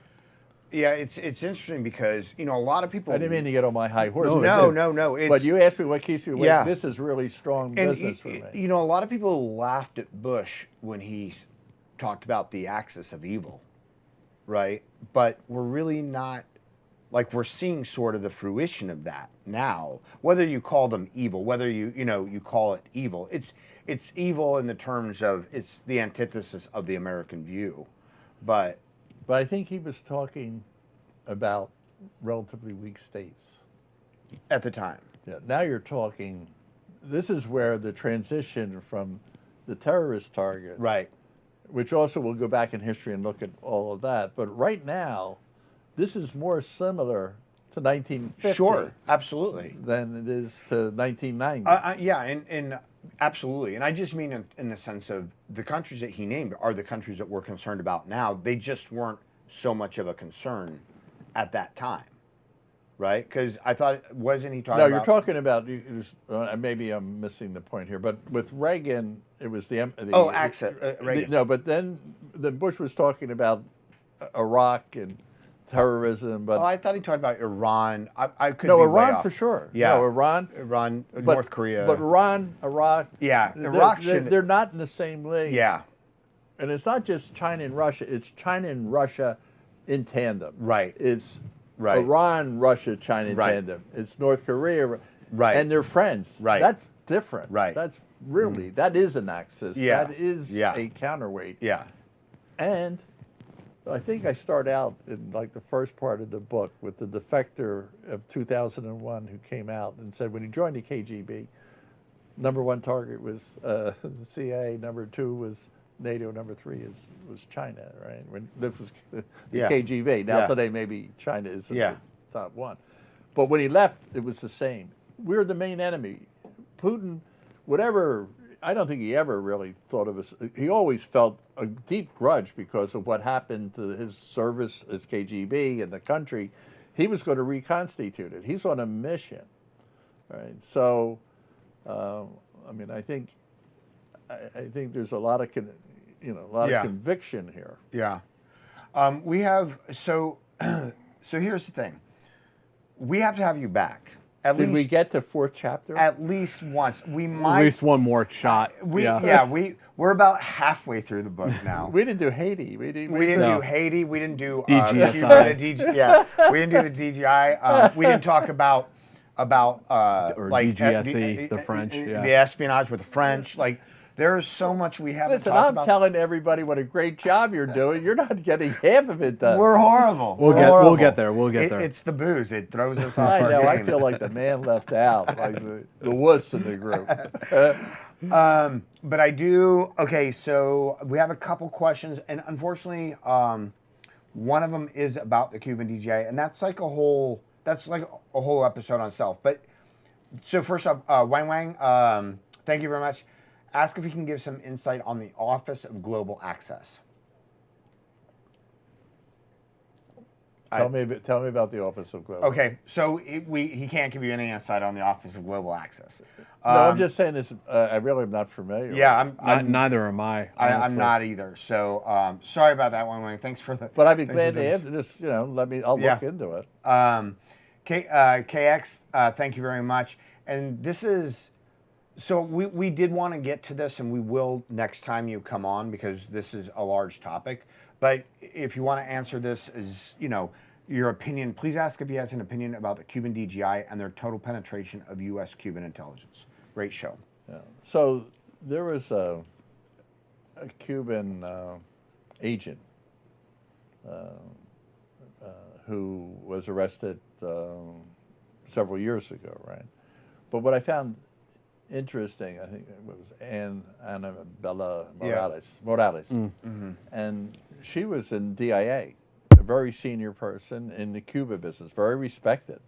Yeah, it's interesting because, a lot of people... I didn't mean to get on my high horse. No. But you asked me what keeps me awake. Yeah. This is really strong business for me. A lot of people laughed at Bush when he talked about the axis of evil, right? But we're really not... Like, we're seeing sort of the fruition of that now. Whether you call them evil, whether you call it evil, it's evil in the terms of it's the antithesis of the American view, But I think he was talking about relatively weak states at the time. Yeah. Now you're talking. This is where the transition from the terrorist target, Right. which also we'll go back in history and look at all of that. But right now, this is more similar to 1950 Sure, absolutely. than it is to 1990. Yeah, and absolutely. And I just mean in the sense of the countries that he named are the countries that we're concerned about now. They just weren't so much of a concern at that time, right? Because I thought, wasn't he talking about... No, you're talking about, maybe I'm missing the point here, but with Reagan, it was the Reagan. No, but then Bush was talking about Iraq and terrorism, but I thought he talked about Iran. I could no, be way Iran off. for sure. Yeah, no, Iran, North Korea. But Iran, Iraq. Yeah, Iraq they're not in the same league. Yeah, and it's not just China and Russia. It's China and Russia in tandem. Right. It's right. Iran, Russia, China in Right. tandem. It's North Korea. Right. And they're friends. Right. That's different. Right. That's really that is an axis. Yeah. That is a counterweight. Yeah. And I think I start out in like the first part of the book with the defector of 2001 who came out and said when he joined the KGB, number one target was the CIA, number two was NATO, number three was China, right? When this was the KGB. Now today maybe China is the top one. But when he left, it was the same. We're the main enemy. Putin, whatever, I don't think he ever really thought of us. He always felt a deep grudge because of what happened to his service as KGB and the country. He was going to reconstitute it. He's on a mission, right? So, I think there's a lot of conviction here. Yeah. We have so here's the thing. We have to have you back. Did we get to fourth chapter? At least once. We might. At least one more shot. We're about halfway through the book now. We didn't do Haiti. We didn't do Haiti. We didn't do DGSI. We didn't do the DGI. We didn't talk about or like DGSE, the French. The espionage with the French. Like There is so much we haven't Listen, talked I'm about. telling everybody what a great job you're doing. You're not getting half of it done. We're horrible. We'll We're get horrible. there. We'll get there. It's the booze. It throws us off I our know. game. I feel like the man left out, like the wuss in the group. But I do. Okay, so we have a couple questions, and unfortunately, one of them is about the Cuban DJI, and that's like a whole episode on itself. But so first off, Wang Wang, thank you very much. Ask if you can give some insight on the Office of Global Access. Tell me about the Office of Global. Okay, so he can't give you any insight on the Office of Global Access. No, I'm just saying this. I really am not familiar. Yeah, Neither am I. I'm not either. So sorry about that, Wang Wang. Thanks for the. But I'd be glad to answer this. I'll look into it. KX, thank you very much. And this is, so we did want to get to this, and we will next time you come on, because this is a large topic. But if you want to answer this as, your opinion, please ask if he has an opinion about the Cuban DGI and their total penetration of U.S.-Cuban intelligence. Great show. Yeah. So there was a Cuban agent who was arrested several years ago, right? But what I found interesting, I think it was Annabella Morales, and she was in DIA, a very senior person in the Cuba business, very respected,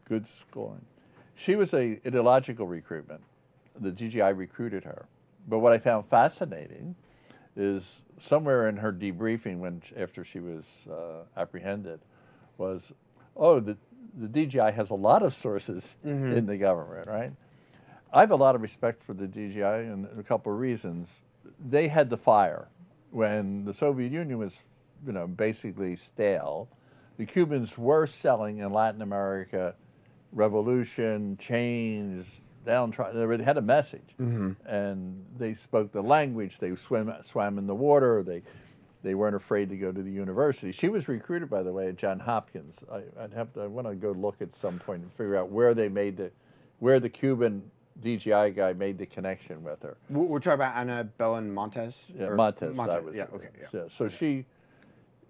good scoring. She was a ideological recruitment. The DGI recruited her. But what I found fascinating is somewhere in her debriefing after she was apprehended was, the DGI has a lot of sources in the government, right? I have a lot of respect for the DGI, and a couple of reasons. They had the fire when the Soviet Union was, basically stale. The Cubans were selling in Latin America revolution, change, downtrodden. They had a message, and they spoke the language. They swam in the water. They weren't afraid to go to the university. She was recruited, by the way, at Johns Hopkins. I want to go look at some point and figure out where the Cuban DGI guy made the connection with her. We're talking about Annabella Montes? Yeah, Montes. Okay. Yeah. So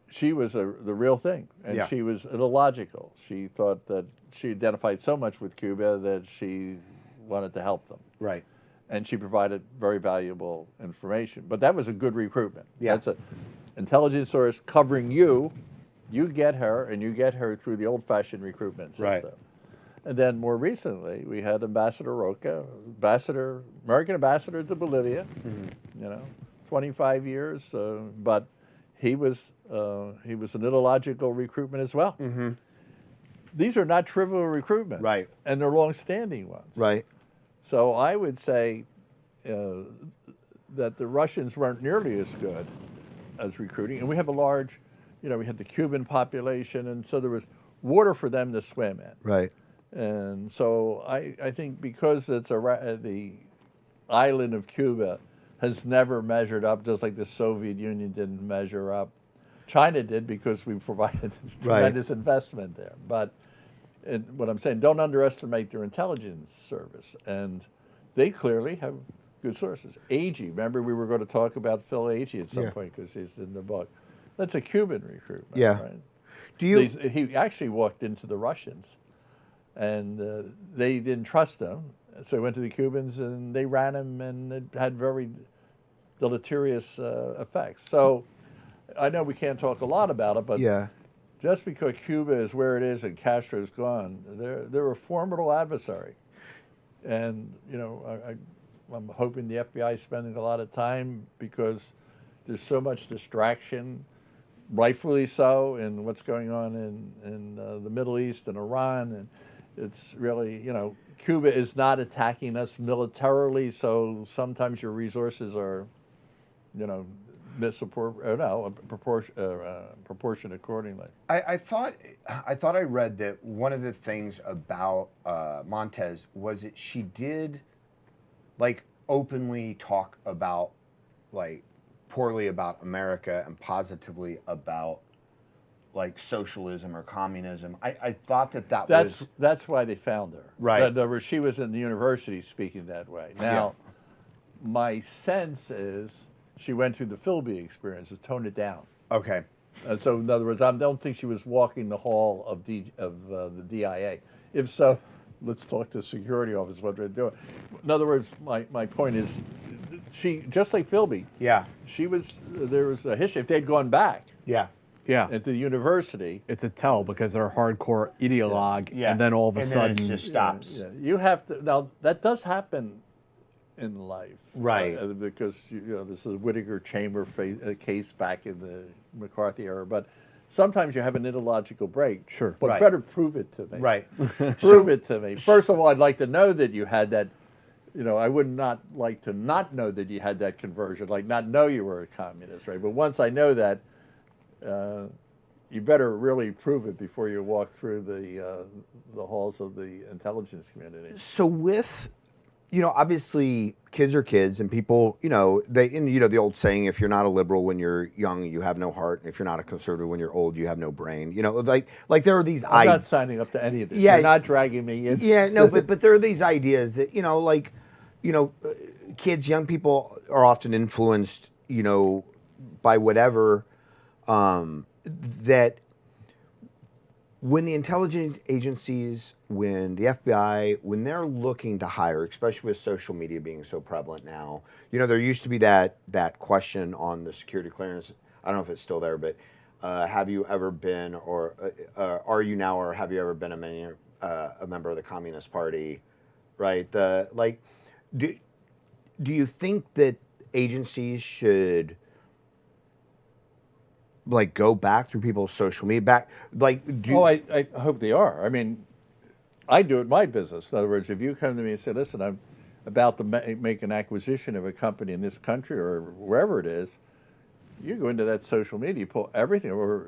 she was the real thing, and she was illogical. She thought that she identified so much with Cuba that she wanted to help them. Right. And she provided very valuable information. But that was a good recruitment. Yeah. That's an intelligence source covering you. You get her, and you get her through the old-fashioned recruitment system. Right. And then more recently, we had Ambassador Roca, American ambassador to Bolivia, 25 years, but he was an ideological recruitment as well. These are not trivial recruitments. Right. And they're long-standing ones. Right. So I would say that the Russians weren't nearly as good as recruiting. And we have a large, we had the Cuban population, and so there was water for them to swim in. Right. And so I think because it's the island of Cuba has never measured up, just like the Soviet Union didn't measure up. China did because we provided tremendous investment there. But what I'm saying, don't underestimate their intelligence service. And they clearly have good sources. Agee, remember we were going to talk about Phil Agee at some point because he's in the book. That's a Cuban recruitment, right? He actually walked into the Russians, and they didn't trust him. So he went to the Cubans, and they ran him, and it had very deleterious effects. So I know we can't talk a lot about it, but just because Cuba is where it is and Castro's gone, they're a formidable adversary. And, I'm hoping the FBI is spending a lot of time because there's so much distraction, rightfully so, in what's going on in the Middle East and Iran. And it's really, Cuba is not attacking us militarily, so sometimes your resources are, proportioned accordingly. I thought I read that one of the things about Montes was that she did, openly talk about, poorly about America and positively about, socialism or communism. I thought that's why they found her. Right. She was in the university speaking that way. Now, my sense is she went through the Philby experience to tone it down. Okay. And so, in other words, I don't think she was walking the hall of the DIA. If so, let's talk to security officers what they're doing. In other words, my point is, she, just like Philby, Yeah. there was a history. If they'd gone back Yeah. Yeah. at the university, It's a tell because they're hardcore ideologue, Yeah. and then all of a And then sudden, it just stops. yeah, you have to. Now that does happen in life, Right. Because this is Whittaker Chamber case back in the McCarthy era, but sometimes you have an ideological break. Sure. But Right. better prove it to me. Right. Prove it to me. First of all, I'd like to know that you had that. I would not like to not know that you had that conversion, like not know you were a communist, right? But once I know that, you better really prove it before you walk through the halls of the intelligence community. So with, obviously kids are kids, and people, the old saying, if you're not a liberal when you're young, you have no heart. And if you're not a conservative when you're old, you have no brain. Like there are these I'm not signing up to any of this. Yeah. You're not dragging me in. Yeah, no, but there are these ideas that, kids, young people are often influenced, by whatever, that when the intelligence agencies, when the FBI, when they're looking to hire, especially with social media being so prevalent now, there used to be that question on the security clearance. I don't know if it's still there, but have you ever been, or are you now, or have you ever been a member of the Communist Party, right? Do you think that agencies should go back through people's social media? I hope they are. I mean, I do it in my business. In other words, if you come to me and say, listen, I'm about to make an acquisition of a company in this country or wherever it is, you go into that social media, you pull everything, or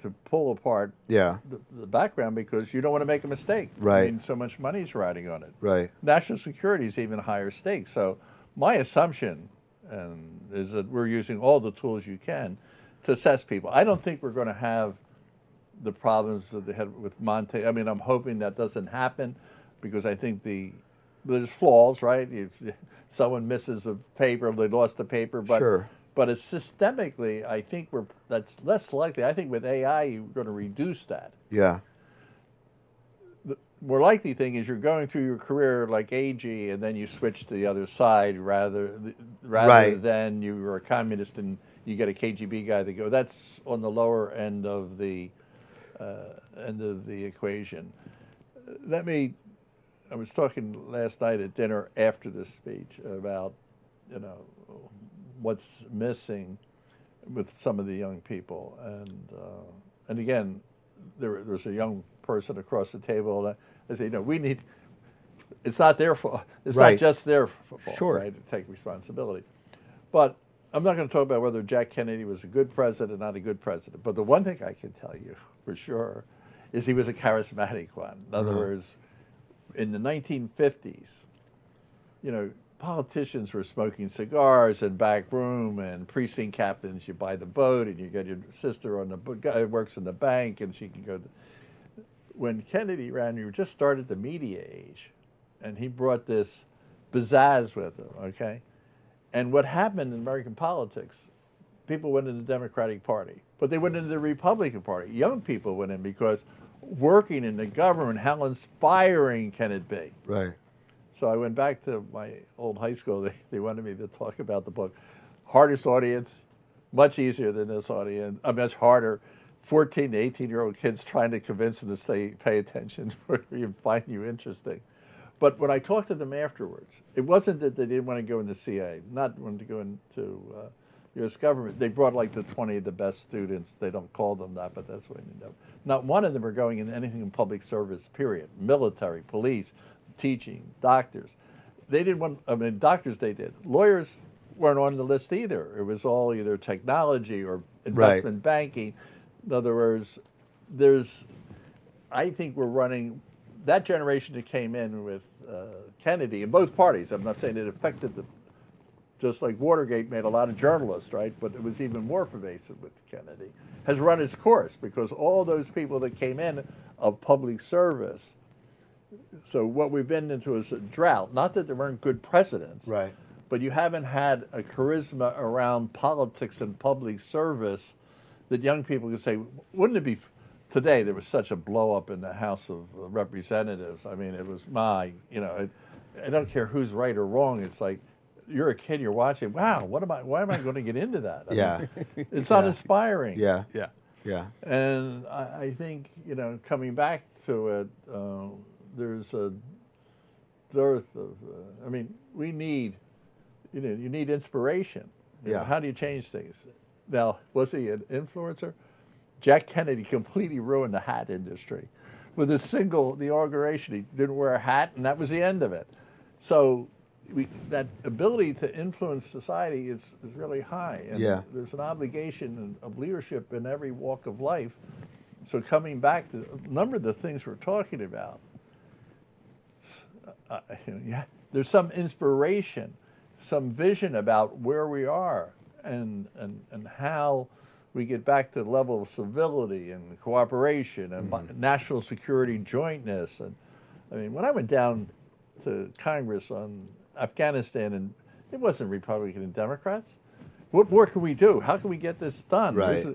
to pull apart the background, because you don't want to make a mistake. Right. I mean, so much money's riding on it. Right. National security is even higher stakes. So my assumption is that we're using all the tools you can to assess people. I don't think we're going to have the problems that they had with Monte. I mean, I'm hoping that doesn't happen, because I think there's flaws, right? Someone misses a paper, they lost the paper, but Sure. But it's systemically, I think that's less likely. I think with AI, you're going to reduce that. Yeah. The more likely thing is you're going through your career like AG, and then you switch to the other side rather Right. than you were a communist and you get a KGB guy to go. That's on the lower end of the equation. I was talking last night at dinner after this speech about, what's missing with some of the young people, and again, there's a young person across the table, and I say, we need. It's not their fault. It's Right. not just their fault, Sure. right, to take responsibility. But I'm not going to talk about whether Jack Kennedy was a good president or not a good president. But the one thing I can tell you for sure is he was a charismatic one. In other words, in the 1950s, politicians were smoking cigars in back room, and precinct captains, you buy the vote, and you get your sister works in the bank, and she can go. When Kennedy ran, you just started the media age, and he brought this pizzazz with him, okay? And what happened in American politics, people went into the Democratic Party, but they went into the Republican Party. Young people went in because working in the government, how inspiring can it be? Right. So I went back to my old high school. They wanted me to talk about the book. Hardest audience, much easier than this audience, much harder. 14 to 18-year-old kids trying to convince them to pay attention or you find you interesting. But when I talked to them afterwards, it wasn't that they didn't want to go into CIA, not want to go into U.S. government. They brought like the 20 of the best students. They don't call them that, but that's what they know. Not one of them are going into anything in public service, period. Military, police, teaching, doctors. They didn't want, doctors they did. Lawyers weren't on the list either. It was all either technology or investment banking. In other words, I think we're running, that generation that came in with Kennedy in both parties, I'm not saying it affected them, just like Watergate made a lot of journalists, right? But it was even more pervasive with Kennedy, has run its course because all those people that came in of public service. So what we've been into is a drought. Not that there weren't good presidents, Right. but you haven't had a charisma around politics and public service that young people can say, wouldn't it be, today there was such a blow up in the House of Representatives. I mean, it was I don't care who's right or wrong. It's like, you're a kid, you're watching, wow, why am I going to get into that? I Yeah. mean, it's uninspiring. Yeah. Yeah. Yeah. And I think, coming back to it, there's a dearth of, we need, you need inspiration. Yeah. How do you change things? Now, was he an influencer? Jack Kennedy completely ruined the hat industry. With a single inauguration, he didn't wear a hat, and that was the end of it. So that ability to influence society is really high. And Yeah. there's an obligation of leadership in every walk of life. So coming back to a number of the things we're talking about, there's some inspiration, some vision about where we are and how we get back to the level of civility and cooperation and national security jointness. And when I went down to Congress on Afghanistan, and it wasn't Republican and Democrats. What more can we do? How can we get this done? Right.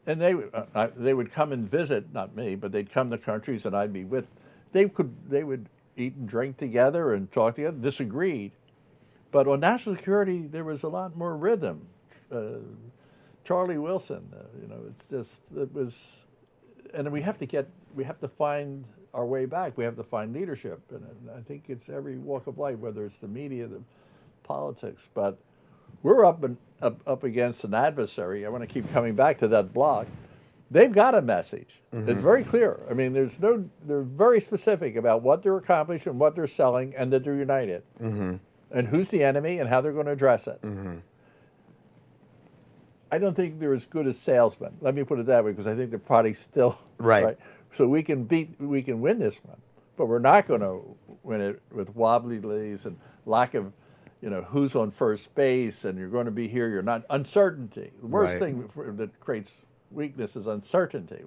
And they would come and visit, not me, but they'd come to countries and I'd be with. They would eat and drink together and talk together. Disagreed, but on national security there was a lot more rhythm. Charlie Wilson, it was, and we have to find our way back. We have to find leadership, and I think it's every walk of life, whether it's the media, the politics. But we're up against an adversary. I want to keep coming back to that block. They've got a message. It's very clear. They're very specific about what they're accomplishing, what they're selling, and that they're united, and who's the enemy and how they're going to address it. I don't think they're as good as salesmen. Let me put it that way, because I think the product's still Right. So we can win this one, but we're not going to win it with wobbly leads and lack of, who's on first base and you're going to be here. You're not. Uncertainty. The worst thing that creates weakness is uncertainty.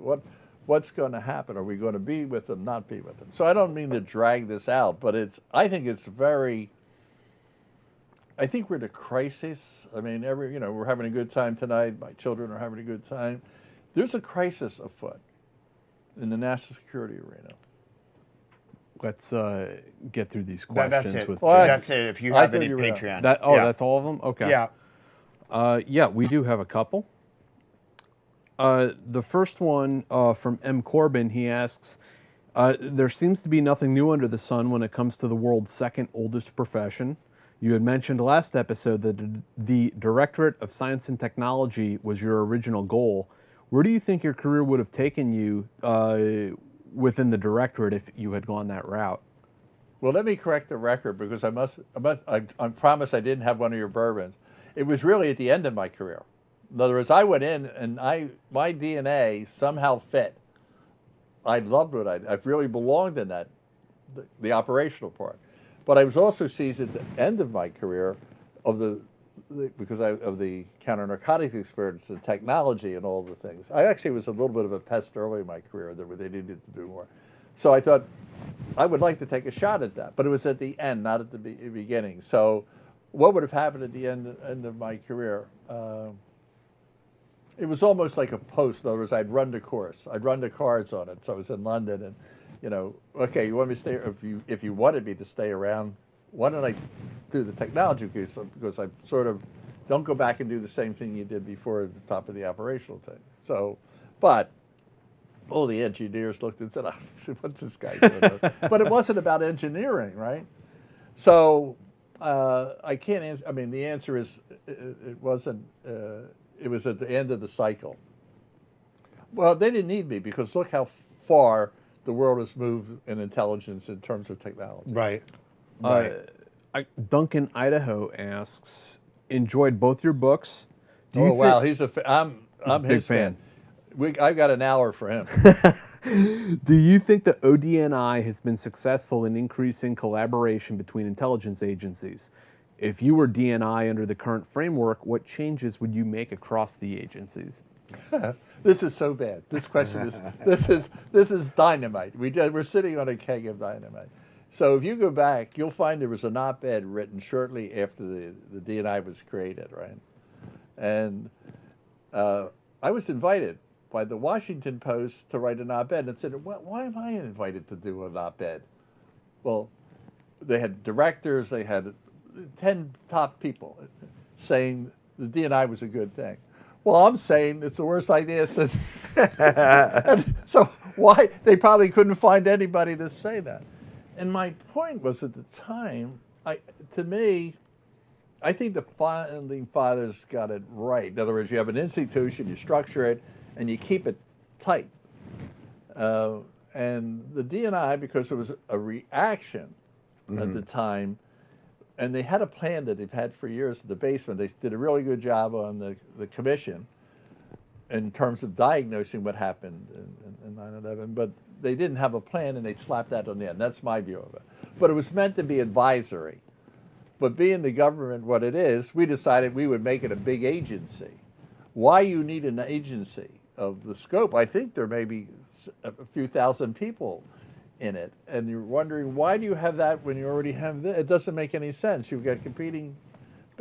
What's going to happen? Are we going to be with them? Not be with them? So I don't mean to drag this out, but I think we're at a crisis. We're having a good time tonight. My children are having a good time. There's a crisis afoot in the national security arena. Let's get through these questions. That's it. With That's it. If you have any Patreon. That's all of them? Okay. Yeah. We do have a couple. The first one from M. Corbin, he asks, there seems to be nothing new under the sun when it comes to the world's second oldest profession. You had mentioned last episode that the Directorate of Science and Technology was your original goal. Where do you think your career would have taken you within the directorate if you had gone that route? Well, let me correct the record, because I promise I didn't have one of your bourbons. It was really at the end of my career. In other words, I went in and my DNA somehow fit. I loved what I really belonged in that, the operational part. But I was also seized at the end of my career because of the counter-narcotics experience, the technology and all the things. I actually was a little bit of a pest early in my career that they needed to do more. So I thought I would like to take a shot at that, but it was at the end, not at the beginning. So what would have happened at the end of my career? It was almost like a post. In other words, I'd run the course. I'd run the cards on it. So I was in London, and okay, you want me to stay? If you wanted me to stay around, why don't I do the technology piece? Because I sort of don't go back and do the same thing you did before at the top of the operational thing. So, but all the engineers looked and said, oh, "What's this guy doing?" But it wasn't about engineering, right? So I can't answer. The answer is it wasn't. It was at the end of the cycle. Well, they didn't need me, because look how far the world has moved in intelligence in terms of technology. Right. Duncan Idaho asks, enjoyed both your books. Wow, I'm his fan. I got an hour for him. Do you think the ODNI has been successful in increasing collaboration between intelligence agencies? If you were DNI under the current framework, what changes would you make across the agencies? This is so bad. This question is this is dynamite. We're sitting on a keg of dynamite. So if you go back, you'll find there was an op-ed written shortly after the DNI was created, right? And I was invited by the Washington Post to write an op-ed, and said, why am I invited to do an op-ed? Well, they had directors, they had 10 top people saying the DNI was a good thing. Well, I'm saying it's the worst idea since. And so why? They probably couldn't find anybody to say that. And my point was at the time, to me, I think the founding fathers got it right. In other words, you have an institution, you structure it, and you keep it tight. And the DNI, because it was a reaction at the time, and they had a plan that they've had for years in the basement. They did a really good job on the commission in terms of diagnosing what happened in 9/11, but they didn't have a plan, and they slapped that on the end. That's my view of it. But it was meant to be advisory. But being the government what it is, we decided we would make it a big agency. Why you need an agency of the scope? I think there may be a few thousand people in it, and you're wondering, why do you have that when you already have this? It doesn't make any sense. You've got competing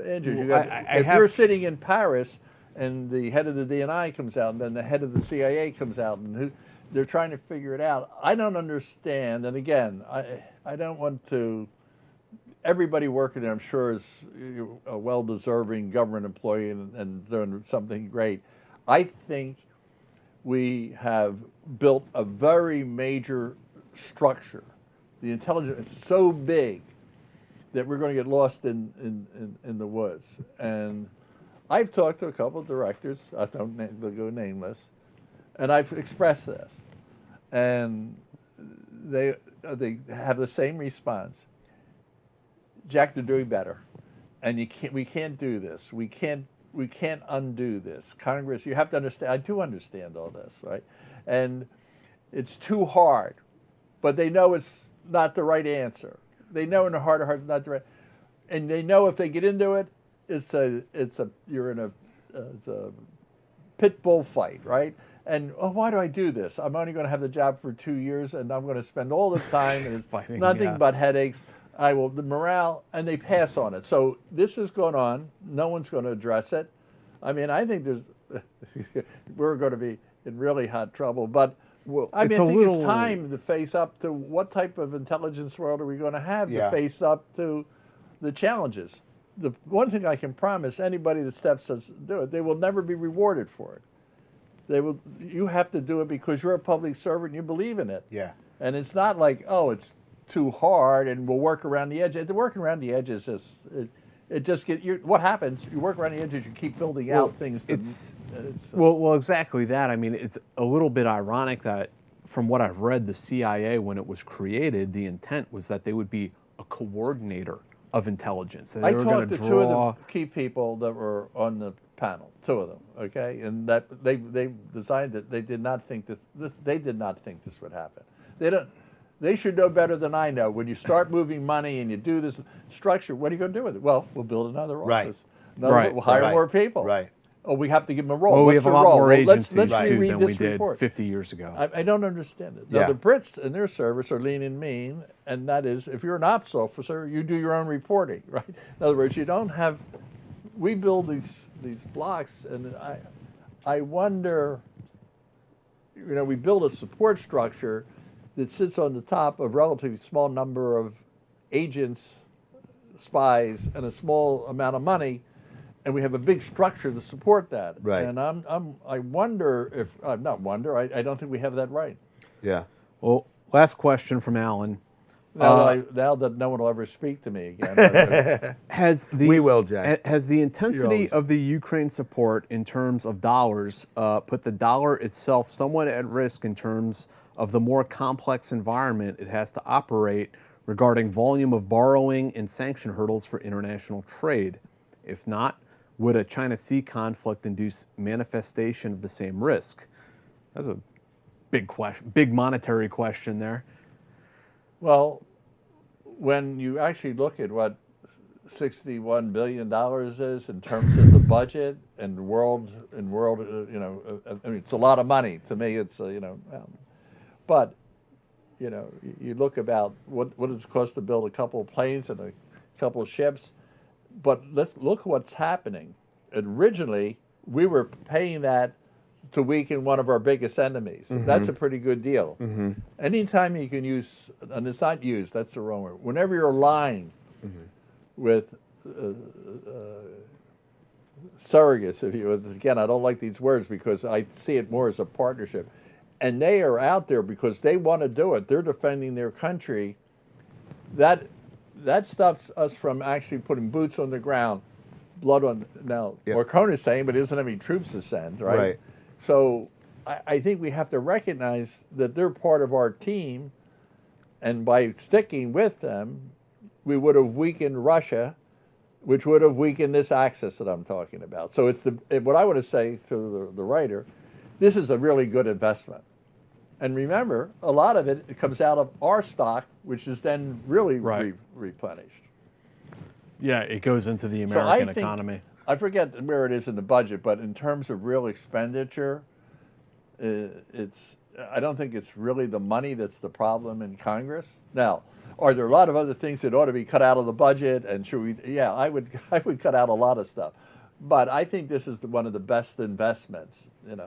engines. If you're sitting in Paris and the head of the DNI comes out, and then the head of the CIA comes out, and they're trying to figure it out. I don't understand, and again, I don't want to. Everybody working there, I'm sure, is a well-deserving government employee and doing something great. I think we have built a very major structure. The intelligence is so big that we're going to get lost in the woods. And I've talked to a couple of directors, I don't go nameless, and I've expressed this. And they have the same response. Jack, they're doing better, and we can't do this. We can't undo this. Congress, you have to understand. I do understand all this, right? And it's too hard, but they know it's not the right answer. They know in their heart of hearts it's not the right, and they know if they get into it, you're in a pit bull fight, right? And why do I do this? I'm only going to have the job for 2 years, and I'm going to spend all the time, and it's Fighting, nothing but headaches. The morale, and they pass on it. So this is going on. No one's going to address it. I mean, I think we're going to be in really hot trouble. But I think it's time to face up to what type of intelligence world are we going to have to face up to the challenges. The one thing I can promise anybody that steps us to do it, they will never be rewarded for it. You have to do it because you're a public servant and you believe in it. Yeah. And it's not like, it's too hard and we'll work around the edges. The working around the edges is it just what happens, you work around the edges, you keep building out things. Well, exactly that. I mean, it's a little bit ironic that from what I've read, the CIA, when it was created, the intent was that they would be a coordinator of intelligence. And I talked to two of the key people that were on the panel, two of them, okay? And that they designed it. They did not think this would happen. They should know better than I know. When you start moving money and you do this structure, what are you going to do with it? Well, we'll build another office. We'll hire more people. Right. Oh, we have to give them a role. Well, we What's have a their lot role? more agencies Let's too reread than this we did report. 50 years ago. I don't understand it. Now, the Brits in their service are lean and mean, and that is, if you're an ops officer, you do your own reporting, right? In other words, you don't have. We build these blocks, and I wonder. We build a support structure that sits on the top of a relatively small number of agents, spies, and a small amount of money, and we have a big structure to support that. Right. And I wonder if I don't think we have that right. Yeah. Well, last question from Alan. Now that no one will ever speak to me again. We will, Jack. Has the intensity of the Ukraine support in terms of dollars put the dollar itself somewhat at risk in terms of the more complex environment it has to operate regarding volume of borrowing and sanction hurdles for international trade? If not, would a China Sea conflict induce manifestation of the same risk? That's a big question, big monetary question there. Well, when you actually look at what $61 billion is in terms of the budget and world, I mean, it's a lot of money. To me, it's, but you look about what does it cost to build a couple of planes and a couple of ships, but let's look what's happening. Originally, we were paying that to weaken one of our biggest enemies. That's a pretty good deal. Anytime you can use, and it's not used, that's the wrong word. Whenever you're aligned with surrogates, if you again, I don't like these words because I see it more as a partnership, and they are out there because they want to do it. They're defending their country. That stops us from actually putting boots on the ground, blood on. Now, Marcone is saying, but he doesn't have any troops to send, right? Right. So I think we have to recognize that they're part of our team, and by sticking with them, we would have weakened Russia, which would have weakened this axis that I'm talking about. So it's what I want to say to the writer, this is a really good investment. And remember, a lot of it comes out of our stock, which is then really replenished. Yeah, it goes into the American economy. I forget where it is in the budget, but in terms of real expenditure, I don't think it's really the money that's the problem in Congress. Now, are there a lot of other things that ought to be cut out of the budget? And should we? Yeah, I would cut out a lot of stuff, but I think this is one of the best investments. And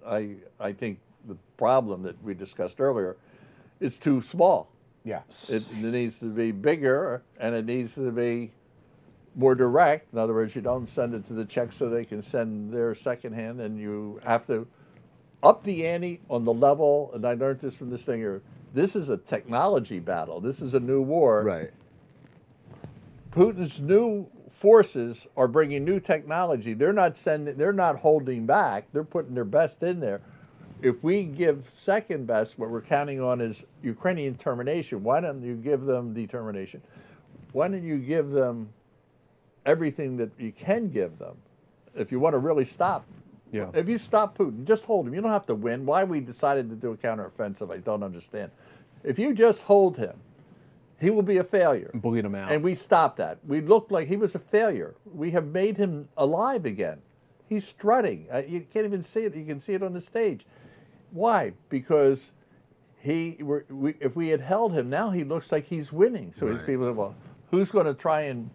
I think the problem that we discussed earlier is too small. Yeah. It needs to be bigger, and it needs to be more direct. In other words, you don't send it to the Czech so they can send their secondhand, and you have to up the ante on the level. And I learned this from this thing here. This is a technology battle. This is a new war. Right. Putin's new forces are bringing new technology. They're not holding back. They're putting their best in there. If we give second best, what we're counting on is Ukrainian determination. Why don't you give them determination? Why don't you give them everything that you can give them if you want to really stop? Yeah. If you stop Putin, just hold him. You don't have to win. Why we decided to do a counteroffensive, I don't understand. If you just hold him, he will be a failure. Bleed him out. And we stopped that. We looked like he was a failure. We have made him alive again. He's strutting. You can't even see it. You can see it on the stage. Why? Because if we had held him, now he looks like he's winning. So his people say, well, who's going to try and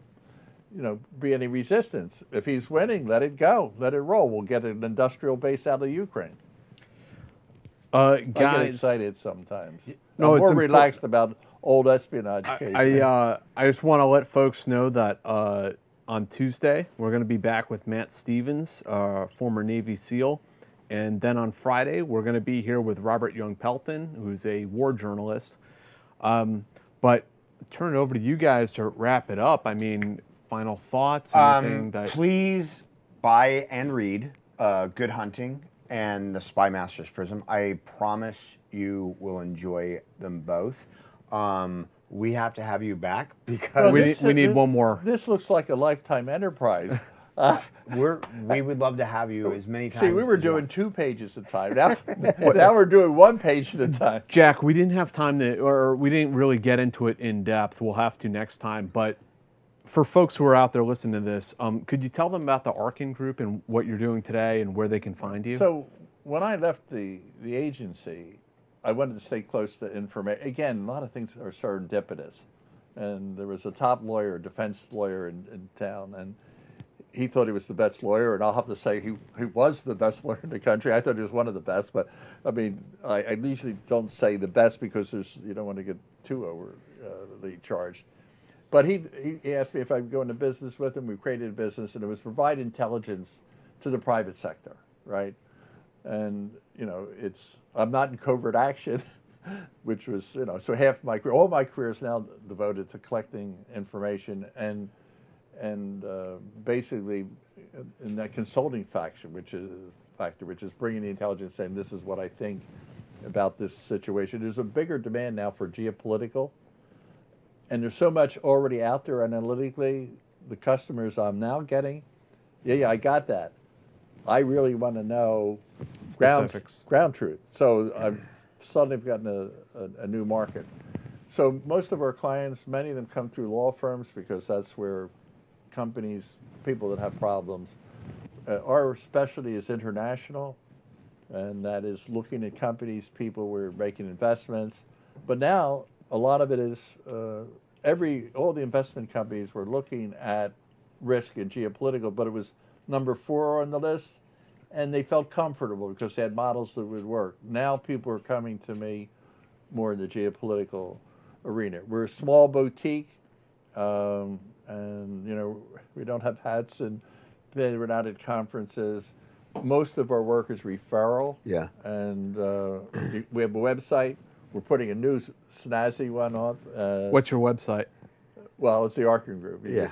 be any resistance? If he's winning, let it go. Let it roll. We'll get an industrial base out of Ukraine. Guys, I get excited sometimes. No, I'm it's more relaxed about old espionage cases. I just want to let folks know that on Tuesday, we're going to be back with Matt Stevens, former Navy SEAL. And then on Friday, we're going to be here with Robert Young-Pelton, who's a war journalist. But turn it over to you guys to wrap it up. I mean, final thoughts? Anything that... Please buy and read Good Hunting and The Spy Master's Prism. I promise you will enjoy them both. We have to have you back because we need one more. This looks like a lifetime enterprise. we would love to have you as many times. See, we were doing 2 pages at a time. Now we're doing 1 page at a time. Jack, we didn't have time or we didn't really get into it in depth. We'll have to next time. But for folks who are out there listening to this, could you tell them about the Arkin Group and what you're doing today and where they can find you? So when I left the agency, I wanted to stay close to information. Again, a lot of things are serendipitous. And there was a top lawyer, a defense lawyer in town, and he thought he was the best lawyer, and I'll have to say he was the best lawyer in the country. I thought he was one of the best, but I mean, I usually don't say the best because you don't want to get too overly charged. But he asked me if I'd go into business with him. We created a business, and it was provide intelligence to the private sector, right? And I'm not in covert action, which was so half all my career is now devoted to collecting information and basically in that consulting factor, which is bringing the intelligence, saying this is what I think about this situation. There's a bigger demand now for geopolitical, and there's so much already out there analytically. The customers I'm now getting, yeah, I got that. I really want to know ground truth. So I've suddenly gotten a new market. So most of our clients, many of them come through law firms because that's where companies, people that have problems. Our specialty is international, and that is looking at companies, people were making investments. But now a lot of it is all the investment companies were looking at risk and geopolitical, but it was number 4 on the list, and they felt comfortable because they had models that would work. Now people are coming to me more in the geopolitical arena. We're a small boutique, and we don't have hats, and we're not at conferences. Most of our work is referral. Yeah. And we have a website. We're putting a new snazzy one up. What's your website? Well, it's the Arkin Group. Yeah.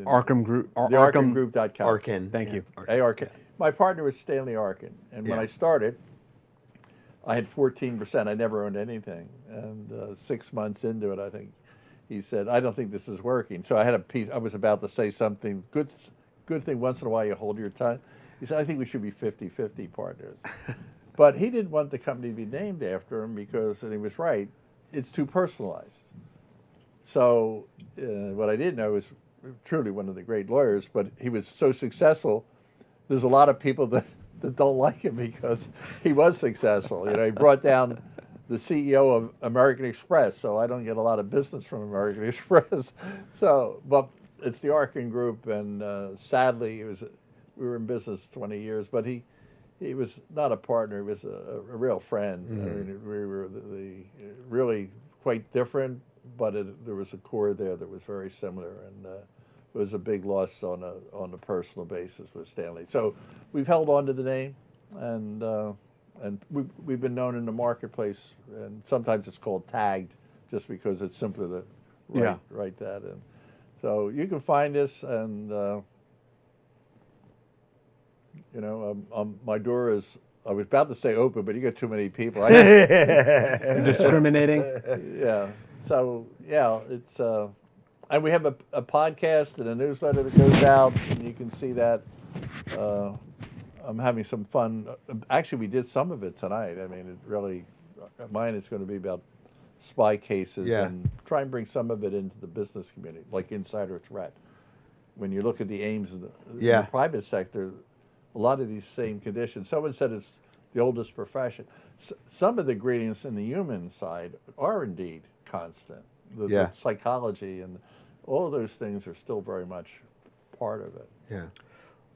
Arkin Group. TheArkinGroup.com. Arkin. Thank you. Arkin. My partner was Stanley Arkin, and when I started, I had 14%. I never owned anything, and 6 months into it, I think he said, "I don't think this is working." So I had a piece. I was about to say something good. Good thing once in a while you hold your tongue. He said, "I think we should be 50-50 partners." But he didn't want the company to be named after him because, and he was right, it's too personalized. So what I didn't know was truly one of the great lawyers, but he was so successful, there's a lot of people that don't like him because he was successful. He brought down the CEO of American Express, so I don't get a lot of business from American Express. So, but it's the Arkin Group, and sadly, we were in business 20 years, but he was not a partner, he was a real friend. Mm-hmm. I mean, we were really quite different, but there was a core there that was very similar, and it was a big loss on a personal basis with Stanley. So we've held on to the name, and we've been known in the marketplace, and sometimes it's called tagged, just because it's simpler to write that in. So you can find us, and my door is, I was about to say open, but you got too many people. Discriminating. Yeah. So it's and we have a podcast and a newsletter that goes out, and you can see that. I'm having some fun. Actually, we did some of it tonight. I mean, it really, mine is going to be about spy cases and try and bring some of it into the business community, like insider threat. When you look at the Ames in the private sector, a lot of these same conditions. Someone said it's the oldest profession. Some of the ingredients in the human side are indeed constant. The psychology and all of those things are still very much part of it. Yeah.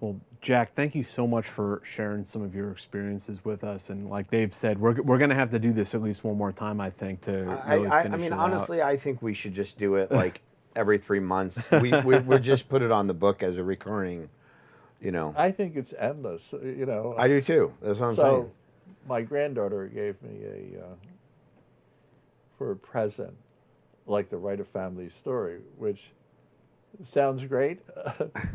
Well, Jack, thank you so much for sharing some of your experiences with us. And like Dave said, we're going to have to do this at least one more time, I think, to really finish I mean, it honestly, out. I think we should just do it like every 3 months. We just put it on the book as a recurring, I think it's endless, I do too. That's what I'm saying. My granddaughter gave me for a present, like the Write a Family Story, which sounds great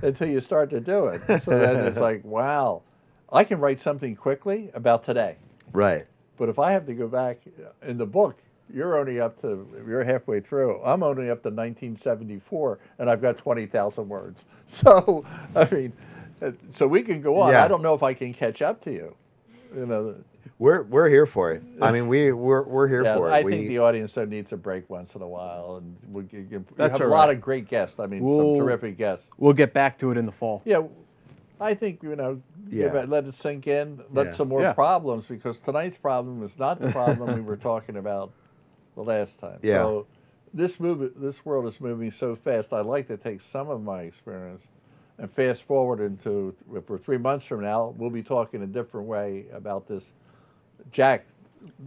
until you start to do it. So then it's like, wow, I can write something quickly about today. Right. But if I have to go back in the book, you're halfway through. I'm only up to 1974, and I've got 20,000 words. So, I mean, so we can go on. Yeah. I don't know if I can catch up to you. We're here for it. I mean, we're here for it. I think the audience though needs a break once in a while, and we That's have all a lot right. of great guests. I mean, some terrific guests. We'll get back to it in the fall. Yeah, I think let it sink in. Let some more problems, because tonight's problem is not the problem we were talking about the last time. Yeah. So this world is moving so fast. I'd like to take some of my experience and fast forward into, for 3 months from now, we'll be talking a different way about this. Jack,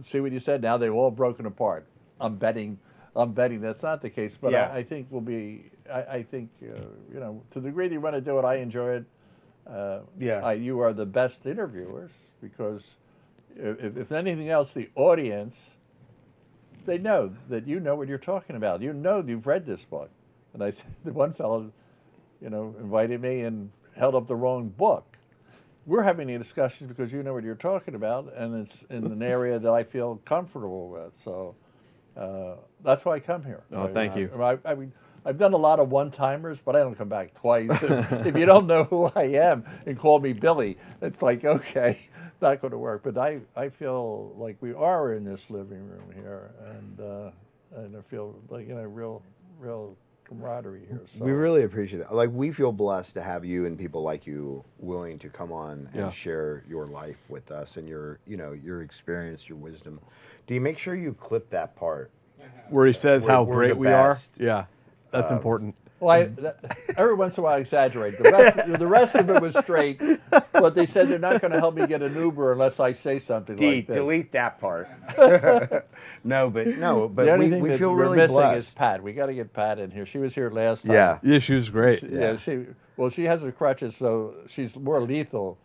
see what you said? Now they've all broken apart. I'm betting that's not the case, but I think we'll be. I think to the degree that you want to do it, I enjoy it. You are the best interviewers, because if anything else, the audience, they know that you know what you're talking about. You've read this book. And I said, the one fellow, invited me and held up the wrong book. We're having a discussion because you know what you're talking about, and it's in an area that I feel comfortable with. So that's why I come here. Oh, thank you. I mean, I've done a lot of one-timers, but I don't come back twice. If you don't know who I am and call me Billy, it's like, okay, not going to work. But I feel like we are in this living room here, and I feel like real camaraderie here. So. We really appreciate it. Like, we feel blessed to have you and people like you willing to come on and Yeah. share your life with us and your, you know, your experience, your wisdom. Do you make sure you clip that part? Where he says We're- how we're great the we are. best. Yeah, that's important. Well, every once in a while I exaggerate. The rest of it was straight, but they said they're not going to help me get an Uber unless I say something like this. Delete that part. no, but The only thing we that feel we're really missing blessed. is Pat. We got to get Pat in here. She was here last time. Yeah. Yeah, she was great. She has her crutches, so she's more lethal.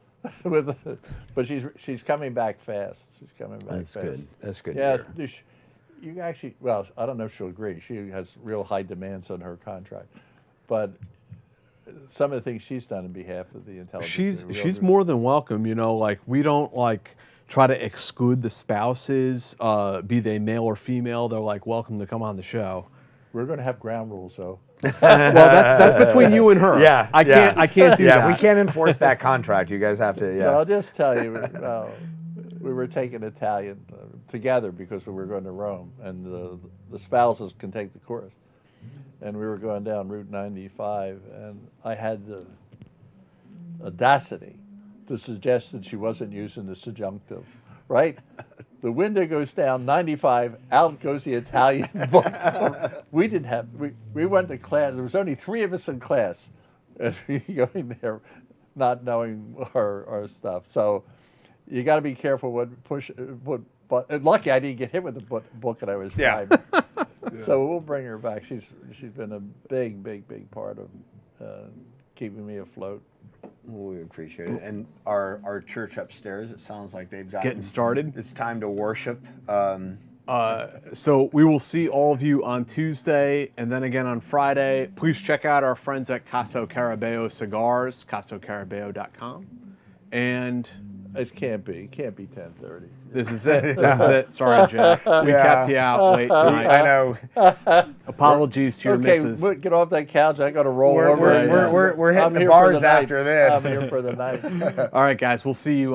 But she's coming back fast. She's coming back That's fast. good. That's good. Yeah, to hear. you actually. Well, I don't know if she'll agree. She has real high demands on her contract, but some of the things she's done on behalf of the intelligence. are real She's good. more than welcome. You know, like we don't like try to exclude the spouses, be they male or female. They're like welcome to come on the show. We're going to have ground rules, though. Well, that's between you and her. Yeah, I can't do that. We can't enforce that contract. You guys have to. So I'll Yeah. just tell you, we were taking Italian together because we were going to Rome, and the spouses can take the course. And we were going down Route 95, and I had the audacity to suggest that she wasn't using the subjunctive, right? The window goes down 95, out goes the Italian book. We didn't have, we went to class, there was only 3 of us in class, and we going there not knowing our stuff. So you got to be careful but lucky I didn't get hit with the book that I was driving. So we'll bring her back. She's been a big part of keeping me afloat. We appreciate it. And our church upstairs, it sounds like they've got Getting started. It's time to worship. So we will see all of you on Tuesday and then again on Friday. Please check out our friends at Caso Carabeo Cigars, casocarabeo.com. And It can't be 10:30. this is it. This is it. Sorry, Jack. We kept you out late tonight. I know. Apologies to your Okay, missus. get off that couch. I got to roll We're- over. we're hitting I'm the here for bars night. after this. I'm here for the night. All right, guys. We'll see you on